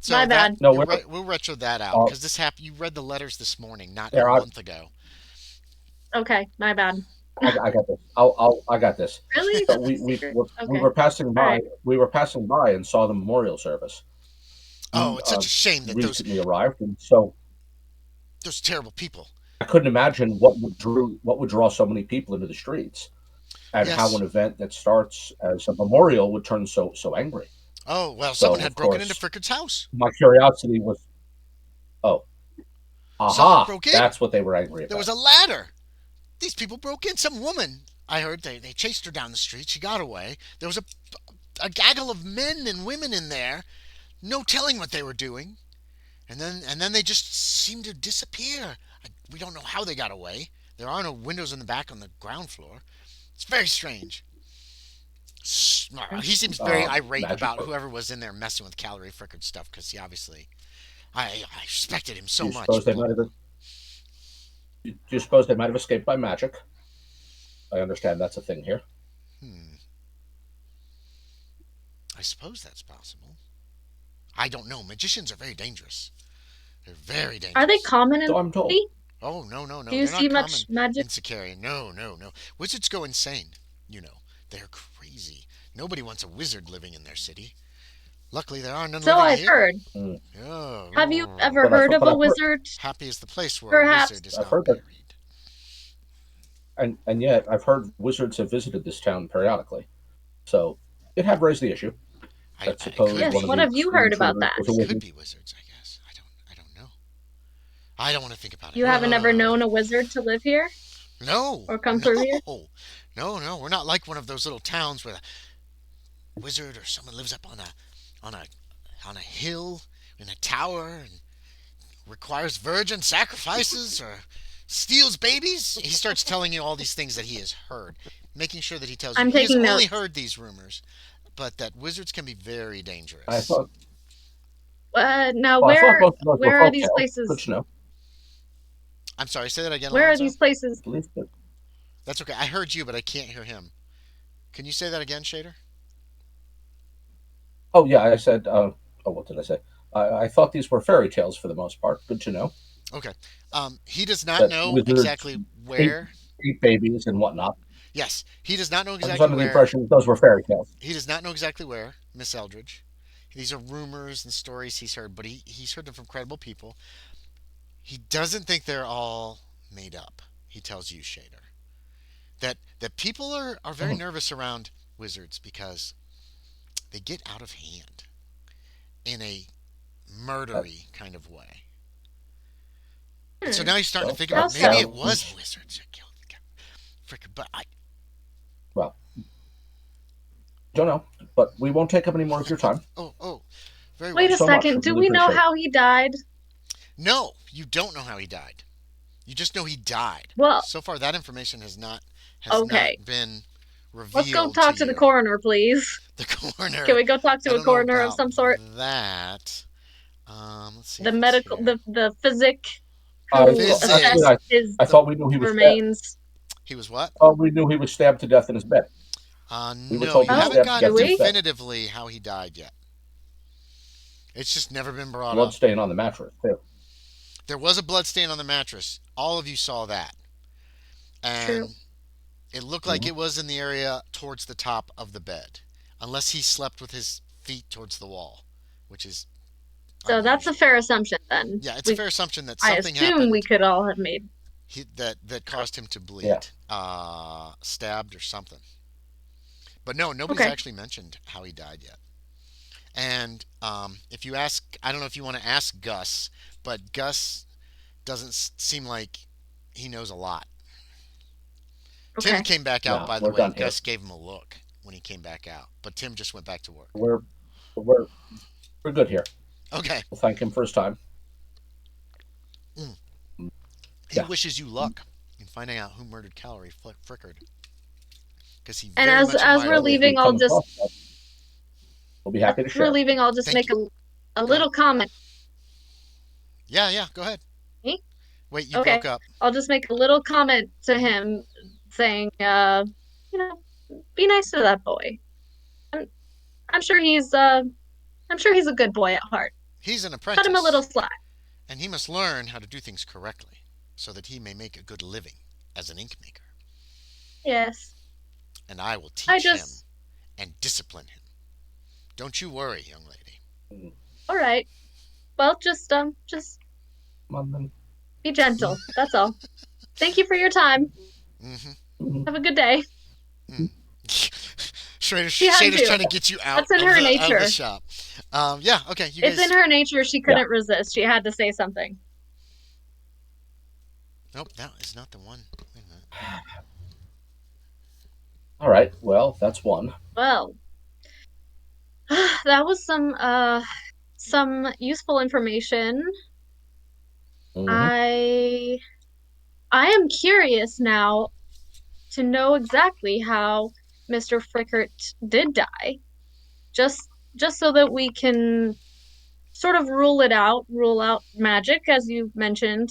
My So that bad. No, we're we'll retro that out uh, because this happened. You read the letters this morning, not a there. month ago. Okay, my bad. I got this. I got this. Really? So That's a secret? we Okay. were passing All by. right. We were passing by and saw the memorial service. Oh, We it's such a shame that recently arrived, and so those terrible people. I couldn't imagine what would draw so many people into the streets, and how Yes. an event that starts as a memorial would turn so angry. Oh well, someone So had of broken into course, Frickard's house. my curiosity was, oh, Someone aha, broke in. that's what they were angry There was about. a ladder. These people broke in. Some woman. I heard they chased her down the street. She got away. There was a gaggle of men and women in there. No telling what they were doing. And then they just seemed to disappear. We don't know how they got away. There are no windows in the back on the ground floor. It's very strange. He seems very irate Magic. about whoever was in there messing with Callery Frickard stuff because he obviously, I respected him Do so you much. suppose they might have? Do you suppose they might have escaped by magic? I understand that's a thing here. Hmm, I suppose that's possible. I don't know. Magicians are very dangerous. They're very Are they dangerous. common in So the I'm told. city? Oh no, Do you they're see not much common magic? in Sicaria. No. Wizards go insane. They're crazy. Nobody wants a wizard living in their city. Luckily, there are none So living I've here. heard. Mm. Oh, Have you oh. ever heard of But a wizard? Happy is the place where a Perhaps. wizard is I've not heard that, buried. and yet I've heard wizards have visited this town periodically. So it had raised the issue that It suppose could Yes. one of What the be. have you heard about intruders that? was a It could wizard. be wizards, I guess. I don't know. I don't want to think about it. You haven't ever known a wizard to live here No, or come through here? no. We're not like one of those little towns where a wizard or someone lives up on a on a hill in a tower and requires virgin sacrifices or steals babies. He starts telling you all these things that he has heard, making sure that he tells you I'm he has taking only notes. heard these rumors, but that wizards can be very I dangerous. thought. Now Well, I thought where both of those were where are folk these tales. Good places? to know. I'm sorry, say that again, Where are Alonzo. these places? I believe that. That's okay. I heard you, but I can't hear him. Can you say that again, Shaeder? Oh yeah, I said. Oh, what did I say? I thought these were fairy tales for the most part. Good to know Okay. He does not that know wizards exactly ate, where. ate babies and whatnot. Yes, he does not know I was exactly under the where. impression that those were fairy tales. He does not know exactly where, Miss Eldridge. These are rumors and stories he's heard, but he's heard them from credible people. He doesn't think they're all made up. He tells you, Shader, that people are very Mhm. nervous around wizards because they get out of hand in a Uh, murdery kind of way. And so Hmm. now he's starting to well, think How about that so? maybe it was sounds wizards that killed the guy. Frickin', but I. well. Don't know, but we won't take up any more of your time. Oh, very Wait well. a So much. I second. Do really we know appreciate it. how he died? No, you don't know how he died. You just know he died. Well, So far, that information has not okay. been Let's go revealed to talk to the you. coroner, please. The Can coroner. we go talk I to a don't know coroner of about some sort? that. Let's see The if it's medical, here. the physic I who thought, Physic. actually, assessed his I thought we knew he was stabbed. remains. He was what? Oh, we knew he was stabbed to death in his bed. We were No, told you he was Oh, haven't stabbed to do gotten death in his we? bed. definitively how he died yet. It's just never been brought Blood up. stain on the mattress, too. There was a blood stain on the mattress. All of you saw that. True. And it looked like Mhm. it was in the area towards the top of the bed. Unless he slept with his feet towards the wall, which is So that's a unusual. fair assumption then. Yeah, it's a We, fair assumption that I something assume we happened could all have made. that caused him to Yeah. bleed. Stabbed or something. But no, nobody's Okay. actually mentioned how he died yet. And if you ask, I don't know if you want to ask Gus, but Gus doesn't seem like he knows a lot. Tim Okay. came back out, No, by the we're way, done and here. Gus gave him a look when he came back out. But Tim just went back to work. We're we're good here. Okay. We'll thank him for his time. Mm. He Yeah. wishes you luck in finding out who murdered Callery Frickard. Because he And very much as we're admired Well, the if we leaving, name. I'll come just across that, we'll be happy to share. Thank make you. a Go ahead. little comment. Yeah, go ahead. Me? Wait, you broke Okay. up. I'll just make a little comment to Hmm. him saying, you know, be nice to that boy. I'm, I'm sure I'm sure he's a good boy at heart. He's an Cut him a little apprentice, slack. and he must learn how to do things correctly so that he may make a good living as an ink maker. Yes. And I will I teach him just, and discipline him. Don't you worry, young lady. Mm, all right. Well, just Come on, then. be gentle. That's all. Thank you for your time. Mm-hmm. Mhm. Have a good day. Mm. She had Shader's to. trying to get you out That's in her of the nature. shop. Yeah, okay, you It's in guys. her nature. She Yeah. couldn't resist. She had to say something. Nope, that is not the one. Wait a minute. All right. Well, that's one. Well, that was some useful information. Hmm. I I am curious now to know exactly how Mr. Frickert did die. Just just so that we can sort of rule out magic, as you mentioned.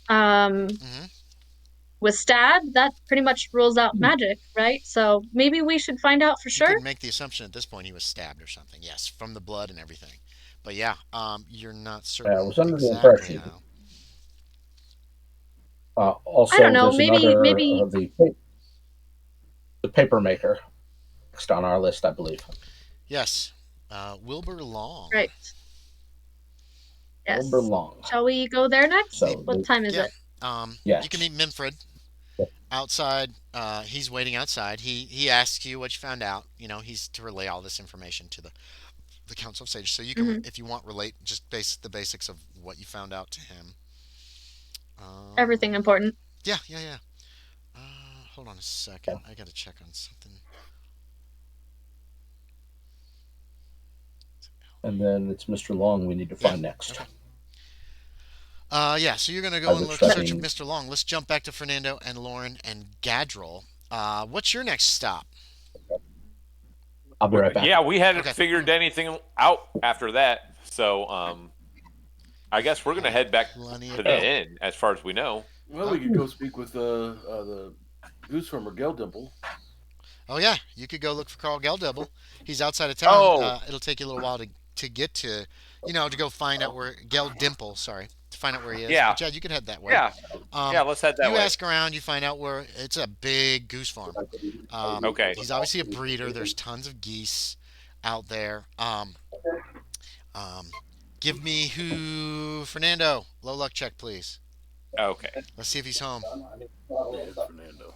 Um, Mm-hmm. with stab, that pretty much rules out magic, right? So maybe we should find out for You sure. could make the assumption at this point he was stabbed or something. Yes, from the blood and everything. But yeah, you're not I certain was under the exactly impression. how. I don't Also, know, there's another maybe the paper maker next on our list, I believe. Yes, Wilbur Long. right. Wilbur Yes. Long. Shall we go there next? So, What time is Yeah. it? You can yes. meet Minfred outside. He's waiting outside. He asks you what you found out. You know, he's to relay all this information to the Council of Sages. So you can, Hmm. if you want, relate just the basics of what you found out to him. Everything important. Yeah. Hold on a second. I gotta check on something. And then it's Mr. Long we need to Yeah. find next. Okay. Yeah. So you're gonna By go and which look that search means Mr. Long. Let's jump back to Fernando and Loren and Gadril. What's your next stop? I'll be right back. Yeah, we hadn't Okay. figured anything out after that. So I guess we're gonna head back Plenty to of the room. inn, as far as we know. Well, we could go speak with the goose farmer Geldimple. Oh yeah, you could go look for Carl Geldibble. He's outside of town. Oh, It'll take you a little while to get to, to go find out where Geldimple. Sorry, to find out where he is. yeah, But yeah, you could head that way. yeah, Um, Let's head that you way. ask around, you find out where it's a big goose farm. Okay. He's obviously a breeder. There's tons of geese out there. Um, give me Fernando. Low luck check, please. Okay. Let's see if he's home. It's Fernando.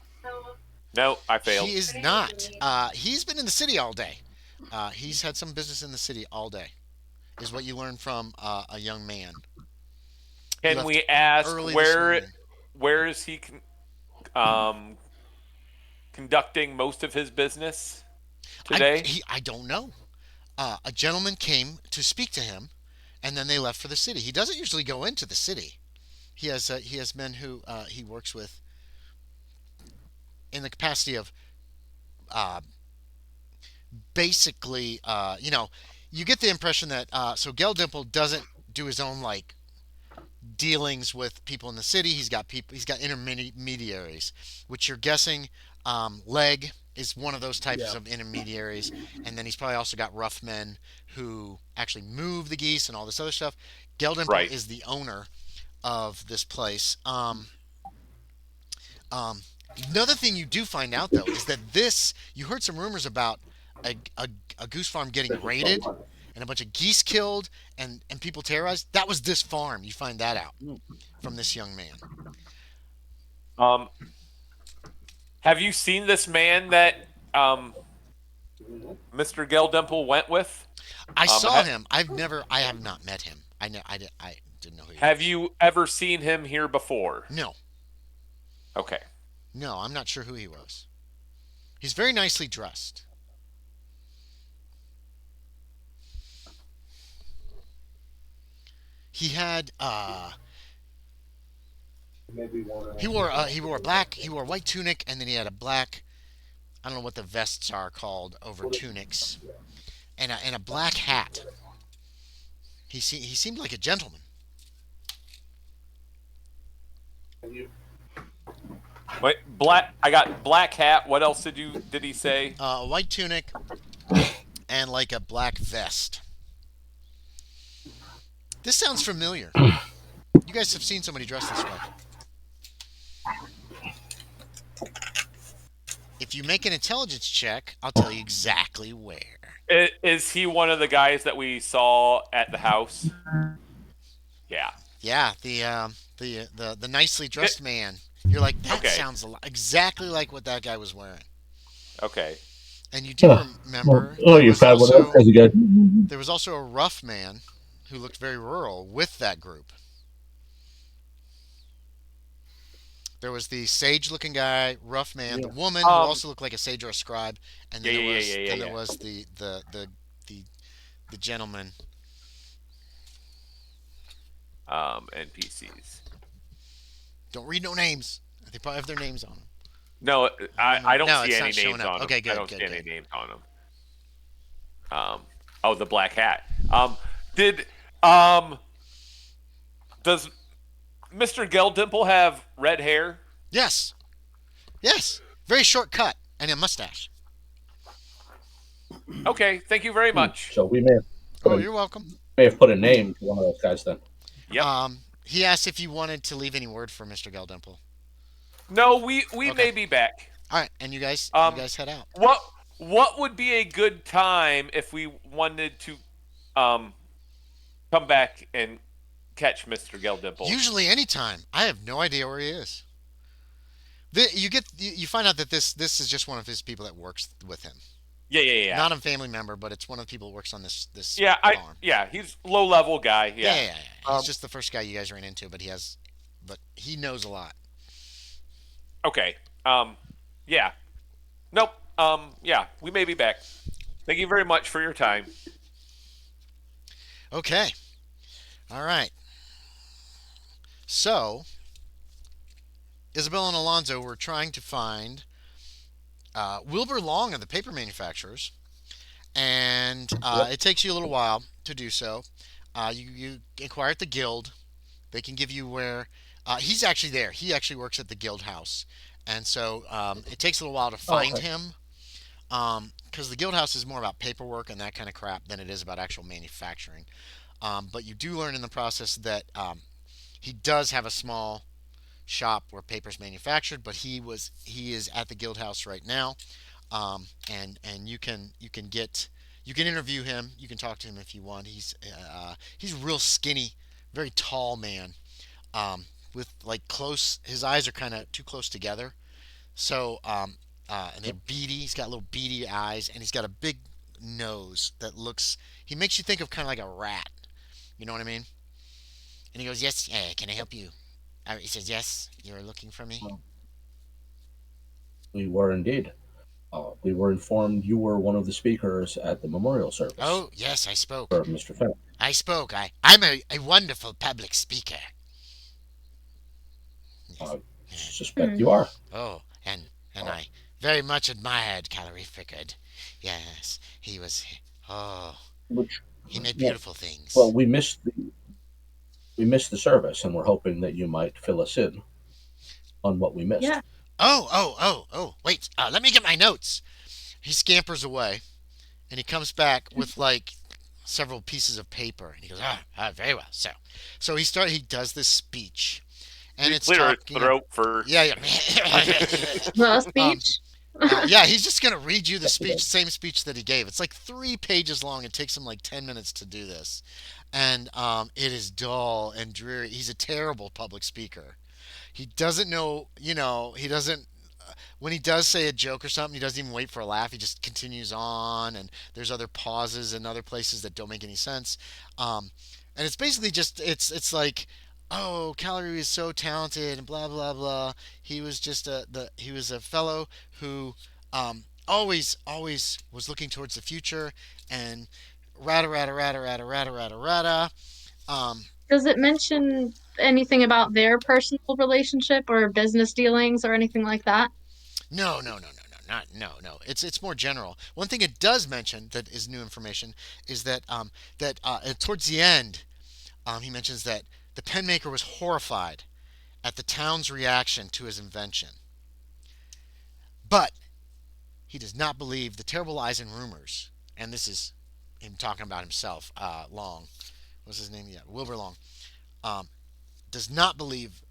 No, I failed. He is not. He's been in the city all day. He's had some business in the city all day, is what you learn from a young man. He Can left we ask early this morning. where is he um, conducting most of his business today? I don't know. A gentleman came to speak to him, and then they left for the city. He doesn't usually go into the city. He has men who he works with in the capacity of uh, basically, you get the impression that so Geldimple doesn't do his own like dealings with people in the city. He's got people. He's got intermediaries, which you're guessing. Leg is one of those types Yeah. of intermediaries, and then he's probably also got rough men who actually move the geese and all this other stuff. Geldimple Right. is the owner of this place. Um, Another thing you do find out though is that this you heard some rumors about a, a, a goose farm getting raided and a bunch of geese killed and people terrorized. That was this farm. You find that out from this young man. Um, have you seen this man that Mr. Geldimple went with? I saw Ha- him. I have not met him. I didn't know who he have was. you ever seen him here before? No, Okay. no, I'm not sure who he was. He's very nicely dressed. He had he wore a black he wore a white tunic and then he had a black I don't know what the vests are called over tunics and a black hat. He seemed like a gentleman. Wait, black. I got black hat. What else did he say? A white tunic and like a black vest. This sounds familiar. You guys have seen somebody dressed this way. If you make an intelligence check, I'll tell you exactly where. Is he one of the guys that we saw at the house? Yeah. Yeah, the nicely dressed man. You're like that Okay. sounds exactly like what that guy was wearing. Okay. And you do remember you found one of those crazy guys. there was also a rough man who looked very rural with that group. There was the sage-looking guy, rough man, the woman who also looked like a sage or a scribe, and then there was the the gentleman. NPCs. Don't read no names. They probably have their names on them. No, I don't No, see it's any not showing names up. on them. Okay, good, I don't good, see any good. names on them. Oh, the black hat. Did um, does Mr. Geldimple have red hair? Yes, yes, very short cut and a mustache. Okay, thank you very much. So we may Oh, you're welcome. put a name to one of those guys then. Yep. He asked if you wanted to leave any word for Mr. Geldimple. No, we Okay. may be back. All right, and you guys head out. What would be a good time if we wanted to come back and catch Mr. Geldimple? Usually, anytime. I have no idea where he is. You find out that this is just one of his people that works with him. Yeah. Not a family member, but it's one of the people that works on this Yeah, farm. he's low level guy. Yeah. He's just the first guy you guys ran into, but he knows a lot. Okay. Yeah. Nope. Yeah, we may be back. Thank you very much for your time. Okay. All right. So, Isabella and Alonzo were trying to find Wilbur Long of the paper manufacturers, and it takes you a little while to do so. You inquire at the guild. They can give you where he's actually there. He actually works at the guild house, and so it takes a little while to find him. Because the guild house is more about paperwork and that kind of crap than it is about actual manufacturing. But you do learn in the process that he does have a small shop where paper's manufactured, but he is at the guild house right now, and you can interview him. You can talk to him if you want. He's real skinny, very tall man, with like close. His eyes are kind of too close together, so and they're beady. He's got little beady eyes, and he's got a big nose that looks. He makes you think of kind of like a rat. You know what I mean? And he goes, "Yes, can I help you?" He says, "Yes, you're looking for me." We were indeed. We were informed you were one of the speakers at the memorial service. Oh, yes, I spoke. For Mr. Fenn. I spoke. I'm a wonderful public speaker. I suspect you are. Oh, and I very much admired Callery Frickard. Yes, he was. Oh, which He made well, beautiful things. well, we missed the service, and we're hoping that you might fill us in on what we Yeah. missed. Oh, wait, let me get my notes. He scampers away and he comes back with like several pieces of paper and he goes, very well. He does this speech and You it's clear his talking. throat Yeah, first. yeah. The um, speech. yeah, he's just gonna read you the Yes, it speech, is. same speech that he gave. It's like 3 pages long. It takes him like 10 minutes to do this, and it is dull and dreary. He's a terrible public speaker. He doesn't know, he doesn't. When he does say a joke or something, he doesn't even wait for a laugh. He just continues on, and there's other pauses and other places that don't make any sense. Um, and it's basically just it's like, oh, Callery is so talented and blah blah blah. He was a fellow who always was looking towards the future and rata rata rata rata rata rata rata. Um, Does it mention anything about their personal relationship or business dealings or anything like that? no. It's more general. One thing it does mention that is new information is that towards the end, he mentions that the pen maker was horrified at the town's reaction to his invention, but he does not believe the terrible lies and rumors. And this is him talking about himself. Long, what's his name? Yeah, Wilbur Long. Um, does not believe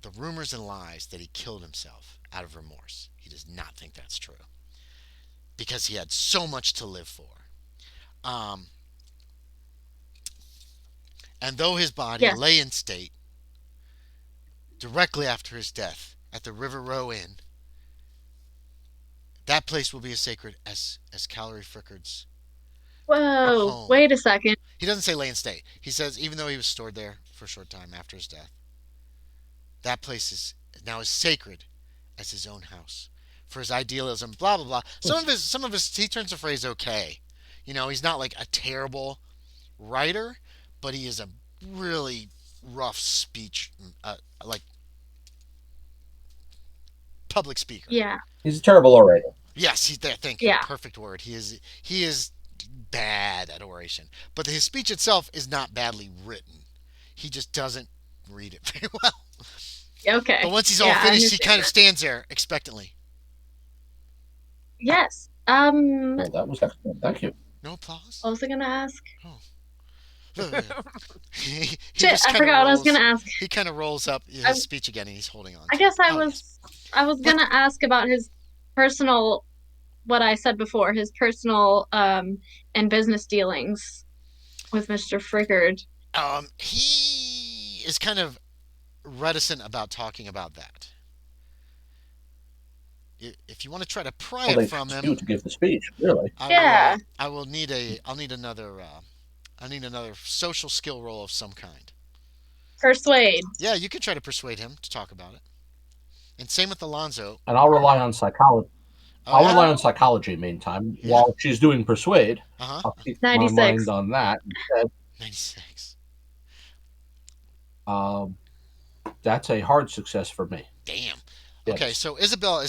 the rumors and lies that he killed himself out of remorse. He does not think that's true because he had so much to live for. Um, and though his body Yeah. lay in state directly after his death at the River Row Inn, that place will be as sacred as Callery Frickard's Whoa, home. wait a second. He doesn't say lay in state. He says even though he was stored there for a short time after his death, that place is now as sacred as his own house. For his idealism, blah blah blah. Some of his he turns the phrase okay. He's not like a terrible writer, but he is a really rough speech, like public speaker. Yeah. He's a terrible orator. Yes, he's there. Thank you. Yeah. Perfect word. He is bad at oration, but his speech itself is not badly written. He just doesn't read it very well. Okay. But once he's all Yeah, I finished, he understand kind of that. stands there expectantly. Yes. Well, that was excellent. Thank you. No applause. What was I gonna ask? Oh. he Shit, just I kind of forgot what I was rolls. gonna ask. He kind of rolls up I, his speech again, and he's holding on I to it. guess I Oh yes, was I was but gonna ask about his personal what I said before, his personal and business dealings with Mr. Frickard. he is kind of reticent about talking about that. If you want to try to pry Well, it they from trust you him, to give the speech, really. Yeah. I will need a. I'll need another social skill roll of some kind. Persuade. Yeah, you could try to persuade him to talk about it. And same with Alonzo. And I'll rely on psychology. Oh I'll yeah, rely on psychology meantime yeah. while she's doing persuade. Uh huh. I'll keep my 96. mind on that. 96. Um, that's a hard success for me. Damn. Okay, Yes. so Isabella,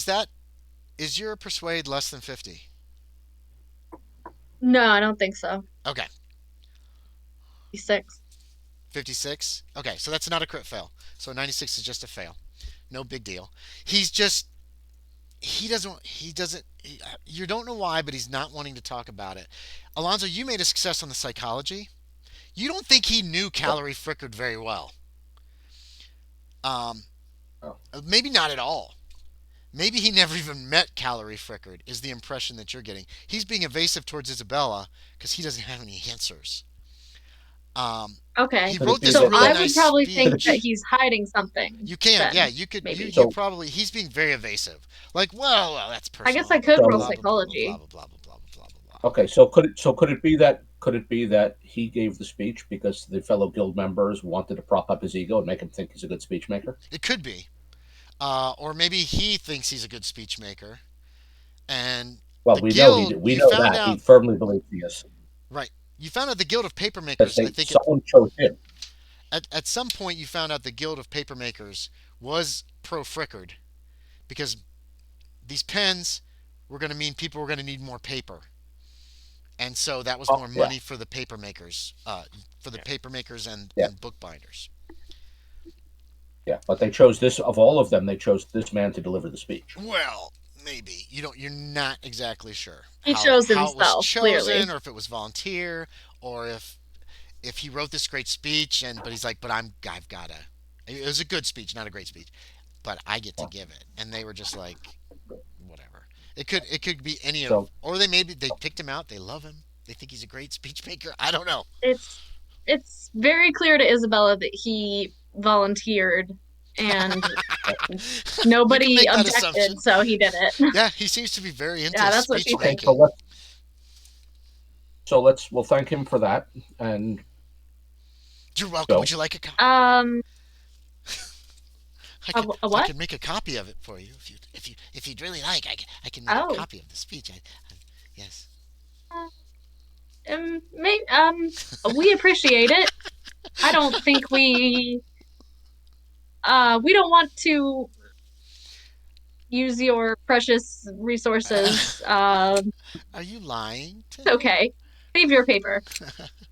is your persuade less than 50? No, I don't think so. Okay, 56. 56. Okay, so that's not a crit fail. So 96 is just a fail. No big deal. He's just he doesn't you don't know why, but he's not wanting to talk about it. Alonzo, you made a success on the psychology. You don't think he knew Yep. Callery Frickard very well. Um, Oh. maybe not at all. Maybe he never even met Callery Frickard, is the impression that you're getting. He's being evasive towards Isabella because he doesn't have any answers. Um, Okay. he Could it wrote be this So that? really I would nice probably Could think it speech. that be? he's hiding something You can, yeah, then, you could, maybe. you So probably, he's being very evasive. Like, well, that's I guess personal, I blah, could blah, roll so blah, blah, blah, blah, blah, psychology. blah, blah, blah, blah, blah, blah. okay. So could it be that he gave the speech because the fellow guild members wanted to prop up his ego and make him think he's a good speech maker? It could be. Or maybe he thinks he's a good speech maker. And Well, the we know he guild, did. We you know found that he out, firmly believes he is right, you found out the guild of because papermakers, I they think someone chose him. at some point you found out the guild of papermakers was pro Frickard because these pens were going to mean people were going to need more paper. and so that was Oh more yeah, money for the paper makers, Yeah. and yeah, bookbinders. yeah. But they chose this of all of them. They chose this man to deliver the speech. Well, maybe you're not exactly sure He chose how it was himself, clearly. chosen, or if it was volunteer, or if he wrote this great speech, but he's like, but I've gotta. It was a good speech, not a great speech, but I get to Oh, give it, and they were just like, whatever. It could be any of, so or they picked him out. They love him. They think he's a great speech maker. I don't know. It's it's very clear to Isabella that he volunteered and yeah. You can nobody make that objected, assumption. so he did it. Yeah, he seems to be very into Yeah, that's what speech she Okay, thinks. making. we'll thank him for that and You're welcome. Would go. you like a copy? Um, I what? could make a copy of it for you if you'd really like. I can make a Oh, copy of the speech. Yes. uh, we appreciate it. I don't think we don't want to use your precious resources. Are you lying to It's me? okay. Save your paper.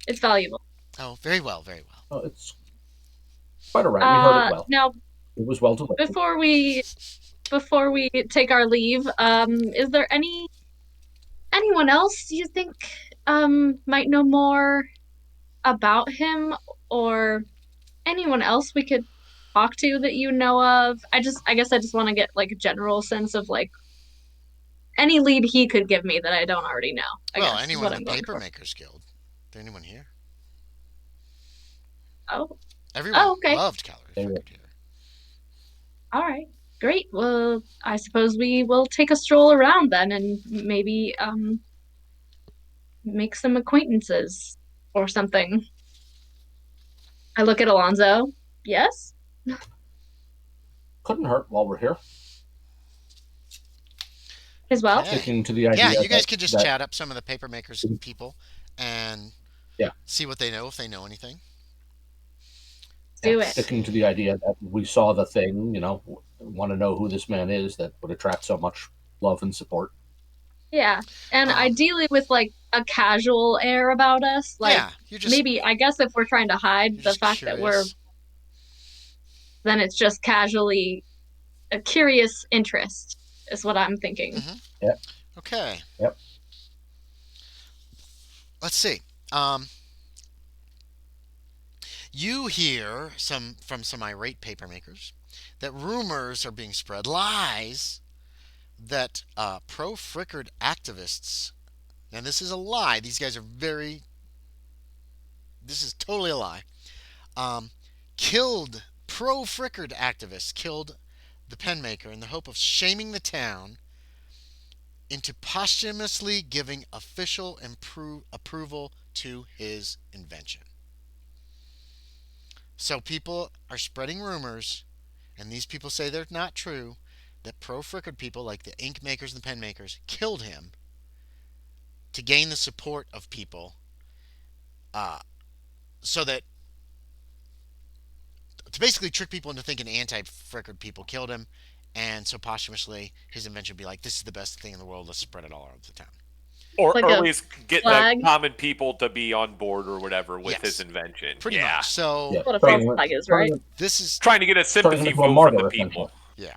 It's valuable. Oh, very well, very well. It's quite all right. We heard it well. Now It was well delivered. before we take our leave, is there anyone else you think might know more about him, or anyone else we could talk to that you know of? I guess I just want to get like a general sense of like any lead he could give me that I don't already know, I Well, guess is anyone what in the I'm going Paper for. Makers Guild. Is there anyone here? Oh, Everyone okay. loved Callery They were- Frickard here. All right. Great. Well, I suppose we will take a stroll around then and maybe make some acquaintances or something. I look at Alonzo. Yes? Couldn't hurt while we're here. As well? Okay. Sticking to the Yeah, idea you guys could just that chat up some of the Paper Makers people and yeah, see what they know, if they know anything. yeah, Do it. sticking to the idea that we saw the thing, want to know who this man is that would attract so much love and support. Yeah. And Um, ideally with like a casual air about us. Like yeah, maybe I guess if we're trying to hide you're the just fact that we're curious. then it's just casually a curious interest is what I'm thinking. Hmm. Yep, Okay, yep. let's see. You hear from some irate paper makers that rumors are being spread, lies that pro Frickard activists, and this is a lie. These guys are very. This is totally a lie. Um, killed pro Frickard activists killed the pen maker in the hope of shaming the town into posthumously giving official approval to his invention. So people are spreading rumors, and these people say they're not true, that pro Frickard people, like the ink makers and the pen makers, killed him to gain the support of people, uh, so that to basically trick people into thinking anti Frickard people killed him, and so posthumously his invention would be like, this is the best thing in the world, let's spread it all over the town. Like Or at a least get the flag. common people to be on board or whatever with his Yes, invention. pretty Yeah. much. So Yeah, What a false flag is, right? this is, Trying to get a turning him sympathy into a vote from the martyr essentially. people. yeah.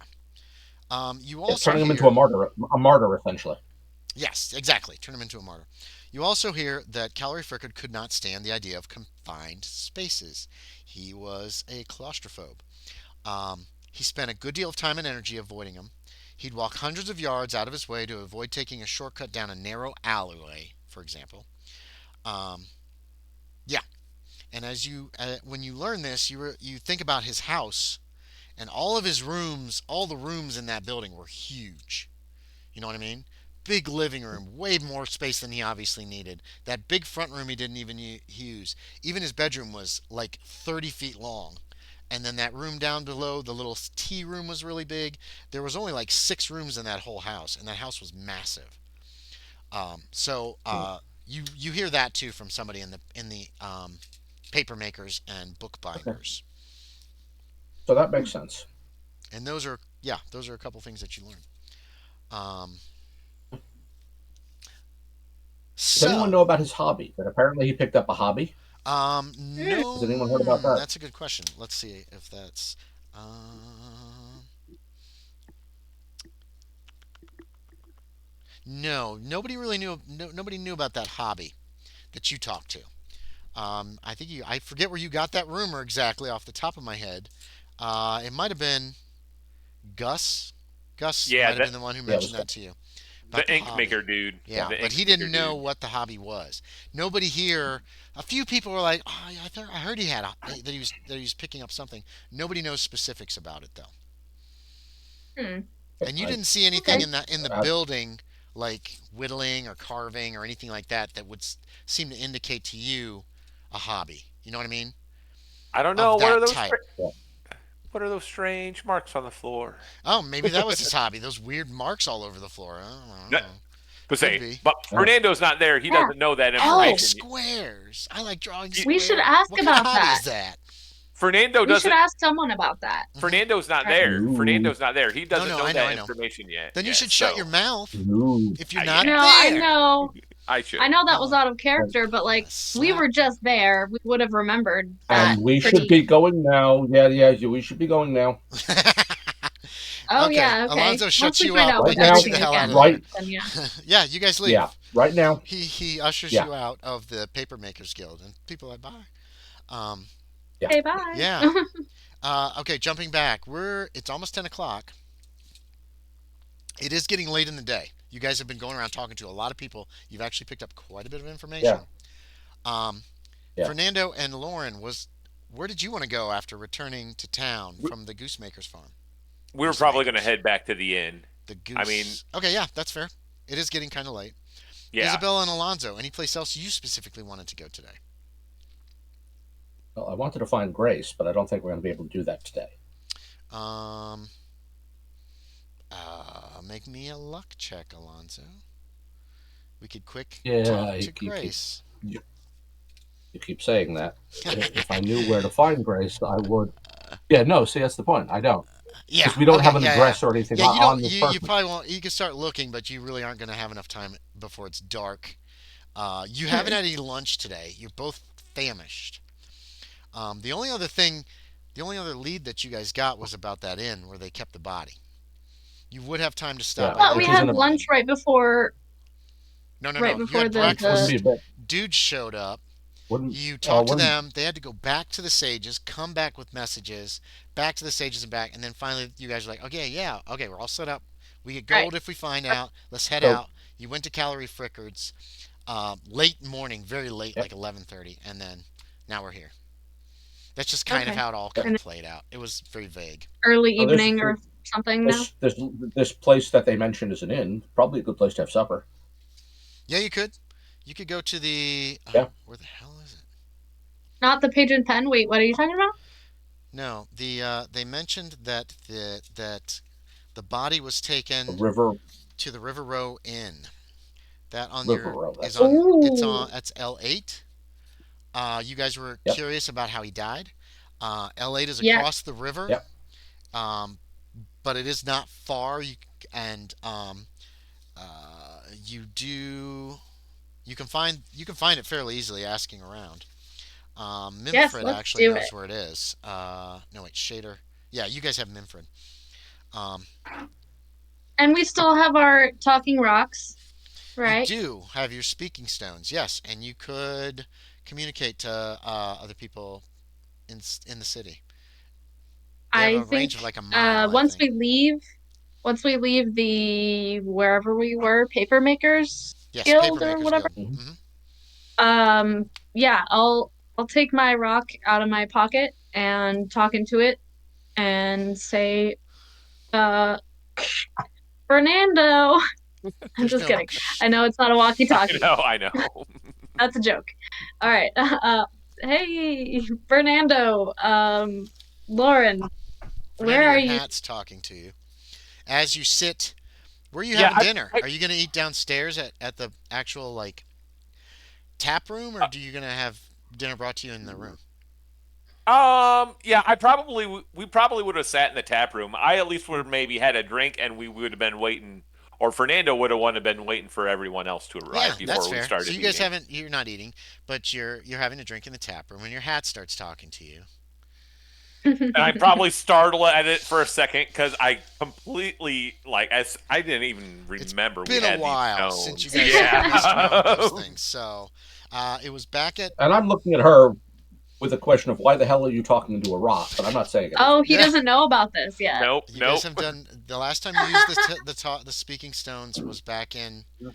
You Yeah, also turning him into hear, a martyr essentially. yes, exactly, turn him into a martyr. You also hear that Callery Frickard could not stand the idea of confined spaces. He was a claustrophobe. He spent a good deal of time and energy avoiding them. He'd walk hundreds of yards out of his way to avoid taking a shortcut down a narrow alleyway, for example. Um, yeah, and when you learn this, you think about his house and all of his rooms. All the rooms in that building were huge. You know what I mean? Big living room, way more space than he obviously needed. That big front room he didn't even use. Even his bedroom was like 30 feet long. And then that room down below, the little tea room, was really big. There was only like 6 rooms in that whole house, and that house was massive. So you hear that too from somebody in the paper makers and Okay, bookbinders, so that makes sense. and those are a couple things that you learn. Um, Does anyone know So, about his hobby? That apparently he picked up a hobby. no, Has anyone heard about that? that's a good question. Let's see if that's. No, nobody really knew. No, nobody knew about that hobby that you talked to. I think you. I forget where you got that rumor exactly off the top of my head. It might have been Gus. Gus Yeah, might have been the one who Yeah, it was mentioned that to you about the the ink hobby. maker dude. yeah. Yeah, The but ink he maker didn't know dude. what the hobby was. Nobody here. A few people were like, "Oh, yeah, I heard he had that he was picking up something." Nobody knows specifics about it though. Hmm. And you I, didn't see anything Okay. in the I, building like whittling or carving or anything like that that would seem to indicate to you a hobby. You know what I mean? I don't know. Of that type. yeah. What are those strange marks on the floor? Oh, maybe that was his hobby. Those weird marks all over the floor. I don't know. But Could say, be. but Yeah. Fernando's not there. He Yeah. doesn't know that I like information. squares. I like drawing We should squares. ask What kind of about hobby that. is that? Fernando We should doesn't. ask someone about that. Fernando's not Right. there. No, Fernando's not there. He doesn't No, know I know, that I know. information yet. Then you Yeah, should shut so your mouth no. if you're yeah, not No, I there. know. I should. I know that was Oh, out of character, but like we slap. were just there. We would have remembered that And we should pretty. be going now. Yeah, we should be going now. Oh Okay, yeah, okay. Alonzo Once shuts we you find up out Right and with now. gets you the everything hell out again, of there. Right. then yeah. Yeah, you guys leave. Yeah, right now. He ushers Yeah, you out of the Paper Makers Guild, and people are like, bye. Um, yeah. Okay, bye. yeah. Okay, jumping back, it's almost 10 o'clock. It is getting late in the day. You guys have been going around talking to a lot of people. You've actually picked up quite a bit of information. Yeah, Um, yeah. Fernando and Loren where did you want to go after returning to town We, from the Goosemakers farm? we were probably going to Goosemakers. head back to the inn. The I mean, goose. Okay, yeah, that's fair. It is getting kind of late. yeah. Isabella and Alonzo, any place else you specifically wanted to go today? Well, I wanted to find Grace, but I don't think we're going to be able to do that today. Um, make me a luck check, Alonzo. We could quick Yeah, talk to Grace. you, you keep saying that. If I knew where to find Grace, I would. Yeah, no. See, that's the point. I don't, Yeah. because we don't Okay. have an Yeah. address or anything Yeah. You on don't. this You person. probably won't. You can start looking, but you really aren't going to have enough time before it's dark. You haven't had any lunch today. You're both famished. The only other thing, the only other lead that you guys got was about that inn where they kept the body. You would have time to stop Yeah, by But there we which in the had isn't a. morning. lunch right before No, no, right no. You before had the Wouldn't be breakfast. a bit. Dudes showed up. Wouldn't. You talked to Wouldn't. them. They had to go back to the sages, come back with messages, back to the sages and back, and then finally you guys were like, okay, yeah, okay, we're all set up. We get right. gold if we find out. Let's head So, out. You went to Callery Frickard's late morning, very late, yep, like 11:30, and then now we're here. That's just kind of Okay. how it all yep. kind And of played out. It was very vague. early So evening or something now. this place that they mentioned is an inn. Probably a good place to have supper. Yeah, you could. You could go to the. Yeah. Where the hell is it? Not the pigeon pen. Wait, what are you talking about? No, they mentioned that the body was A taken river to the River Row Inn. That on river your road. is That's it. on it's Ooh. on that's L8. You guys were Yep. curious about how he died. L8 is Yeah. across the river, Yep. um, but it is not far. And you do you can find it fairly easily asking around. Yes, Minfred let's actually do knows it. where it is. No wait, Shaeder. Yeah, you guys have Minfred. Um, And we still have our talking rocks, you right? do have your speaking stones, yes, and you could communicate to other people in the city. They have I a range of think like a mile, I think. once we leave the wherever we were, paper makers Yes, guild or Papermakers whatever. Guild. Mhm. Yeah, I'll take my rock out of my pocket and talk into it and say, uh, Fernando. I'm There's just no. kidding. I know it's not a I walkie-talkie. know. I know. That's a joke. All right. Hey, Fernando. Loren, where Fernando, are your you? hat's talking to you as you sit. Where are you Yeah. having dinner? Are you going to eat downstairs at the actual like tap room, or are you going to have dinner brought to you in the room? Yeah. We probably would have sat in the tap room. I at least would have maybe had a drink, and we would have been waiting or Fernando would have been waiting for everyone else to Yeah, arrive that's before we fair. started So you guys eating. you're not eating, but you're having a drink in the tap room when your hat starts talking to you. And I probably startled at it for a second because I completely I didn't even It's remember we been a had these while since you stones. guys Yeah. messed around with those things. So it was back at And I'm looking at her with a question of why the hell are you talking into a rock? But I'm not saying anything. Oh, he Yeah. doesn't know about this yet. Nope. You Nope. guys have done the last time you used the speaking stones was back in the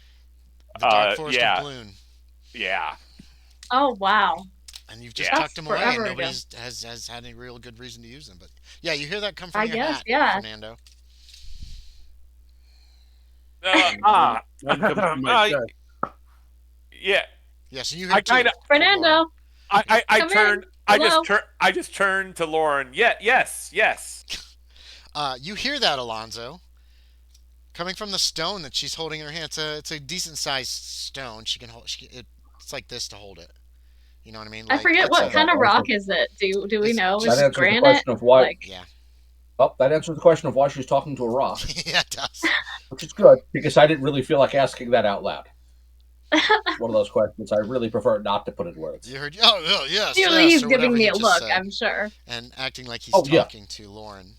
dark forest Yeah. of Bloon, Yeah. Oh, wow. and you've just Yeah. tucked them away, and Forever nobody ago. has had any real good reason to use them. But yeah, you hear that come from I your guess, hat, yeah. Fernando. One comes from my chest. Yeah. Yes, and you I heard kind of. Fernando, I come turned. in. I Hello? just turned to Loren. Yeah. Yes. You hear that, Alonzo, coming from the stone that she's holding in her hand. It's a decent sized stone. She can hold. It's like this to hold it. You know what I mean? I Like forget it's what a, kind of that rock answers, is it? Do we it's know? that Is just it answers the granite? question of why. Like, yeah, Well, that answers the question of why she's talking to a rock, yeah, it does. which is good because I didn't really feel like asking that out loud. It's one of those questions I really prefer not to put in words. You heard? Oh, yes, clearly yes, he's or giving whatever me he a just look, said, I'm sure. and acting like he's Oh yeah, talking to Loren.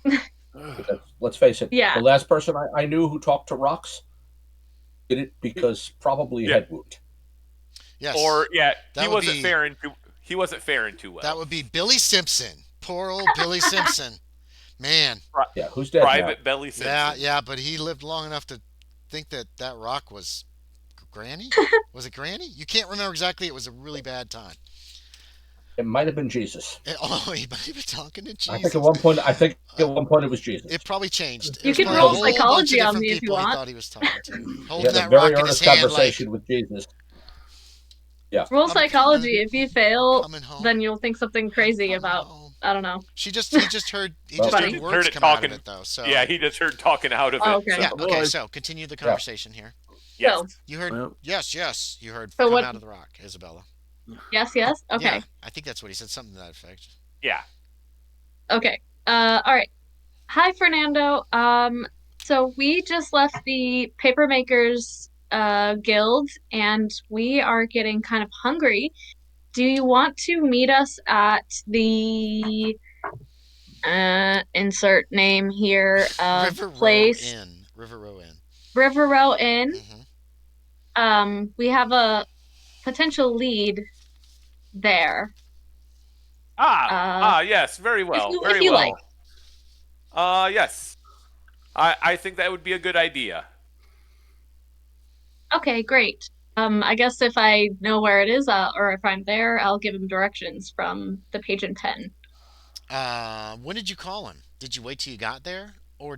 because let's face it, Yeah. the last person I knew who talked to rocks did it because probably a Yeah. head wound. Yes, Or that he would wasn't be faring too. He wasn't faring too well. that would be Billy Simpson. Poor old Billy Simpson. Man, Yeah, who's dead now? Private Belly Simpson. yeah, but he lived long enough to think that rock was Granny. Was it Granny? You can't remember exactly. It was a really bad time. It might have been Jesus. Oh, he might have been talking to Jesus. I think at one point it was Jesus. It probably changed. You There's can probably roll a whole bunch of psychology on different me if you people he want. thought he was talking to, He holding had a that very rock in his earnest hand conversation like, with Jesus. Yeah, Roll I'm psychology. If you fail, coming home. then you'll think something crazy Coming about, home. I don't know. He just heard Funny. words Heard it come talking. out of it though. So Yeah, he just heard talking out of Oh, it. okay. yeah. So, Okay, so continue the conversation here. yes. So, You heard Well, yes. You heard So come what- out of the rock, Isabella. yes. Okay. Yeah, I think that's what he said. Something to that effect. Yeah. Okay. All right. Hi, Fernando. So we just left the Papermakers Guild, and we are getting kind of hungry. Do you want to meet us at the insert name here River place? Row Inn. River Row Inn. River Row Inn. Mm-hmm. We have a potential lead there. Yes, very well. if Very you well. like. Yes. I think that would be a good idea. Okay, great. I guess if I know where it is, or if I'm there, I'll give him directions from the page and pen. When did you call him? Did you wait till you got there, or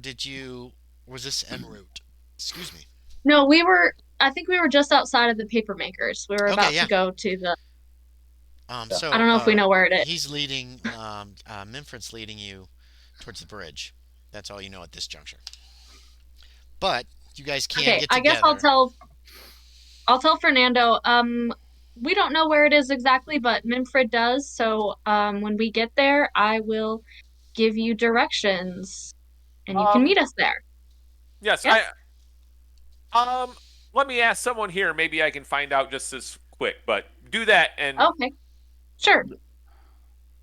was this en route? Excuse me. No, I think we were just outside of the Papermakers. We were about yeah. to go to the, So I don't know if we know where it is. He's leading. Minfred's leading you towards the bridge. That's all you know at this juncture. But you guys can Okay, get I together. guess I'll tell Fernando, we don't know where it is exactly, but Minfred does. So, when we get there, I will give you directions and you can meet us there. Yes, Yes? let me ask someone here. Maybe I can find out just as quick. But do that and Okay. Sure.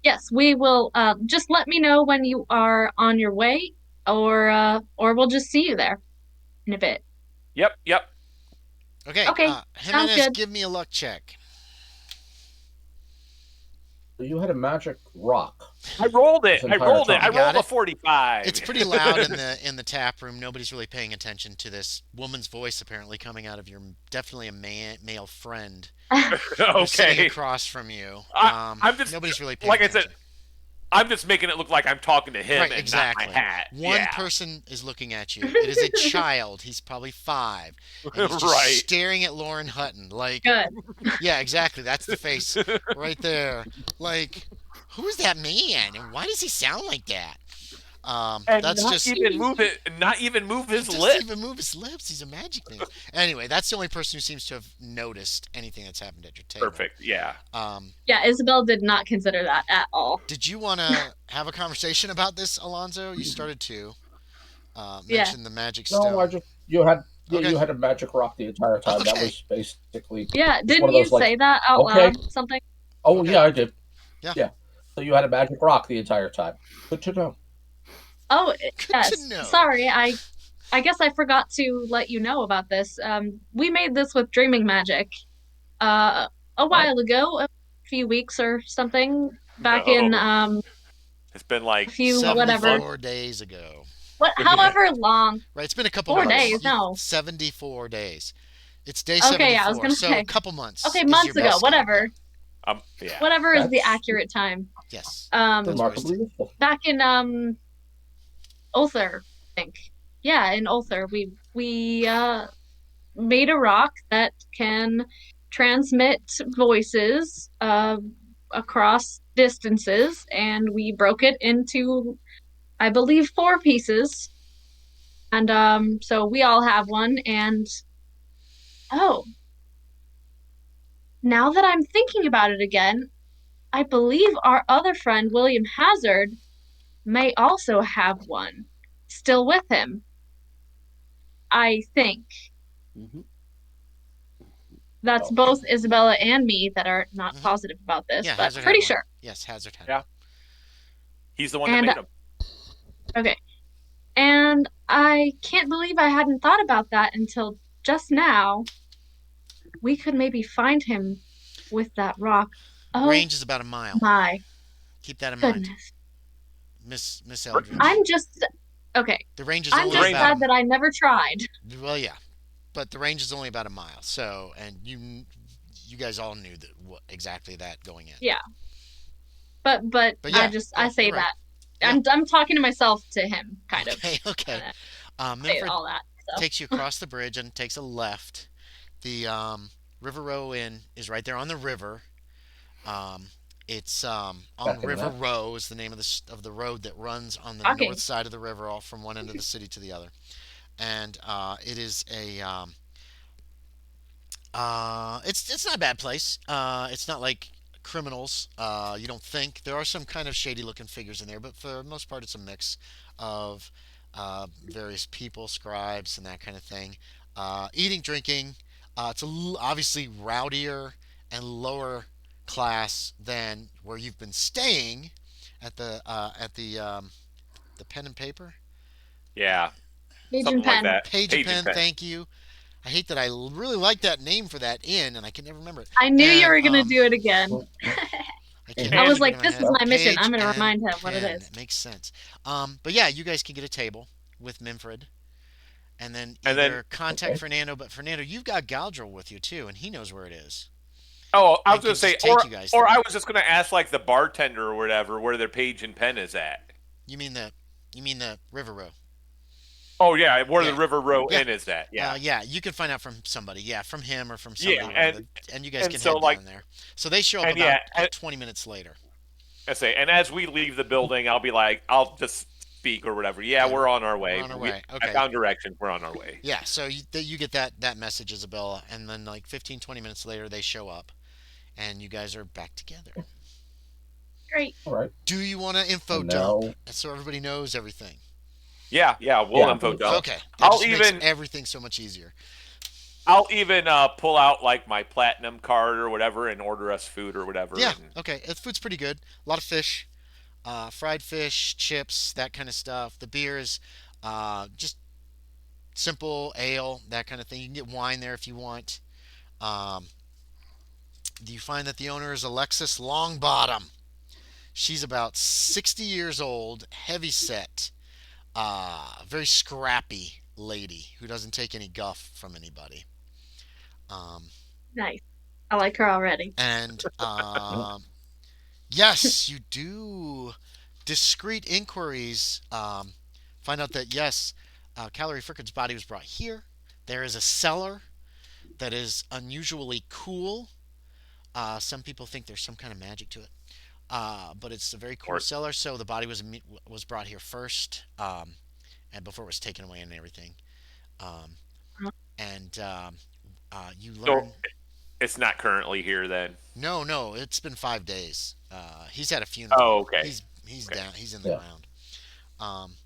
Yes, we will, just let me know when you are on your way, or we'll just see you there in a bit. Yep. Okay. Okay, sounds Jimenez, good. give me a luck check. you had a magic rock. I rolled it. This I entire rolled it. time. I You got rolled a it? 45. It's pretty loud in the tap room. Nobody's really paying attention to this woman's voice apparently coming out of your definitely a male friend who's sitting Okay. across from you. I'm just Nobody's really paying like I attention. said. I'm just making it look like I'm talking to him Right, and exactly. not my hat. One Yeah. person is looking at you. It is a child. He's probably 5. And he's just Right. staring at Loren Hutton. Like, Good. yeah, exactly. That's the face right there. Like, who's that man? And why does he sound like that? And That's not just even move it. Not even move his he doesn't lip. even move his lips. He's a magic man. Anyway, that's the only person who seems to have noticed anything that's happened at your table. Perfect. Yeah. Yeah, Isabel did not consider that at all. Did you want to have a conversation about this, Alonzo? You started to. Yeah. mention the magic No, I stone. just you had yeah Okay. you had a magic rock the entire time. That Okay. was basically Yeah. just one Didn't of you those like, say that out okay, loud? Something? oh Okay. yeah, I did. Yeah. Yeah. So you had a magic rock the entire time. Good to know. Oh, Good to yes. know. Sorry, I guess I forgot to let you know about this. We made this with dreaming magic uh a Oh, while ago, a few weeks or something back in No, it's been a like few a whatever. month. 74 days ago. What however long. Right, it's been a couple 4 months. days, no. 74 days. It's day Okay, yeah, I was 74. gonna So a say. couple months Okay, is your months ago, best guide. Yeah. whatever. Yeah. Whatever is the that's accurate time. Yes. Um That's what I was remarkably thinking. useful. back in Ulthar, I think. Yeah, in Ulthar, we made a rock that can transmit voices across distances, and we broke it into, I believe, 4 pieces. And so we all have one. And oh, now that I'm thinking about it again, I believe our other friend, William Hazard, may also have one still with him. I think. Mm-hmm. That's Oh, both Isabella and me that are not Hmm. positive about this, Yeah, but Hazard had pretty one. sure. Yes, Hazard had Yeah. one. He's the one that And made them. okay. And I can't believe I hadn't thought about that until just now. We could maybe find him with that rock. Oh Range is about a mile. my Keep that in mind, goodness. Miss I'm Eldridge. just okay. The range is I'm only The just about range. sad that I never tried. well, yeah, but the range is only about a mile. So, and you guys all knew that exactly that going in. Yeah. But But I yeah, just I yeah, say you're right. that. Yeah. I'm talking to myself to him, kind of. Okay, okay. And I say Minfred all that. So takes you across the bridge and takes a left. The River Row Inn is right there on the river. Um, it's on back in the River map. Row is the name of the road that runs on the north okay. side of the river, off from one end of the city to the other. And it is a it's not a bad place. It's not like criminals. You don't think there are some kind of shady looking figures in there, but for the most part, it's a mix of various people, scribes, and that kind of thing. Eating, drinking. It's obviously rowdier and lower class than where you've been staying at the pen and paper. Yeah. Agent Something like Pen. that. Page and Page and pen. pen. Thank you. I hate that I really like that name for that inn, and I can never remember it. I knew you And were gonna do it again. I can't I really was And keep it like, in my this is head. Well, my mission. I'm Page gonna and remind him what it pen. is. It makes sense. But yeah, you guys can get a table with Minfred, and then and then either contact okay. Fernando. But Fernando, you've got Galdril with you too, and he knows where it is, I and was gonna can say, just take you guys or there. I was just gonna ask like the bartender or whatever where their page and pen is at. You mean the River Row? Oh yeah, where the Yeah, River Row yeah, Inn is at. Yeah. yeah. You can find out from somebody. Yeah, from him or from Yeah. somebody, whatever. And you guys And can so head like down there. So they show up and about yeah, and, 20 minutes later. and as we leave the building, I'll be like, I'll just speak or whatever. Yeah, Yeah, we're on our we're way. on our We way. I Okay. found directions. We're on our way. Yeah, so you get that message, Isabella, and then like 15, 20 minutes later, they show up, and you guys are back together. Great. All right. Do you want to info And dump now, so everybody knows everything? Yeah, we'll yeah, I info believe so. dump. Okay, that I'll just makes even everything so much easier. pull out like my platinum card or whatever and order us food or whatever. Yeah, And okay. The food's pretty good. A lot of fish, fried fish, chips, that kind of stuff. The beer is just simple ale, that kind of thing. You can get wine there if you want. Um, do you find that the owner is Alexis Longbottom? She's about 60 years old, heavy set, very scrappy lady who doesn't take any guff from anybody. Um, Nice. I like her already. and Yeah. yes, you do. Discreet inquiries find out that yes, Callery Frickard's body was brought here. There is a cellar that is unusually cool. Some people think there's some kind of magic to it. But it's a very cool or cellar. So the body was brought here first, and before it was taken away and everything. Um, and you so learn. it's not currently here then. No, no, it's been 5 days. He's had a funeral. Oh, okay. He's Okay. down. He's in the Yeah. ground. Um,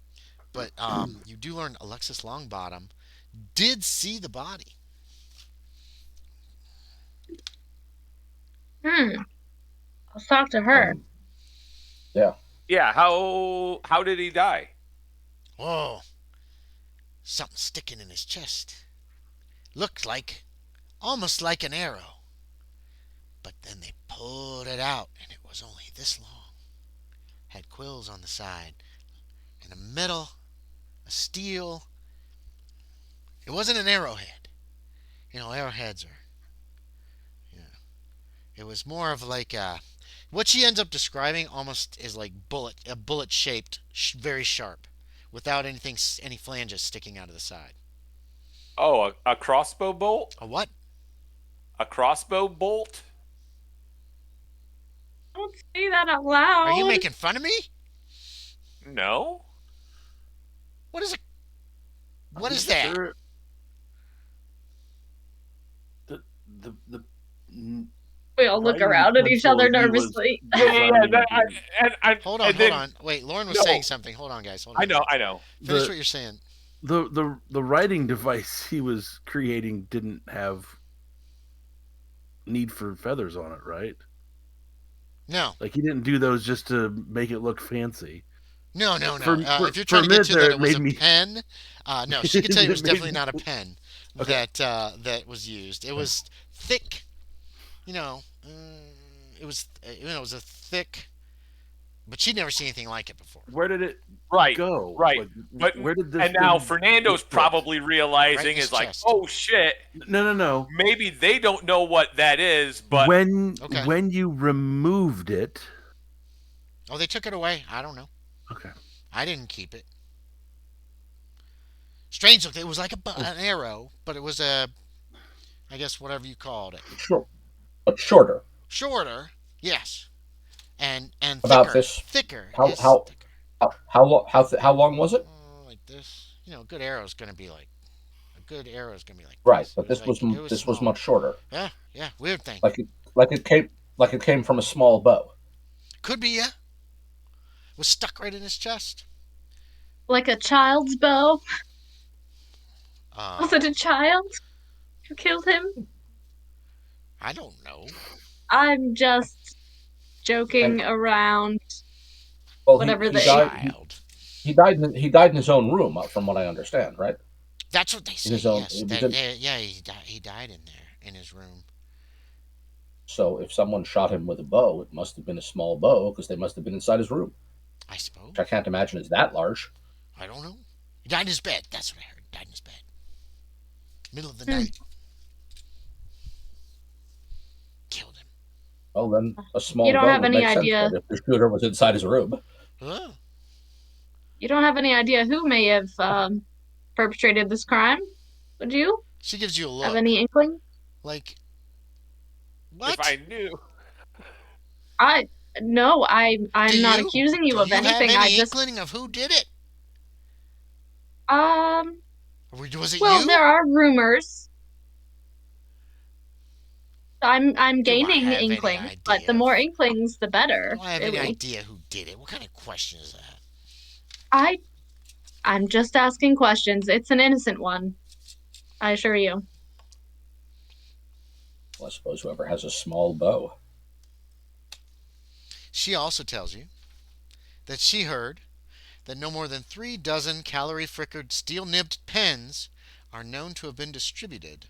But you do learn Alexis Longbottom did see the body. Let's talk to her. Yeah. Yeah. How did he die? Oh, something sticking in his chest. Looked almost like an arrow. But then they pulled it out, and it was only this long. Had quills on the side, and a steel. It wasn't an arrowhead. Arrowheads are. Yeah. It was more of what she ends up describing almost is like a bullet shaped, very sharp, without any flanges sticking out of the side. Oh, a crossbow bolt? A what? A crossbow bolt? Don't say that out loud. Are you making fun of me? No. What is it? What is that? Sure. The We all look around at each other nervously. Hold on. Wait, Loren was saying something. Hold on, guys. Hold on. I know. Finish what you're saying. The writing device he was creating didn't have need for feathers on it, right? No. Like he didn't do those just to make it look fancy. No. If you're for trying to get to that it was a me... pen, no, she could tell you it was definitely not a pen that was used. It was thick. It was a thick, but she'd never seen anything like it before. Where did it go? Right. Like, where did this? And now Fernando's probably realizing is like, oh shit. No. Maybe they don't know what that is, but when you removed it. Oh, they took it away. I don't know. Okay. I didn't keep it. Strange look. It was like an arrow, but it was I guess whatever you called it. Sure. But shorter. Shorter, yes. And about thicker. this. Thicker. How long was it? Like this. A good arrow is going to be like right, this. But this was much shorter. Yeah. Weird thing. Like it came from a small bow. Could be, yeah. Was stuck right in his chest. Like a child's bow? Was it a child who killed him? I don't know. I'm just joking around. Well, whatever he the died. He died in his own room, from what I understand, right? That's what they say. He died in there in his room. So if someone shot him with a bow, it must have been a small bow because they must have been inside his room. I suppose. Which I can't imagine is that large. I don't know. He died in his bed. That's what I heard. Died in his bed. Middle of the night. Killed him. Well, then a small You don't bow have would any make idea. sense if the shooter was inside his room. Huh? You don't have any idea who may have perpetrated this crime, would you? She gives you a look. Have any inkling? Like, what? If I knew. I'm not accusing you of anything. Do you have any inkling of who did it? Was it you? There are rumors. I'm gaining inklings, but the more inklings, the better. Do I have any idea who did it? What kind of question is that? I'm just asking questions. It's an innocent one. I assure you. Well, I suppose whoever has a small bow. She also tells you that she heard that no more than 3 dozen Callery Frickard steel-nibbed pens are known to have been distributed,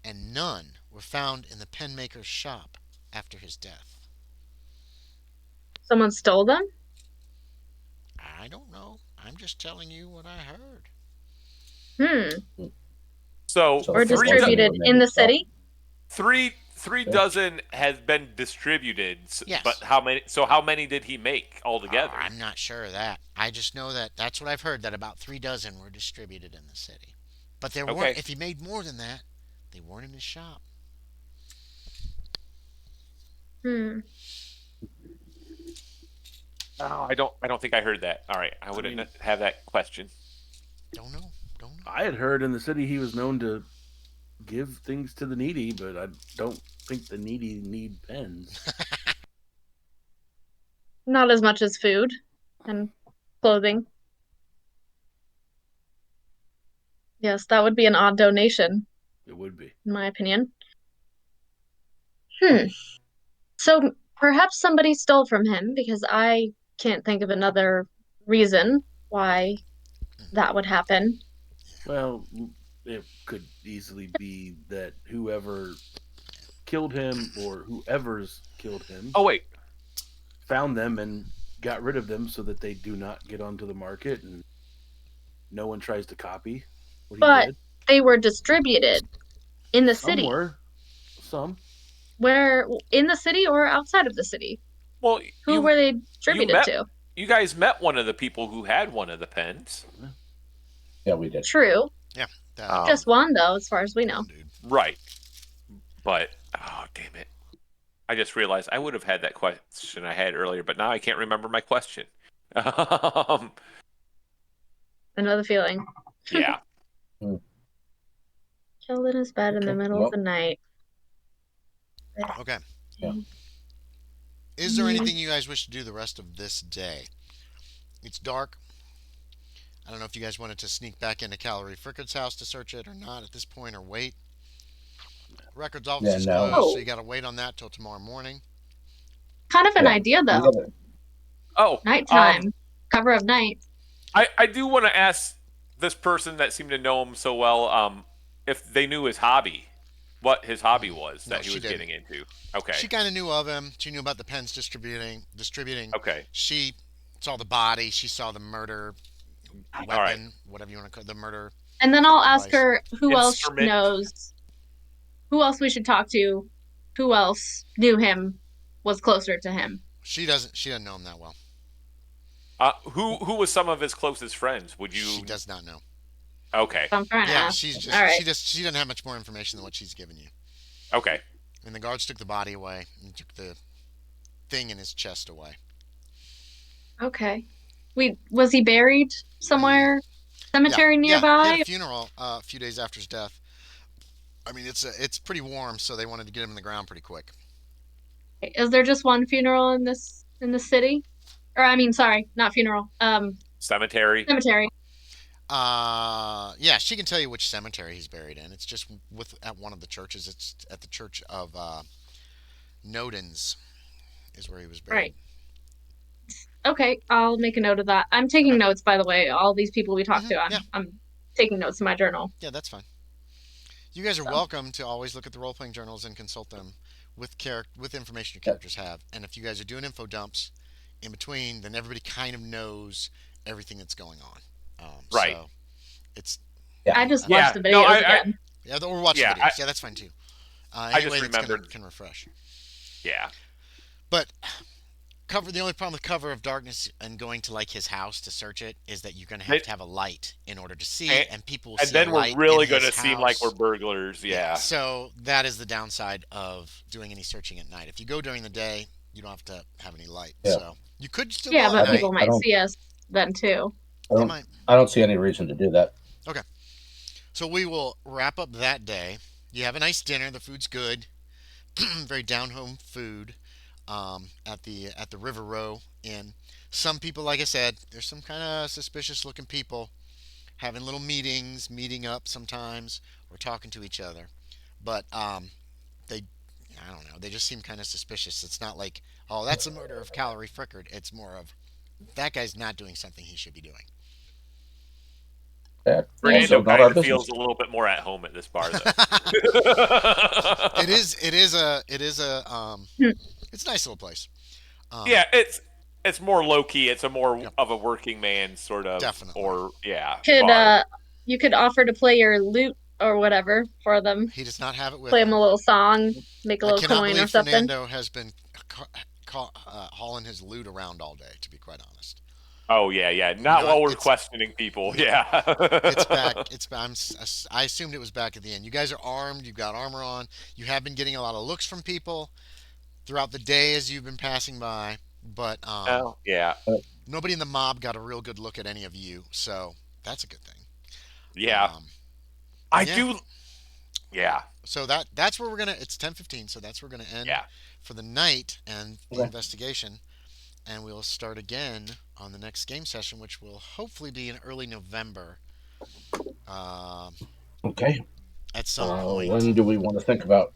and none were found in the pen maker's shop after his death. Someone stole them? I don't know. I'm just telling you what I heard. So or distributed in the city? Three dozen has been distributed. Yes. But how many? So how many did he make altogether? I'm not sure of that. I just know that that's what I've heard. That about 3 dozen were distributed in the city. But there weren't. If he made more than that, they weren't in his shop. No, I don't think I heard that. All right, I wouldn't have that question. Don't know. I had heard in the city he was known to give things to the needy, but I don't think the needy need pens. Not as much as food and clothing. Yes, that would be an odd donation, It would be. in my opinion. Hmm. So perhaps somebody stole from him because I can't think of another reason why that would happen. Well, it could easily be that whoever killed him or whoever's killed him Oh wait, found them and got rid of them so that they do not get onto the market and no one tries to copy what he But did. they were distributed in the Some city. were, some. Where in the city or outside of the city? well Who you were they you distributed met to? you guys met one of the people who had one of the pens. Yeah, we did. True. Yeah. Just one, though, as far as we know. One dude. Right, but oh damn it! I just realized I would have had that question I had earlier, but now I can't remember my question. Another feeling. Yeah. Killed in his bed in the Okay, middle of well, the night. Okay. Yeah. Is there anything you guys wish to do the rest of this day? It's dark. I don't know if you guys wanted to sneak back into Callery Frickard's house to search it or not at this point, or wait. Records office Yeah, is no. closed, so Oh, you got to wait on that till tomorrow morning. kind of an Yeah. idea, We though. gotta- Oh, Nighttime. Cover of night. I do want to ask this person that seemed to know him so well, if they knew his hobby, what his hobby was No, that he she was didn't. getting into. Okay. She kind of knew of him. She knew about the pens distributing. Okay. She saw the body. She saw the murder All weapon, right. whatever you want to call it, the murder And then I'll ask device. her who else Instrument. knows, who else we should talk to, who else knew him, was closer to him. She doesn't. She doesn't know him that well. Who was some of his closest friends? Would you? She does not know. Okay. So I'm trying to Yeah, ask. she's just All right. she doesn't have much more information than what she's given you. Okay. And the guards took the body away and took the thing in his chest away. Okay. Was he buried somewhere? Cemetery Yeah, he nearby? had a funeral a few days after his death. I mean, it's pretty warm, so they wanted to get him in the ground pretty quick. Is there just one funeral in the city? Or I mean, sorry, not funeral. Cemetery. Cemetery. Yeah, she can tell you which cemetery he's buried in. It's just at one of the churches. It's at the church of Nodens, is where he was buried. Right. Okay, I'll make a note of that. I'm taking notes, by the way. All these people we talked to, I'm taking notes in my journal. Yeah, that's fine. You guys are welcome to always look at the role playing journals and consult them with information your characters have. And if you guys are doing info dumps in between, then everybody kind of knows everything that's going on. Right. So it's I just watched the videos again. yeah, or watch Yeah, videos. Yeah, that's fine too. I just remembered. Can refresh. Yeah. But the only problem with Cover of Darkness and going to like his house to search it is that you're going to have a light in order to see, and people will And see then a we're light really going to seem like we're burglars. Yeah. So that is the downside of doing any searching at night. If you go during the day, you don't have to have any light. Yeah. So you could still Yeah, go but at night. people might see us then too. They might. I don't see any reason to do that. Okay. So we will wrap up that day. You have a nice dinner. The food's good. Very down home food at the River Row Inn. Some people, like I said, there's some kind of suspicious looking people having little meetings, meeting up sometimes, or talking to each other. But they, I don't know, they just seem kind of suspicious. It's not like, oh, that's a murder of Callery Frickard. It's more of, that guy's not doing something he should be doing. Fernando Also, not our kind of business. feels a little bit more at home at this bar, though. It is it's a nice little place. Yeah, it's more low key. It's a more of a working man sort of. Definitely. Or You could offer to play your lute or whatever for them. He does not have it with Play him. him a little song, make a I little cannot coin believe or something. Fernando has been hauling his lute around all day, to be quite honest. Oh yeah. Not while we're questioning people. Yeah. It's back. I assumed it was back at the end. You guys are armed. You've got armor on. You have been getting a lot of looks from people throughout the day as you've been passing by. But yeah. Nobody in the mob got a real good look at any of you, so that's a good thing. Yeah. I do. Yeah. So that's where we're gonna. It's 10:15, so that's where we're gonna end for the night and the investigation, and we'll start again on the next game session, which will hopefully be in early November. Um, Okay. at some point. When do we want to think about?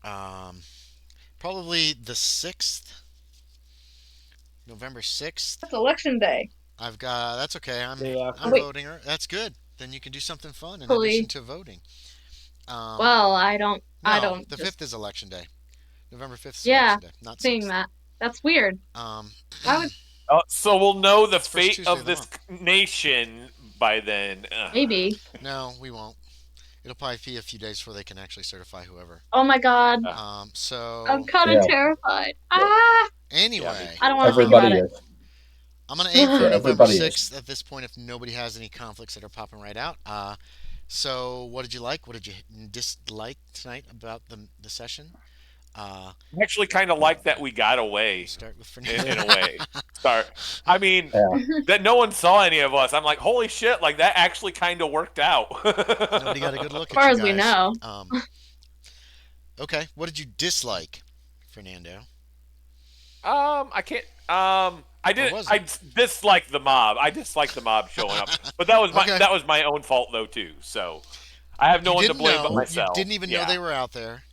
Um, probably the 6th, November 6th. That's election day. I've got. That's okay. Day Oh, I'm after. wait, voting. That's good. Then you can do something fun in addition hopefully. to voting. Um, Well, I no, don't the just, 5th is election day. November 5th is yeah, election day, not seeing 6th. that. That's weird. Um, Why would, So we'll know the it's first fate Tuesday of of the this month. nation by then. Ugh. maybe. No, we won't. It'll probably be a few days before they can actually certify whoever. Oh my God. So I'm kind of Yeah. terrified. Yeah. Ah, Yeah, me anyway, I don't too. want to think about Everybody it. is. I'm gonna aim for Yeah, November everybody is. 6th at this point if nobody has any conflicts that are popping right out. So what did you like? What did you dislike tonight about the session? Uh, I actually kind of like that we got away start with in Fernando. a way. I mean, Yeah. that no one saw any of us. I'm like, holy shit! Like that actually kind of worked out. Nobody got a good look As at far you as we guys. know. Okay, what did you dislike, Fernando? I can't. I Or didn't. was I it? dislike the mob. I dislike the mob showing up, but that was my Okay. that was my own fault though too. So I have no You one to didn't blame but know. You myself. didn't even know Yeah, they were out there.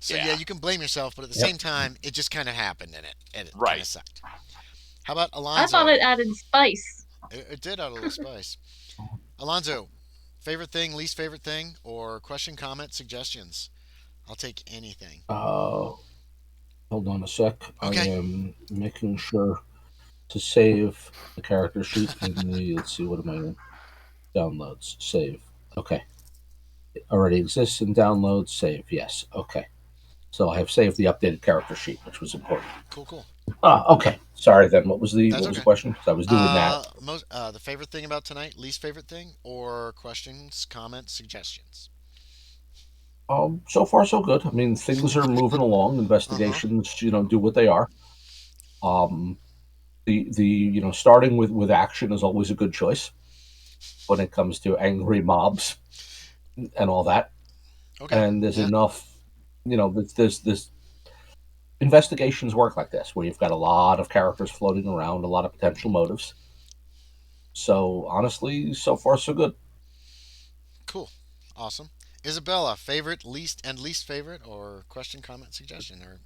So yeah, yeah, you can blame yourself, but at the Yep. same time, it just kind of happened and it kind right. of sucked. How about I thought Alonzo? it added spice. It did add a little spice. Alonzo, favorite thing, least favorite thing, or question, comment, suggestions? I'll take anything. Hold on a sec. I Okay. am making sure to save the character sheet in the. Let's see. What am I in? Downloads. Save. Okay. It already exists in downloads. Save. Yes. Okay. So I have saved the updated character sheet, which was important. Cool, cool. Okay. Sorry then. What was the That's okay. question? Because I was doing that. The favorite thing about tonight, least favorite thing, or questions, comments, suggestions? So far so good. I mean, things are moving along. Uh huh. Investigations, do what they are. Um, the starting with action is always a good choice when it comes to angry mobs and all that. Okay. And there's Yeah. enough, there's this investigations work like this where you've got a lot of characters floating around, a lot of potential motives. So honestly, so far so good. Cool. Awesome. Isabella, favorite, least favorite, or question, comment, suggestion, or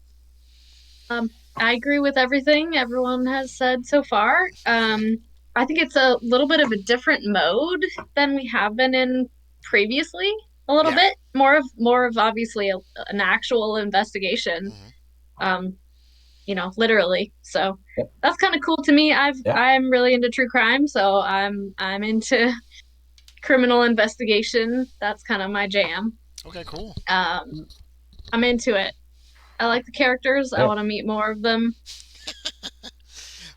I agree with everything everyone has said so far. okay. I think it's a little bit of a different mode than we have been in previously. A little Yeah. bit more of obviously an actual investigation. Hmm. Um, literally. So Yep. that's kind of cool to me. Yeah. I'm really into true crime, so I'm into criminal investigation. That's kind of my jam. Okay. Cool. Um, I'm into it. I like the characters. I Yeah. want to meet more of them.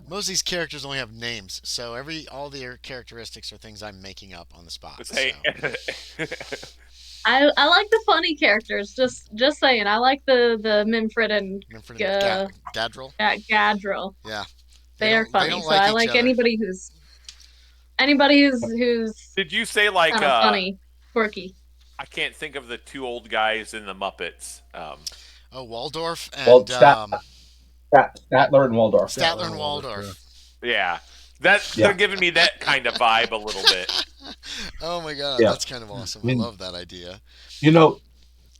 Most of these characters only have names, so all their characteristics are things I'm making up on the spot. Just, So hey, I like the funny characters. Just saying. I like the Minfred and Minfred and uh, Gadril. Gadril. Yeah. They are They funny. don't So like I each like other. anybody who's did you say like kind of funny, quirky. I can't think of the two old guys in the Muppets. Oh, Waldorf Well, and Statler and Waldorf. Statler and Yeah. Waldorf. Yeah, they're Yeah. giving me that kind of vibe a little bit. Oh my god, Yeah. that's kind of awesome. I I mean, love that idea. you know,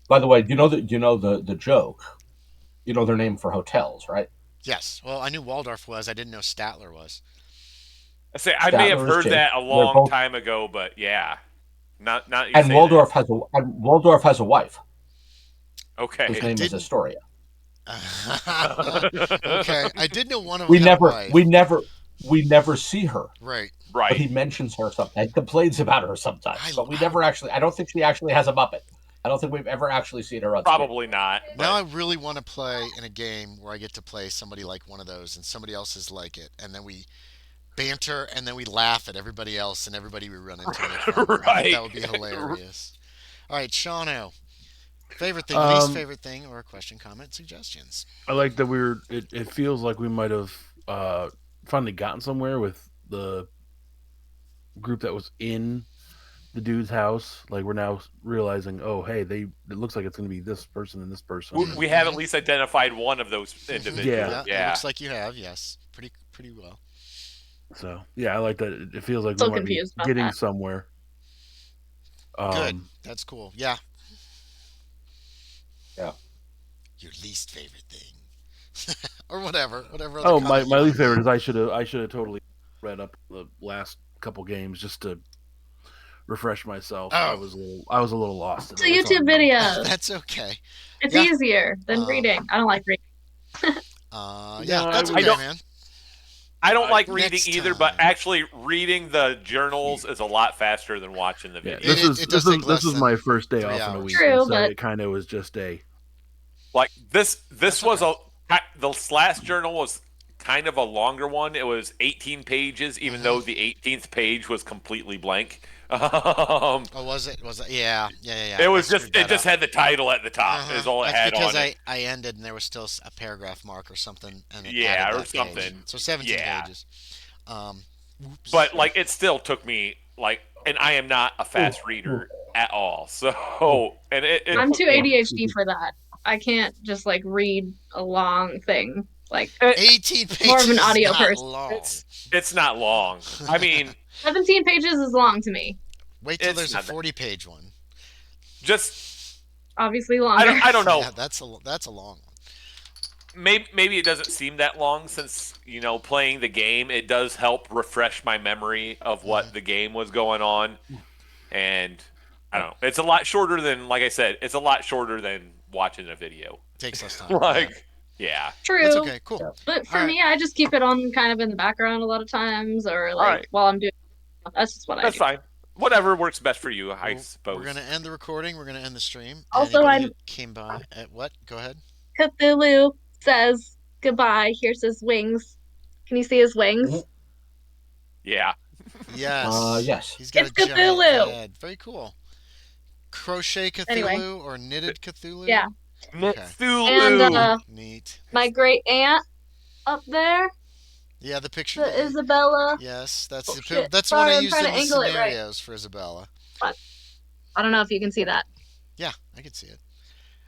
by the way, the joke. You know their name for hotels, right? Yes. Well, I knew Waldorf was. I didn't know Statler was. I say I may have Statler is heard Jake. that a They're long both, time ago, but yeah, not you and say that. Waldorf has a wife whose Okay. I name is didn't. Astoria. Okay, I did know one of them We had a never, we wife. never, we never see her, Right. but Right. he mentions her sometimes and complains about her sometimes. But we I never actually. I don't think she actually has a Muppet. I don't think we've ever actually seen her on screen. Probably not. now I But really want to play in a game where I get to play somebody like one of those, and somebody else is like it, and then we banter, and then we laugh at everybody else and everybody we run into in encounter. I think right. that would be hilarious. All right, Shawno. Favorite thing, least Um, favorite thing, or question, comment, suggestions? I like that It feels like we might have finally gotten somewhere with the group that was in the dude's house. Like we're now realizing, oh, hey, it looks like it's going to be this person and this person. We have at least identified one of those individuals. Yeah, it Yeah. looks like you have. Yes, pretty well. So yeah, I like that. It feels like we So might be confused about getting that. somewhere. Good. Um, That's cool. Yeah. Yeah. Your least favorite thing, or whatever other oh, comment you my want least to make. favorite is I should have totally read up the last couple games just to refresh myself. Oh, I was a little lost To today. It's on YouTube me. videos. that's okay. It's Yeah. easier than Um. reading. I don't like reading. Yeah. No, I That's I was. okay, don't. man. I don't like reading Next either, but time. actually reading the journals is a lot faster than watching the Yeah, video. It does take this less is my than first day three off in a hours. week, and True, so but it kind of was just a Like this That's was okay. the last journal was kind of a longer one. It was 18 pages, even Mm-hmm. though the 18th page was completely blank. Oh, was it? Was it? Yeah. Yeah. Yeah. Yeah. It I was screwed just it that just up. had the title at the top Uh-huh. is all it That's had because on it. I ended and there was still a paragraph mark or something, and it added Yeah, or that page. something. So 17 Yeah. pages. Um, whoops. But like it still took me like, and I am not a fast reader at all. So and it I'm took too me ADHD for that. I can't just like read a long thing. Like it, 18 more of pages an is audio not person. long. it's not long. I mean, 17 pages is long to me. Wait till it's there's a not that, 40-page one. just Obviously longer. I don't know. Yeah, that's a long one. Maybe it doesn't seem that long since playing the game. It does help refresh my memory of Mm-hmm. what the game was going on, and I don't know. It's a lot shorter than, like I said, it's a lot shorter than watching a video. Takes less time. Yeah, Like, yeah. that's True. okay. Cool. But All for right. me, I just keep it on kind of in the background a lot of times or All like right, while I'm doing stuff. That's just what I that's do. fine. Whatever works best for you, I Well, we're gonna suppose. end the recording. We're gonna end the stream. Also, Anybody who I'm came by at what? Go ahead. Cthulhu says goodbye. Here's his wings. Can you see his wings? Yeah. Yes. Yes. He's got a It's giant Cthulhu. head. Very cool. Crochet Anyway, Cthulhu or knitted Cthulhu? yeah. Okay. And Cthulhu. Neat. my great aunt up there, Yeah, the picture. the Isabella. Yes, that's Oh shit! that's what I Sorry, I'm used trying in to the angle it right. scenarios for Isabella. But I don't know if you can see that. Yeah, I can see it.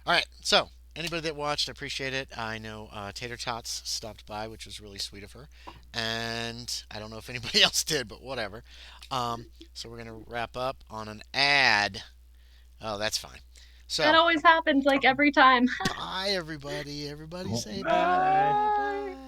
All right, so anybody that watched, I appreciate it. I know Tater Tots stopped by, which was really sweet of her, and I don't know if anybody else did, but whatever. So we're gonna wrap up on an ad. Oh, that's fine. That So always happens like every time. bye, everybody. Everybody say Bye. bye.